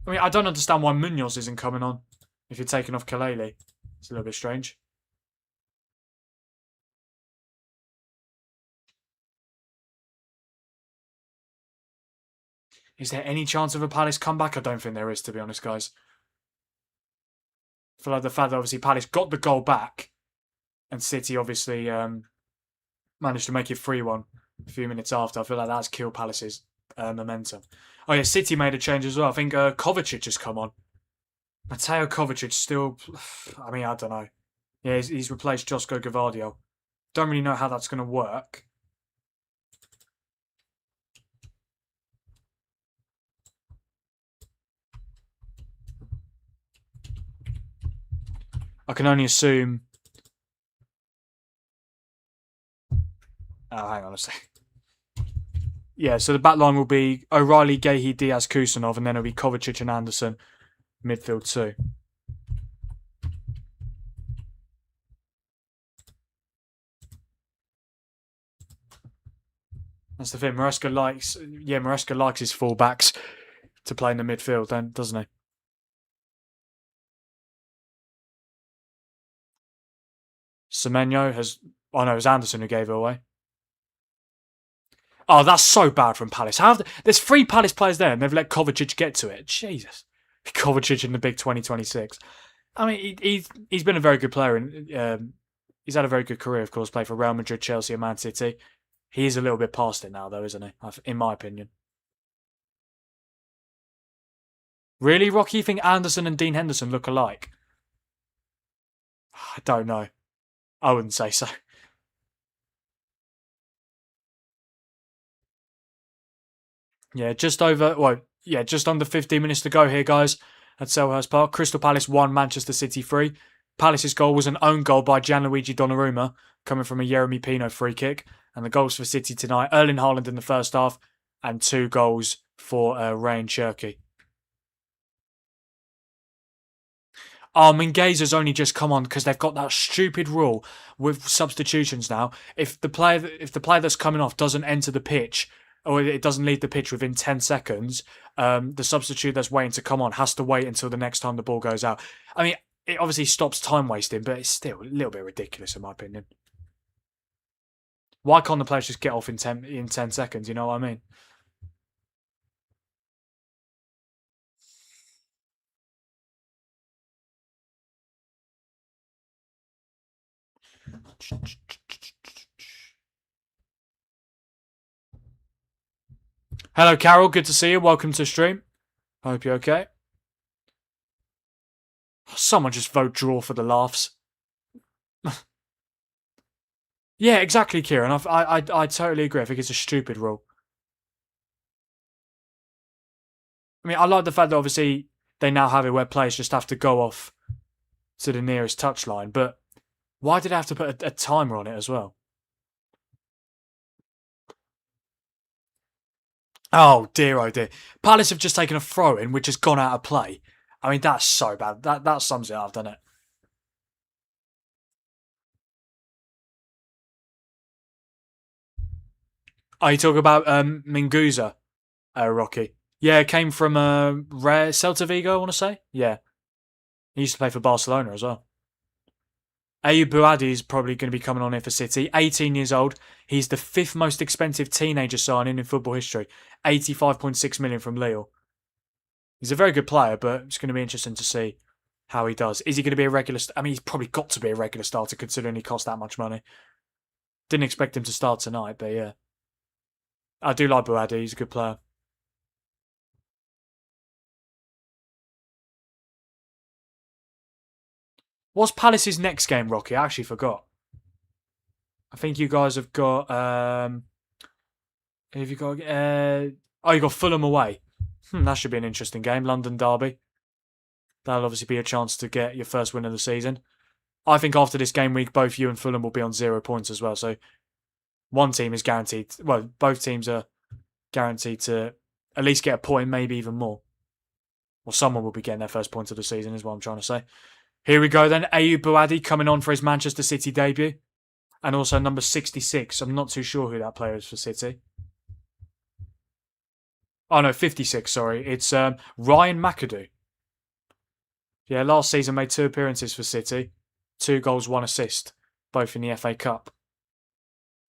I mean, I don't understand why Munoz isn't coming on if you're taking off Kaleli. It's a little bit strange. Is there any chance of a Palace comeback? I don't think there is, to be honest, guys. For like the fact that obviously Palace got the goal back, and City obviously managed to make it 3-1 a few minutes after. I feel like that's killed Palace's momentum. Oh yeah, City made a change as well. I think Kovacic has come on. Mateo Kovacic still... I mean, I don't know. Yeah, he's replaced Josko Gvardiol. Don't really know how that's going to work. I can only assume... Oh, hang on a sec. Yeah, so the back line will be O'Reilly, Gahey, Diaz, Kusanov, and then it'll be Kovacic and Anderson, midfield 2. That's the thing. Maresca likes his fullbacks to play in the midfield, doesn't he? Semenyo has... Oh no, it was Anderson who gave it away. Oh, that's so bad from Palace. There's 3 Palace players there and they've let Kovacic get to it. Jesus. Kovacic in the big 2026. I mean, he's been a very good player and he's had a very good career, of course, played for Real Madrid, Chelsea and Man City. He is a little bit past it now, though, isn't he? In my opinion. Really, Rocky? You think Anderson and Dean Henderson look alike? I don't know. I wouldn't say so. Yeah, just under 15 minutes to go here, guys, at Selhurst Park. Crystal Palace 1, Manchester City 3. Palace's goal was an own goal by Gianluigi Donnarumma, coming from a Yeremy Pino free kick. And the goals for City tonight, Erling Haaland in the first half, and 2 goals for Ryan Cherky. Oh, Mingueza's only just come on because they've got that stupid rule with substitutions now. If the player that's coming off doesn't enter the pitch, or it doesn't leave the pitch within 10 seconds, the substitute that's waiting to come on has to wait until the next time the ball goes out. I mean, it obviously stops time wasting, but it's still a little bit ridiculous in my opinion. Why can't the players just get off in 10 seconds? You know what I mean? Hello, Carol. Good to see you. Welcome to stream. Hope you're okay. Someone just vote draw for the laughs. Yeah, exactly, Kieran. I totally agree. I think it's a stupid rule. I mean, I like the fact that obviously they now have it where players just have to go off to the nearest touchline, but why did I have to put a timer on it as well? Oh dear. Palace have just taken a throw in, which has gone out of play. I mean, that's so bad. That sums it up, doesn't it? Oh, you talk about Minguza, Rocky. Yeah, it came from Rare Celta Vigo, I want to say. Yeah. He used to play for Barcelona as well. Ayoub Buadi is probably going to be coming on here for City. 18 years old. He's the 5th most expensive teenager signing in football history. 85.6 million from Lille. He's a very good player, but it's going to be interesting to see how he does. Is he going to be a regular... I mean, he's probably got to be a regular starter considering he cost that much money. Didn't expect him to start tonight, but yeah. I do like Buadi. He's a good player. What's Palace's next game, Rocky? I actually forgot. I think you guys have got... have you got... you got Fulham away. That should be an interesting game. London derby. That'll obviously be a chance to get your first win of the season. I think after this game week, both you and Fulham will be on 0 points as well. So one team is guaranteed... Well, both teams are guaranteed to at least get a point, maybe even more. Or someone will be getting their first point of the season is what I'm trying to say. Here we go then. Ayoub Buadi coming on for his Manchester City debut. And also number 66. I'm not too sure who that player is for City. Oh no, 56, sorry. It's Ryan McAdoo. Yeah, last season made 2 appearances for City. 2 goals, 1 assist. Both in the FA Cup.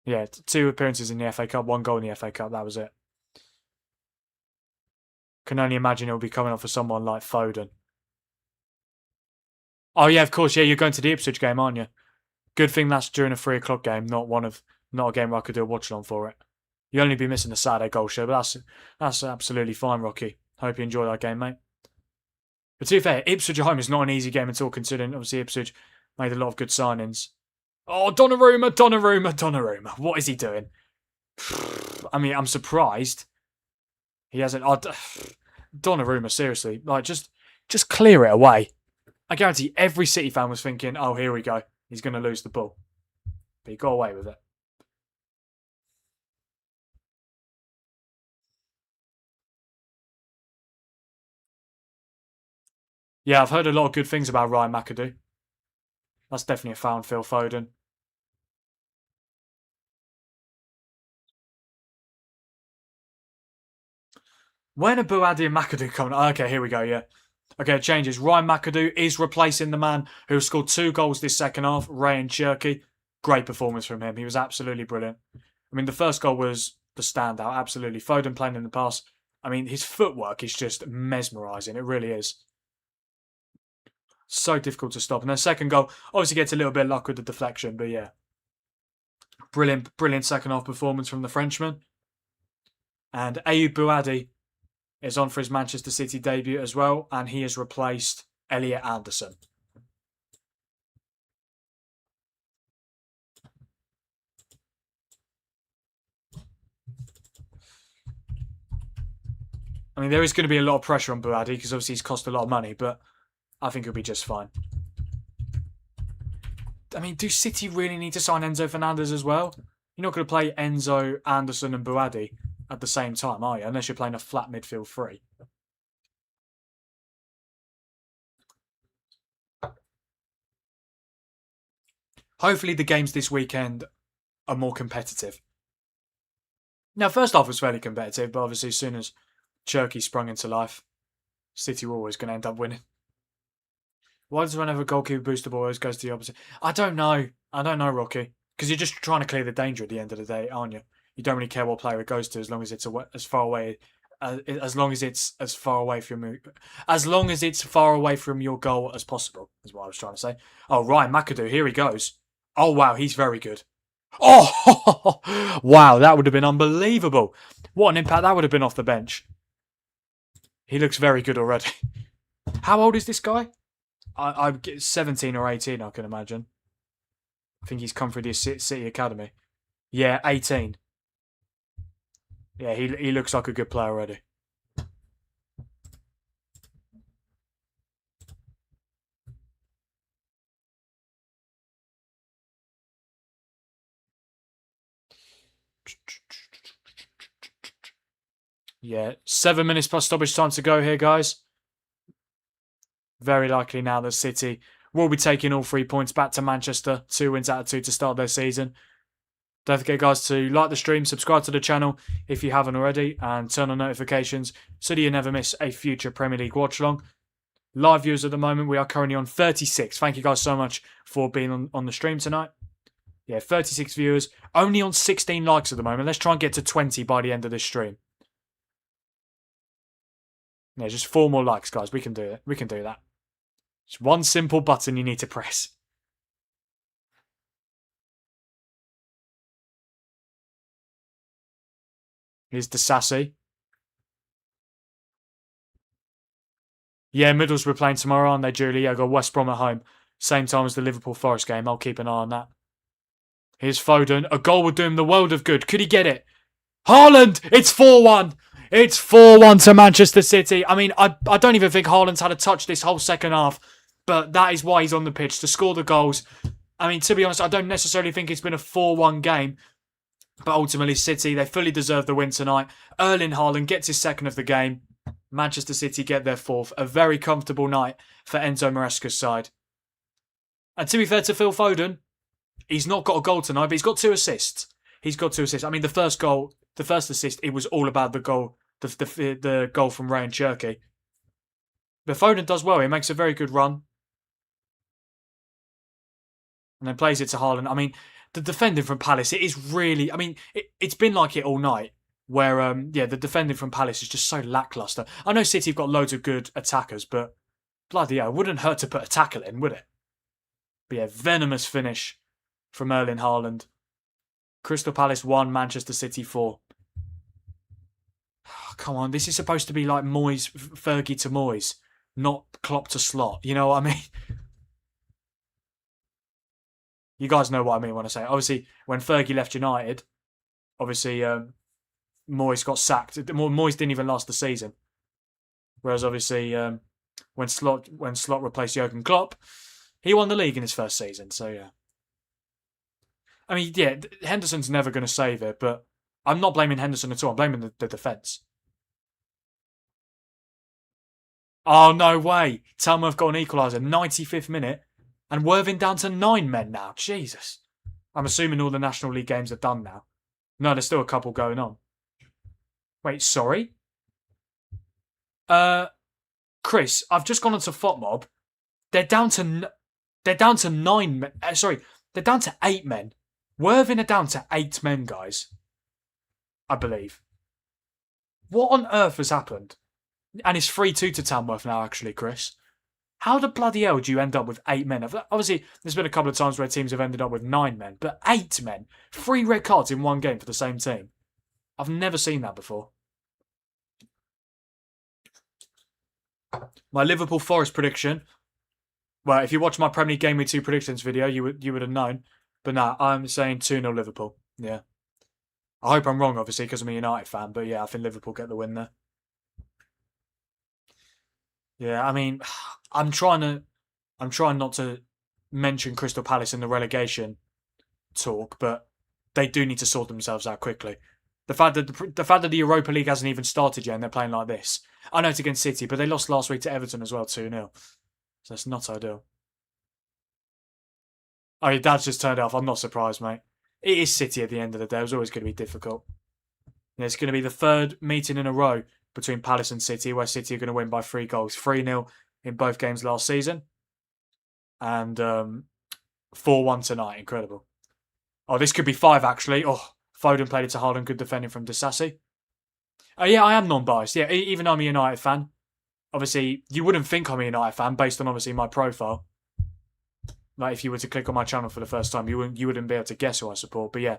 Yeah, 2 appearances in the FA Cup, 1 goal in the FA Cup. That was it. Can only imagine it'll be coming off for someone like Foden. Oh yeah, of course. Yeah, you're going to the Ipswich game, aren't you? Good thing that's during a 3 o'clock game, not one of not a game where I could do a watch-along for it. You'll only be missing the Saturday goal show, but that's absolutely fine, Rocky. Hope you enjoy that game, mate. But to be fair, Ipswich at home is not an easy game at all, considering obviously Ipswich made a lot of good signings. Oh, Donnarumma. What is he doing? I mean, I'm surprised. He hasn't... Oh, Donnarumma, seriously. Like, just clear it away. I guarantee every City fan was thinking, oh, here we go. He's going to lose the ball. But he got away with it. Yeah, I've heard a lot of good things about Ryan McAdoo. That's definitely a foul on Phil Foden. When are Buadi and McAdoo coming? Okay, here we go, yeah. Okay, it changes. Ryan McAdoo is replacing the man who scored 2 goals this second half, Ryan Cherky. Great performance from him. He was absolutely brilliant. I mean, the first goal was the standout, absolutely. Foden playing in the pass. I mean, his footwork is just mesmerising. It really is. So difficult to stop. And then second goal, obviously gets a little bit of luck with the deflection, but yeah. Brilliant second half performance from the Frenchman. And Ayoub Buadi is on for his Manchester City debut as well, and he has replaced Elliot Anderson. I mean, there is going to be a lot of pressure on Buadi because obviously he's cost a lot of money, but I think he'll be just fine. I mean, do City really need to sign Enzo Fernandez as well? You're not going to play Enzo, Anderson and Buadi at the same time, are you? Unless you're playing a flat midfield 3. Hopefully the games this weekend are more competitive. Now, first half was fairly competitive, but obviously as soon as Cherky sprung into life, City were always going to end up winning. Why does whenever a goalkeeper boosts the ball, always goes to the opposite? I don't know, Rocky. Because you're just trying to clear the danger at the end of the day, aren't you? You don't really care what player it goes to as long as it's as far away, as long as it's as far away from your goal as possible. Is what I was trying to say. Oh, Ryan McAdoo, here he goes. Oh wow, he's very good. Oh wow, that would have been unbelievable. What an impact that would have been off the bench. He looks very good already. How old is this guy? I'm 17 or 18, I can imagine. I think he's come through the City Academy. Yeah, 18. Yeah, he looks like a good player already. Yeah, 7 minutes plus stoppage time to go here, guys. Very likely now that City will be taking all 3 points back to Manchester. 2 wins out of 2 to start their season. Don't forget, guys, to like the stream, subscribe to the channel if you haven't already, and turn on notifications so that you never miss a future Premier League watch-along. Live viewers at the moment, we are currently on 36. Thank you guys so much for being on the stream tonight. Yeah, 36 viewers, only on 16 likes at the moment. Let's try and get to 20 by the end of this stream. Yeah, just 4 more likes, guys. We can do it. We can do that. It's one simple button you need to press. Here's Disasi. Yeah, Middlesbrough playing tomorrow, aren't they, Julie? Yeah, I've got West Brom at home. Same time as the Liverpool Forest game. I'll keep an eye on that. Here's Foden. A goal would do him the world of good. Could he get it? Haaland! It's 4-1. It's 4-1 to Manchester City. I mean, I don't even think Haaland's had a touch this whole second half. But that is why he's on the pitch, to score the goals. I mean, to be honest, I don't necessarily think it's been a 4-1 game. But ultimately, City, they fully deserve the win tonight. Erling Haaland gets his second of the game. Manchester City get their 4th. A very comfortable night for Enzo Maresca's side. And to be fair to Phil Foden, he's not got a goal tonight, but he's got 2 assists. He's got 2 assists. I mean, the first assist, it was all about the goal, the goal from Ryan Cherky. But Foden does well. He makes a very good run. And then plays it to Haaland. I mean, the defending from Palace, it is really... I mean, it's been like it all night. Where, the defending from Palace is just so lacklustre. I know City have got loads of good attackers, but bloody hell, it wouldn't hurt to put a tackle in, would it? But yeah, venomous finish from Erling Haaland. Crystal Palace 1, Manchester City 4. Oh, come on, this is supposed to be like Moyes, Fergie to Moyes, not Klopp to Slot. You know what I mean? You guys know what I mean when I say it. Obviously, when Fergie left United, obviously Moyes got sacked. Moyes didn't even last the season. Whereas obviously when Slot replaced Jurgen Klopp, he won the league in his first season. So yeah. I mean, yeah, Henderson's never going to save it, but I'm not blaming Henderson at all. I'm blaming the defence. Oh, no way. Tamworth got an equaliser, 95th minute, and Worthing down to 9 men now. Jesus. I'm assuming all the National League games are done now. No, there's still a couple going on. Wait, sorry? Chris, I've just gone onto FOTMob. They're down to 9 men. Sorry, they're down to 8 men. Worthing are down to 8 men, guys. I believe. What on earth has happened? And it's 3-2 to Tamworth now, actually, Chris. How the bloody hell do you end up with 8 men? Obviously, there's been a couple of times where teams have ended up with 9 men, but 8 men? 3 red cards in one game for the same team. I've never seen that before. My Liverpool Forest prediction. Well, if you watch my Premier League Game Week 2 predictions video, you would have known. But no, I'm saying 2-0 Liverpool. Yeah. I hope I'm wrong, obviously, because I'm a United fan. But yeah, I think Liverpool get the win there. Yeah, I mean, I'm trying not to mention Crystal Palace in the relegation talk, but they do need to sort themselves out quickly. The fact that the Europa League hasn't even started yet and they're playing like this. I know it's against City, but they lost last week to Everton as well, 2-0. So it's not ideal. Oh, your dad's just turned off. I'm not surprised, mate. It is City at the end of the day. It was always going to be difficult. Yeah, it's going to be the third meeting in a row between Palace and City, where City are going to win by 3 goals. 3-0 in both games last season. And 4-1 tonight. Incredible. Oh, this could be 5, actually. Oh, Foden played it to Haaland. Good defending from Disasi. Oh, yeah, I am non-biased. Yeah, even though I'm a United fan. Obviously, you wouldn't think I'm a United fan based on, obviously, my profile. Like, if you were to click on my channel for the first time, you wouldn't be able to guess who I support. But yeah,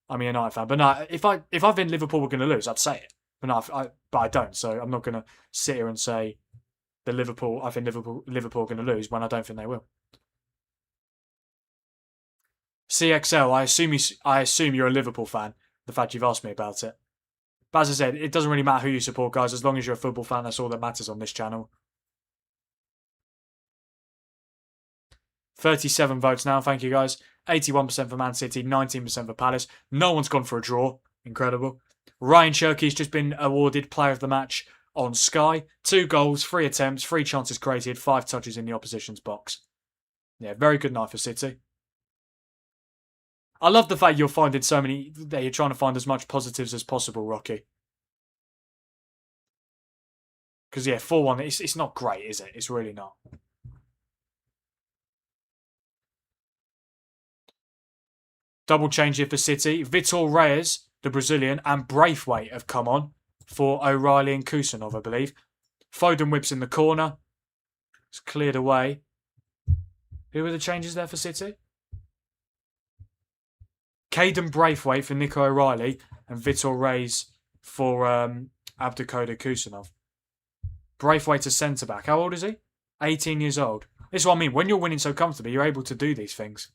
I'm a United fan. But no, if I think Liverpool were going to lose, I'd say it. But no, but I don't. So I'm not going to sit here and say I think Liverpool are going to lose when I don't think they will. CXL, I assume you're a Liverpool fan. The fact you've asked me about it. But as I said, it doesn't really matter who you support, guys. As long as you're a football fan, that's all that matters on this channel. 37 votes now, thank you guys. 81% for Man City, 19% for Palace. No one's gone for a draw. Incredible. Ryan Cherky's just been awarded Player of the Match on Sky. 2 goals, 3 attempts, 3 chances created, 5 touches in the opposition's box. Yeah, very good night for City. I love the fact you're finding so many, that you're trying to find as much positives as possible, Rocky. Because yeah, 4-1, it's not great, is it? It's really not. Double change here for City. Vitor Reyes, the Brazilian, and Braithwaite have come on for O'Reilly and Kusanov, I believe. Foden whips in the corner. It's cleared away. Who were the changes there for City? Caden Braithwaite for Nico O'Reilly and Vitor Reyes for Abdulkader Kusanov. Braithwaite's a centre-back. How old is he? 18 years old. This is what I mean. When you're winning so comfortably, you're able to do these things.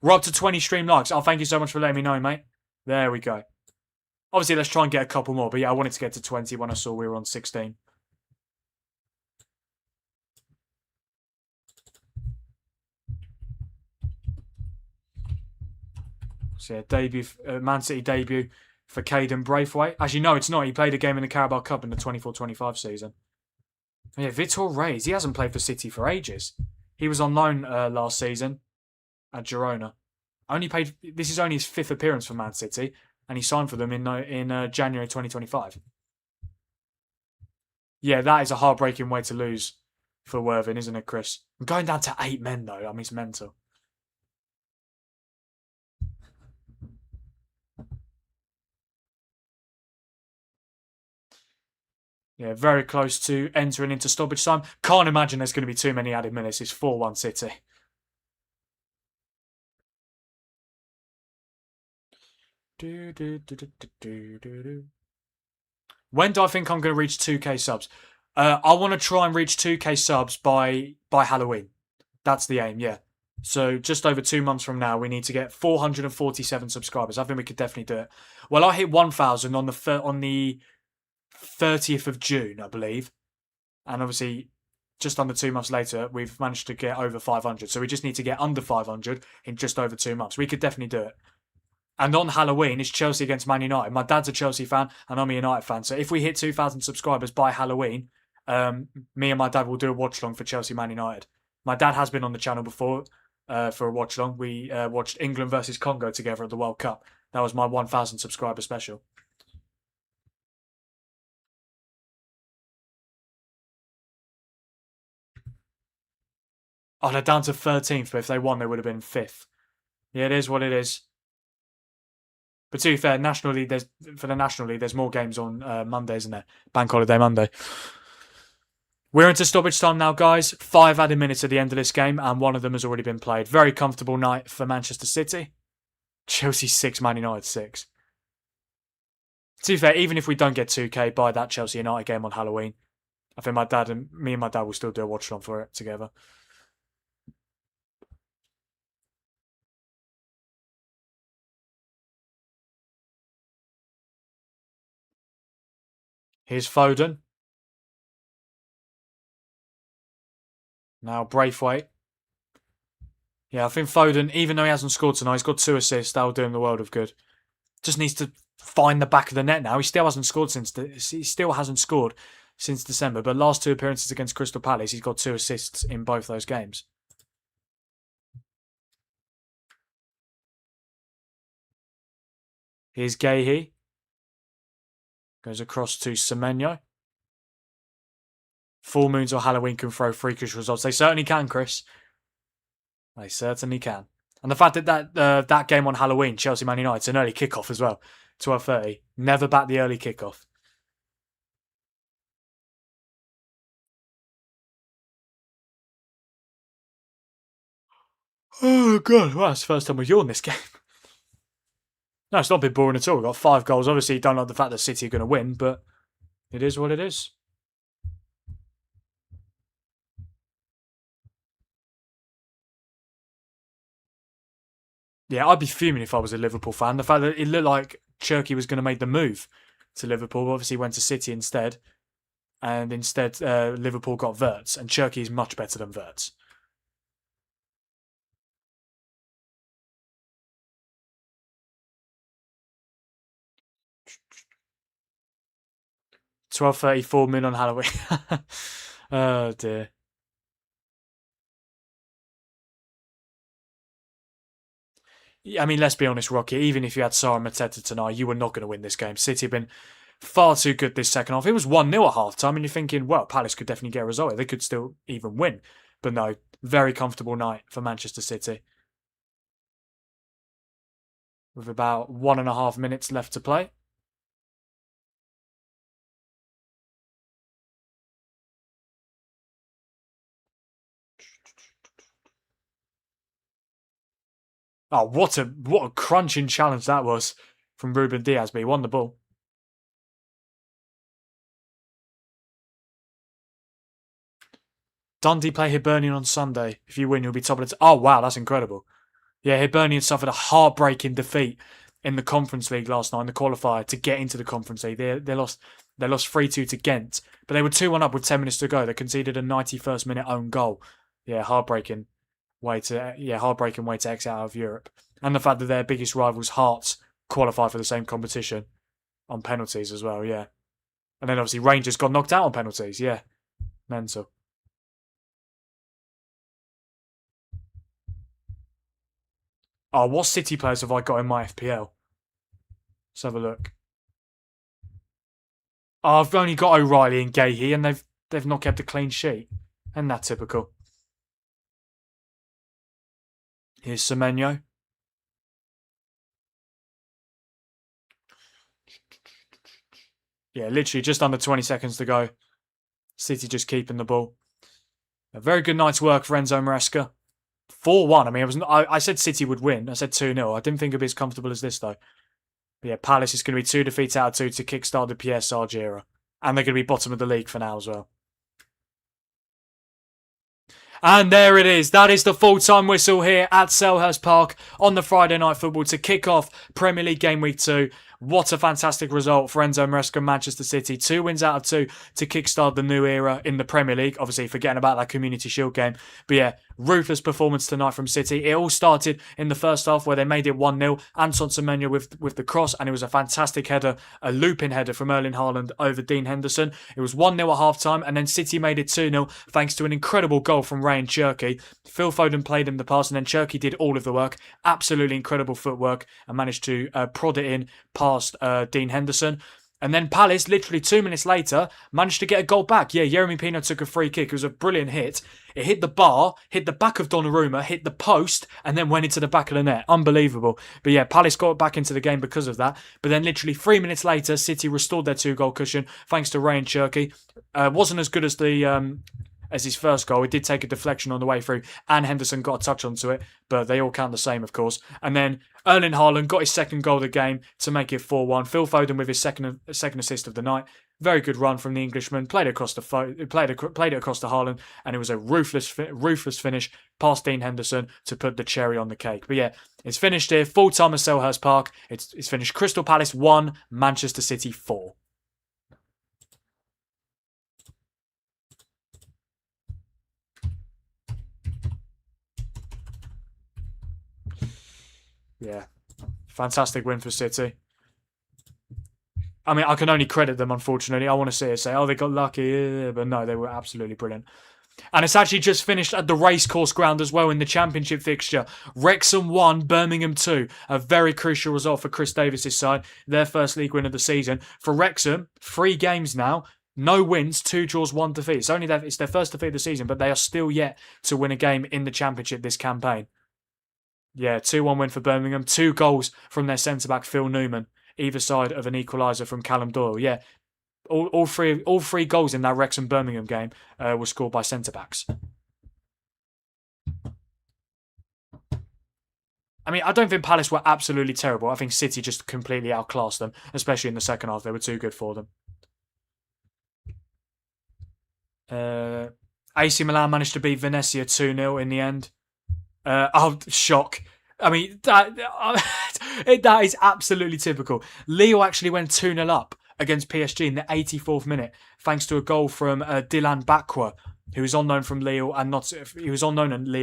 We're up to 20 stream likes. Oh, thank you so much for letting me know, mate. There we go. Obviously, let's try and get a couple more. But yeah, I wanted to get to 20 when I saw we were on 16. So yeah, debut, Man City debut for Caden Braithwaite. As you know, it's not. He played a game in the Carabao Cup in the 24-25 season. Yeah, Vitor Reyes. He hasn't played for City for ages. He was on loan last season at Girona. This is only his 5th appearance for Man City, and he signed for them in January 2025. Yeah, that is a heartbreaking way to lose for Worthing, isn't it, Chris? I'm going down to 8 men, though. I mean, it's mental. Yeah, very close to entering into stoppage time. Can't imagine there's going to be too many added minutes. It's 4-1 City. When do I think I'm going to reach 2k subs? I want to try and reach 2k subs by Halloween. That's the aim, yeah. So just over 2 months from now, we need to get 447 subscribers. I think we could definitely do it. Well, I hit 1,000 on the 30th of June, I believe. And obviously, just under 2 months later, we've managed to get over 500. So we just need to get under 500 in just over 2 months. We could definitely do it. And on Halloween, it's Chelsea against Man United. My dad's a Chelsea fan, and I'm a United fan. So if we hit 2,000 subscribers by Halloween, me and my dad will do a watch-along for Chelsea Man United. My dad has been on the channel before for a watch-along. We watched England versus Congo together at the World Cup. That was my 1,000 subscriber special. Oh, they're down to 13th, but if they won, they would have been 5th. Yeah, it is what it is. But to be fair, National League, for the National League, there's more games on Monday, isn't there? Bank holiday Monday. We're into stoppage time now, guys. 5 added minutes at the end of this game, and one of them has already been played. Very comfortable night for Manchester City. Chelsea 6, Man United 6. To be fair, even if we don't get 2k by that Chelsea United game on Halloween, I think me and my dad will still do a watch along for it together. Here's Foden. Now Braithwaite. Yeah, I think Foden, even though he hasn't scored tonight, he's got 2 assists. That'll do him the world of good. Just needs to find the back of the net now. He still hasn't scored since December. But last 2 appearances against Crystal Palace, he's got 2 assists in both those games. Here's Gahey. Goes across to Semenyo. Full moons or Halloween can throw freakish results. They certainly can, Chris. They certainly can. And the fact that that game on Halloween, Chelsea Man United, it's an early kickoff as well. 12:30. Never bat the early kickoff. Oh, God. Well, it's the first time we've yawned this game. No, it's not been boring at all. We've got 5 goals. Obviously, don't like the fact that City are going to win, but it is what it is. Yeah, I'd be fuming if I was a Liverpool fan. The fact that it looked like Cherky was going to make the move to Liverpool, obviously went to City instead. And instead, Liverpool got Wirtz, and Cherky is much better than Wirtz. £12.34 on Halloween. Oh dear. I mean, let's be honest, Rocky. Even if you had Sarr and Mateta tonight, you were not going to win this game. City have been far too good this second half. It was 1-0 at half time, and you're thinking, well, Palace could definitely get a result. They could still even win. But no, very comfortable night for Manchester City. With about 1.5 minutes left to play. Oh, what a crunching challenge that was from Ruben Diaz, but he won the ball. Dundee play Hibernian on Sunday. If you win, you'll be top of the... Oh, wow, that's incredible. Yeah, Hibernian suffered a heartbreaking defeat in the Conference League last night in the qualifier to get into the Conference League. They lost 3-2 to Ghent, but they were 2-1 up with 10 minutes to go. They conceded a 91st minute own goal. Yeah, heartbreaking way to exit out of Europe. And the fact that their biggest rivals, Hearts, qualify for the same competition on penalties as well, yeah. And then obviously Rangers got knocked out on penalties, yeah. Mental. Oh, what City players have I got in my FPL? Let's have a look. Oh, I've only got O'Reilly and Gahey, and they've not kept a clean sheet. Isn't that typical? Here's Semenyo. Yeah, literally just under 20 seconds to go. City just keeping the ball. A very good night's work for Enzo Maresca. 4-1. I mean, I said City would win. I said 2-0. I didn't think it'd be as comfortable as this, though. But yeah, Palace is going to be 2 defeats out of 2 to kickstart the Pierre Sage era. And they're going to be bottom of the league for now as well. And there it is. That is the full-time whistle here at Selhurst Park on the Friday Night Football to kick off Premier League Game Week 2. What a fantastic result for Enzo, Maresca and Manchester City. 2 wins out of 2 to kickstart the new era in the Premier League. Obviously, forgetting about that Community Shield game. But yeah, ruthless performance tonight from City. It all started in the first half where they made it 1-0. Anton Semenyo with the cross, and it was a fantastic header, a looping header from Erling Haaland over Dean Henderson. It was 1-0 at half-time, and then City made it 2-0 thanks to an incredible goal from Ryan Cherki. Phil Foden played him the pass, and then Cherki did all of the work. Absolutely incredible footwork, and managed to prod it in past Dean Henderson. And then Palace, literally 2 minutes later, managed to get a goal back. Yeah, Yeremy Pino took a free kick. It was a brilliant hit. It hit the bar, hit the back of Donnarumma, hit the post, and then went into the back of the net. Unbelievable. But yeah, Palace got back into the game because of that. But then literally 3 minutes later, City restored their 2-goal cushion thanks to Ryan Cherki. Wasn't as good as his first goal. It did take a deflection on the way through, and Henderson got a touch onto it, but they all count the same, of course. And then Erling Haaland got his second goal of the game to make it 4-1. Phil Foden with his second assist of the night. Very good run from the Englishman. Played it across to Haaland, and it was a ruthless finish past Dean Henderson to put the cherry on the cake. But yeah, it's finished here. Full time at Selhurst Park. It's finished. Crystal Palace 1, Manchester City 4. Yeah, fantastic win for City. I mean, I can only credit them, unfortunately. I want to see it say, oh, they got lucky. But no, they were absolutely brilliant. And it's actually just finished at the racecourse ground as well in the championship fixture. Wrexham 1, Birmingham 2. A very crucial result for Chris Davis's side. Their first league win of the season. For Wrexham, 3 games now. No wins, 2 draws, 1 defeat. It's their first defeat of the season, but they are still yet to win a game in the championship this campaign. Yeah, 2-1 win for Birmingham. 2 goals from their centre-back, Phil Newman. Either side of an equaliser from Callum Doyle. Yeah, all three goals in that Wrexham-Birmingham game were scored by centre-backs. I mean, I don't think Palace were absolutely terrible. I think City just completely outclassed them, especially in the second half. They were too good for them. AC Milan managed to beat Venezia 2-0 in the end. Shock. I mean, that is absolutely typical. Lille actually went 2-0 up against PSG in the 84th minute, thanks to a goal from Dylan Bakwa, who was unknown from Lille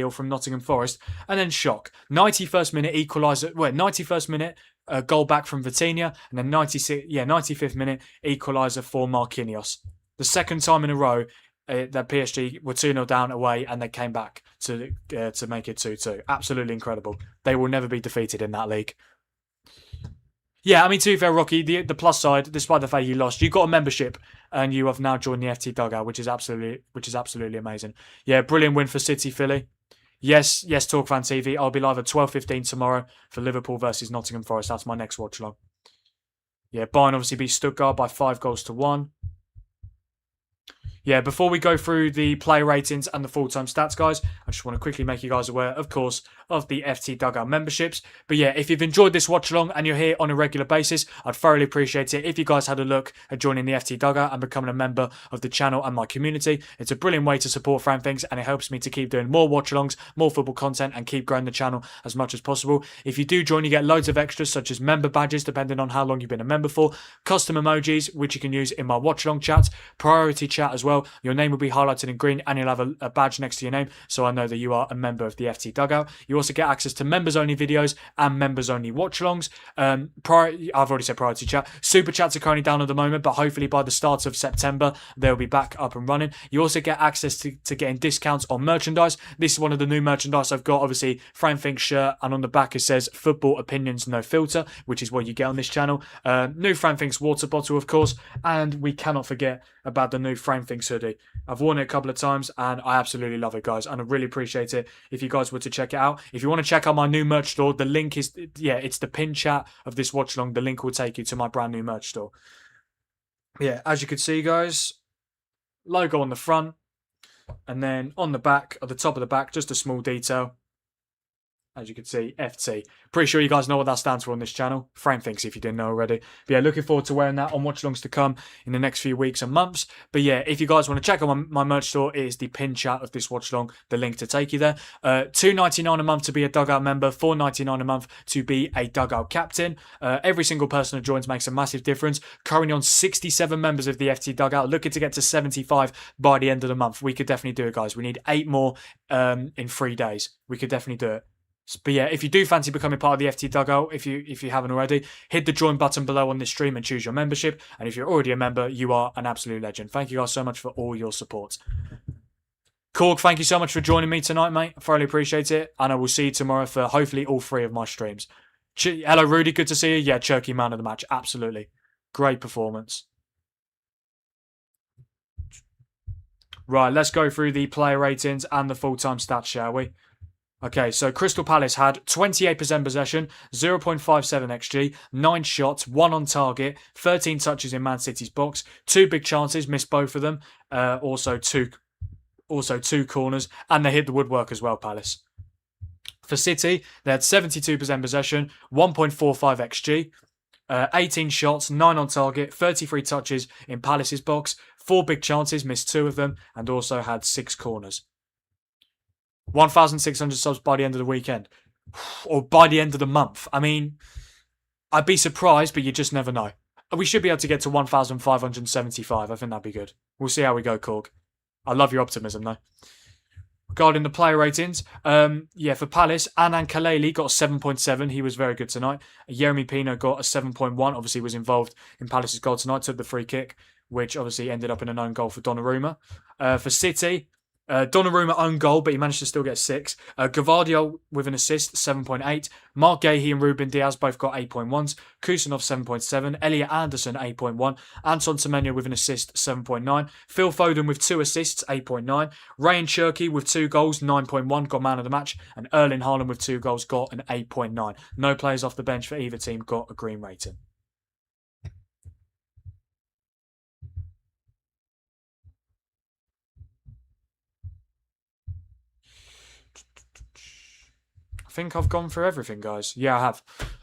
from Nottingham Forest. And then shock. 91st minute equaliser. 91st minute goal back from Vitinha, and then 95th minute equaliser for Marquinhos. The second time in a row that PSG were 2-0 down away, and they came back to make it 2-2. Absolutely incredible. They will never be defeated in that league. Yeah, I mean, to be fair, Rocky, the plus side, despite the fact you lost, you got a membership and you have now joined the FT Dugout, which is absolutely amazing. Yeah, brilliant win for City, Philly. Yes, Talk Fan TV. I'll be live at 12:15 tomorrow for Liverpool versus Nottingham Forest. That's my next watch along. Yeah, Bayern obviously beat Stuttgart by 5-1. Yeah, before we go through the player ratings and the full-time stats, guys, I just want to quickly make you guys aware, of course, of the FT Dugout memberships. But yeah, if you've enjoyed this watch-along and you're here on a regular basis, I'd thoroughly appreciate it if you guys had a look at joining the FT Dugout and becoming a member of the channel and my community. It's a brilliant way to support Fran Things, and it helps me to keep doing more watch-alongs, more football content, and keep growing the channel as much as possible. If you do join, you get loads of extras, such as member badges, depending on how long you've been a member for, custom emojis, which you can use in my watch-along chats, priority chat as well. Your name will be highlighted in green, and you'll have a badge next to your name, so I know that you are a member of the FT Dugout. You also get access to members-only videos and members-only watch-alongs. I've already said priority chat. Super chats are currently down at the moment, but hopefully by the start of September, they'll be back up and running. You also get access to getting discounts on merchandise. This is one of the new merchandise I've got. Obviously, Fran Fink shirt, and on the back it says Football Opinions No Filter, which is what you get on this channel. New Fran Fink's water bottle, of course, and we cannot forget about the new Fran Fink's hoodie. I've worn it a couple of times and I absolutely love it, guys, and I really appreciate it if you guys were to check it out. If you want to check out my new merch store, the link is, it's the pin chat of this watch along. The link will take you to my brand new merch store. Yeah, as you can see, guys, logo on the front, and then on the back, at the top of the back, just a small detail. As you can see, FT. Pretty sure you guys know what that stands for on this channel. Frame things if you didn't know already. But yeah, looking forward to wearing that on watchalongs to come in the next few weeks and months. But yeah, if you guys want to check out my merch store, it is the pin chat of this watchalong, the link to take you there. $2.99 a month to be a dugout member, $4.99 a month to be a dugout captain. Every single person who joins makes a massive difference. Currently on 67 members of the FT dugout, looking to get to 75 by the end of the month. We could definitely do it, guys. We need 8 more in 3 days. We could definitely do it. But yeah, if you do fancy becoming part of the FT Dugout, if you haven't already, hit the join button below on this stream and choose your membership. And if you're already a member, you are an absolute legend. Thank you guys so much for all your support. Korg, thank you so much for joining me tonight, mate. I thoroughly appreciate it. And I will see you tomorrow for hopefully all 3 of my streams. Hello, Rudy. Good to see you. Yeah, Cherky man of the match. Absolutely. Great performance. Right, let's go through the player ratings and the full-time stats, shall we? Okay, so Crystal Palace had 28% possession, 0.57 XG, 9 shots, 1 on target, 13 touches in Man City's box, 2 big chances, missed both of them, also two corners, and they hit the woodwork as well, Palace. For City, they had 72% possession, 1.45 XG, 18 shots, 9 on target, 33 touches in Palace's box, 4 big chances, missed 2 of them, and also had 6 corners. 1,600 subs by the end of the weekend. Or by the end of the month. I mean, I'd be surprised, but you just never know. We should be able to get to 1,575. I think that'd be good. We'll see how we go, Korg. I love your optimism, though. Regarding the player ratings, for Palace, Anand Kaleli got a 7.7. He was very good tonight. Yeremy Pino got a 7.1. Obviously was involved in Palace's goal tonight. Took the free kick, which obviously ended up in an own goal for Donnarumma. For City, Donnarumma own goal, but he managed to still get 6. Gvardiol with an assist, 7.8. Mark Gahey and Ruben Diaz both got 8.1s. Kusanov, 7.7. Elliot Anderson, 8.1. Anton Semenyo with an assist, 7.9. Phil Foden with 2 assists, 8.9. Ryan Cherky with 2 goals, 9.1, got man of the match. And Erling Haaland with 2 goals, got an 8.9. No players off the bench for either team got a green rating. I think I've gone through everything, guys. Yeah, I have.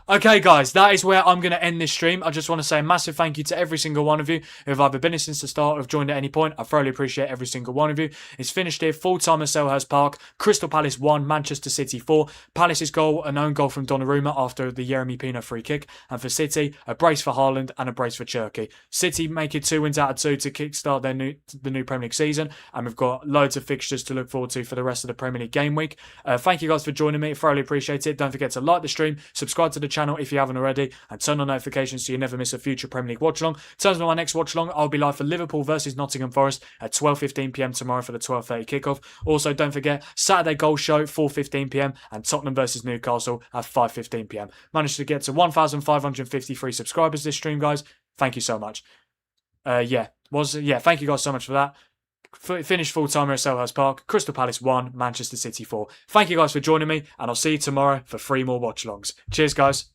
Okay, guys, that is where I'm going to end this stream. I just want to say a massive thank you to every single one of you who have either been here since the start or have joined at any point. I thoroughly appreciate every single one of you. It's finished here, full-time at Selhurst Park. Crystal Palace 1, Manchester City 4. Palace's goal, an own goal from Donnarumma after the Yeremy Pino free kick. And for City, a brace for Haaland and a brace for Cherky. City make it 2 wins out of 2 to kickstart the new Premier League season. And we've got loads of fixtures to look forward to for the rest of the Premier League game week. Thank you guys for joining me. I thoroughly appreciate it. Don't forget to like the stream, subscribe to the channel if you haven't already, and turn on notifications so you never miss a future Premier League watch along. In terms of my next watch along, I'll be live for Liverpool versus Nottingham Forest at 12:15 PM tomorrow for the 12:30 kickoff. Also, don't forget Saturday goal show 4:15 PM and Tottenham versus Newcastle at 5:15 PM. Managed to get to 1,553 subscribers this stream, guys. Thank you so much. Thank you guys so much for that. Finished full-timer at Selhurst Park. Crystal Palace 1, Manchester City 4. Thank you guys for joining me, and I'll see you tomorrow for 3 more watch-alongs. Cheers, guys.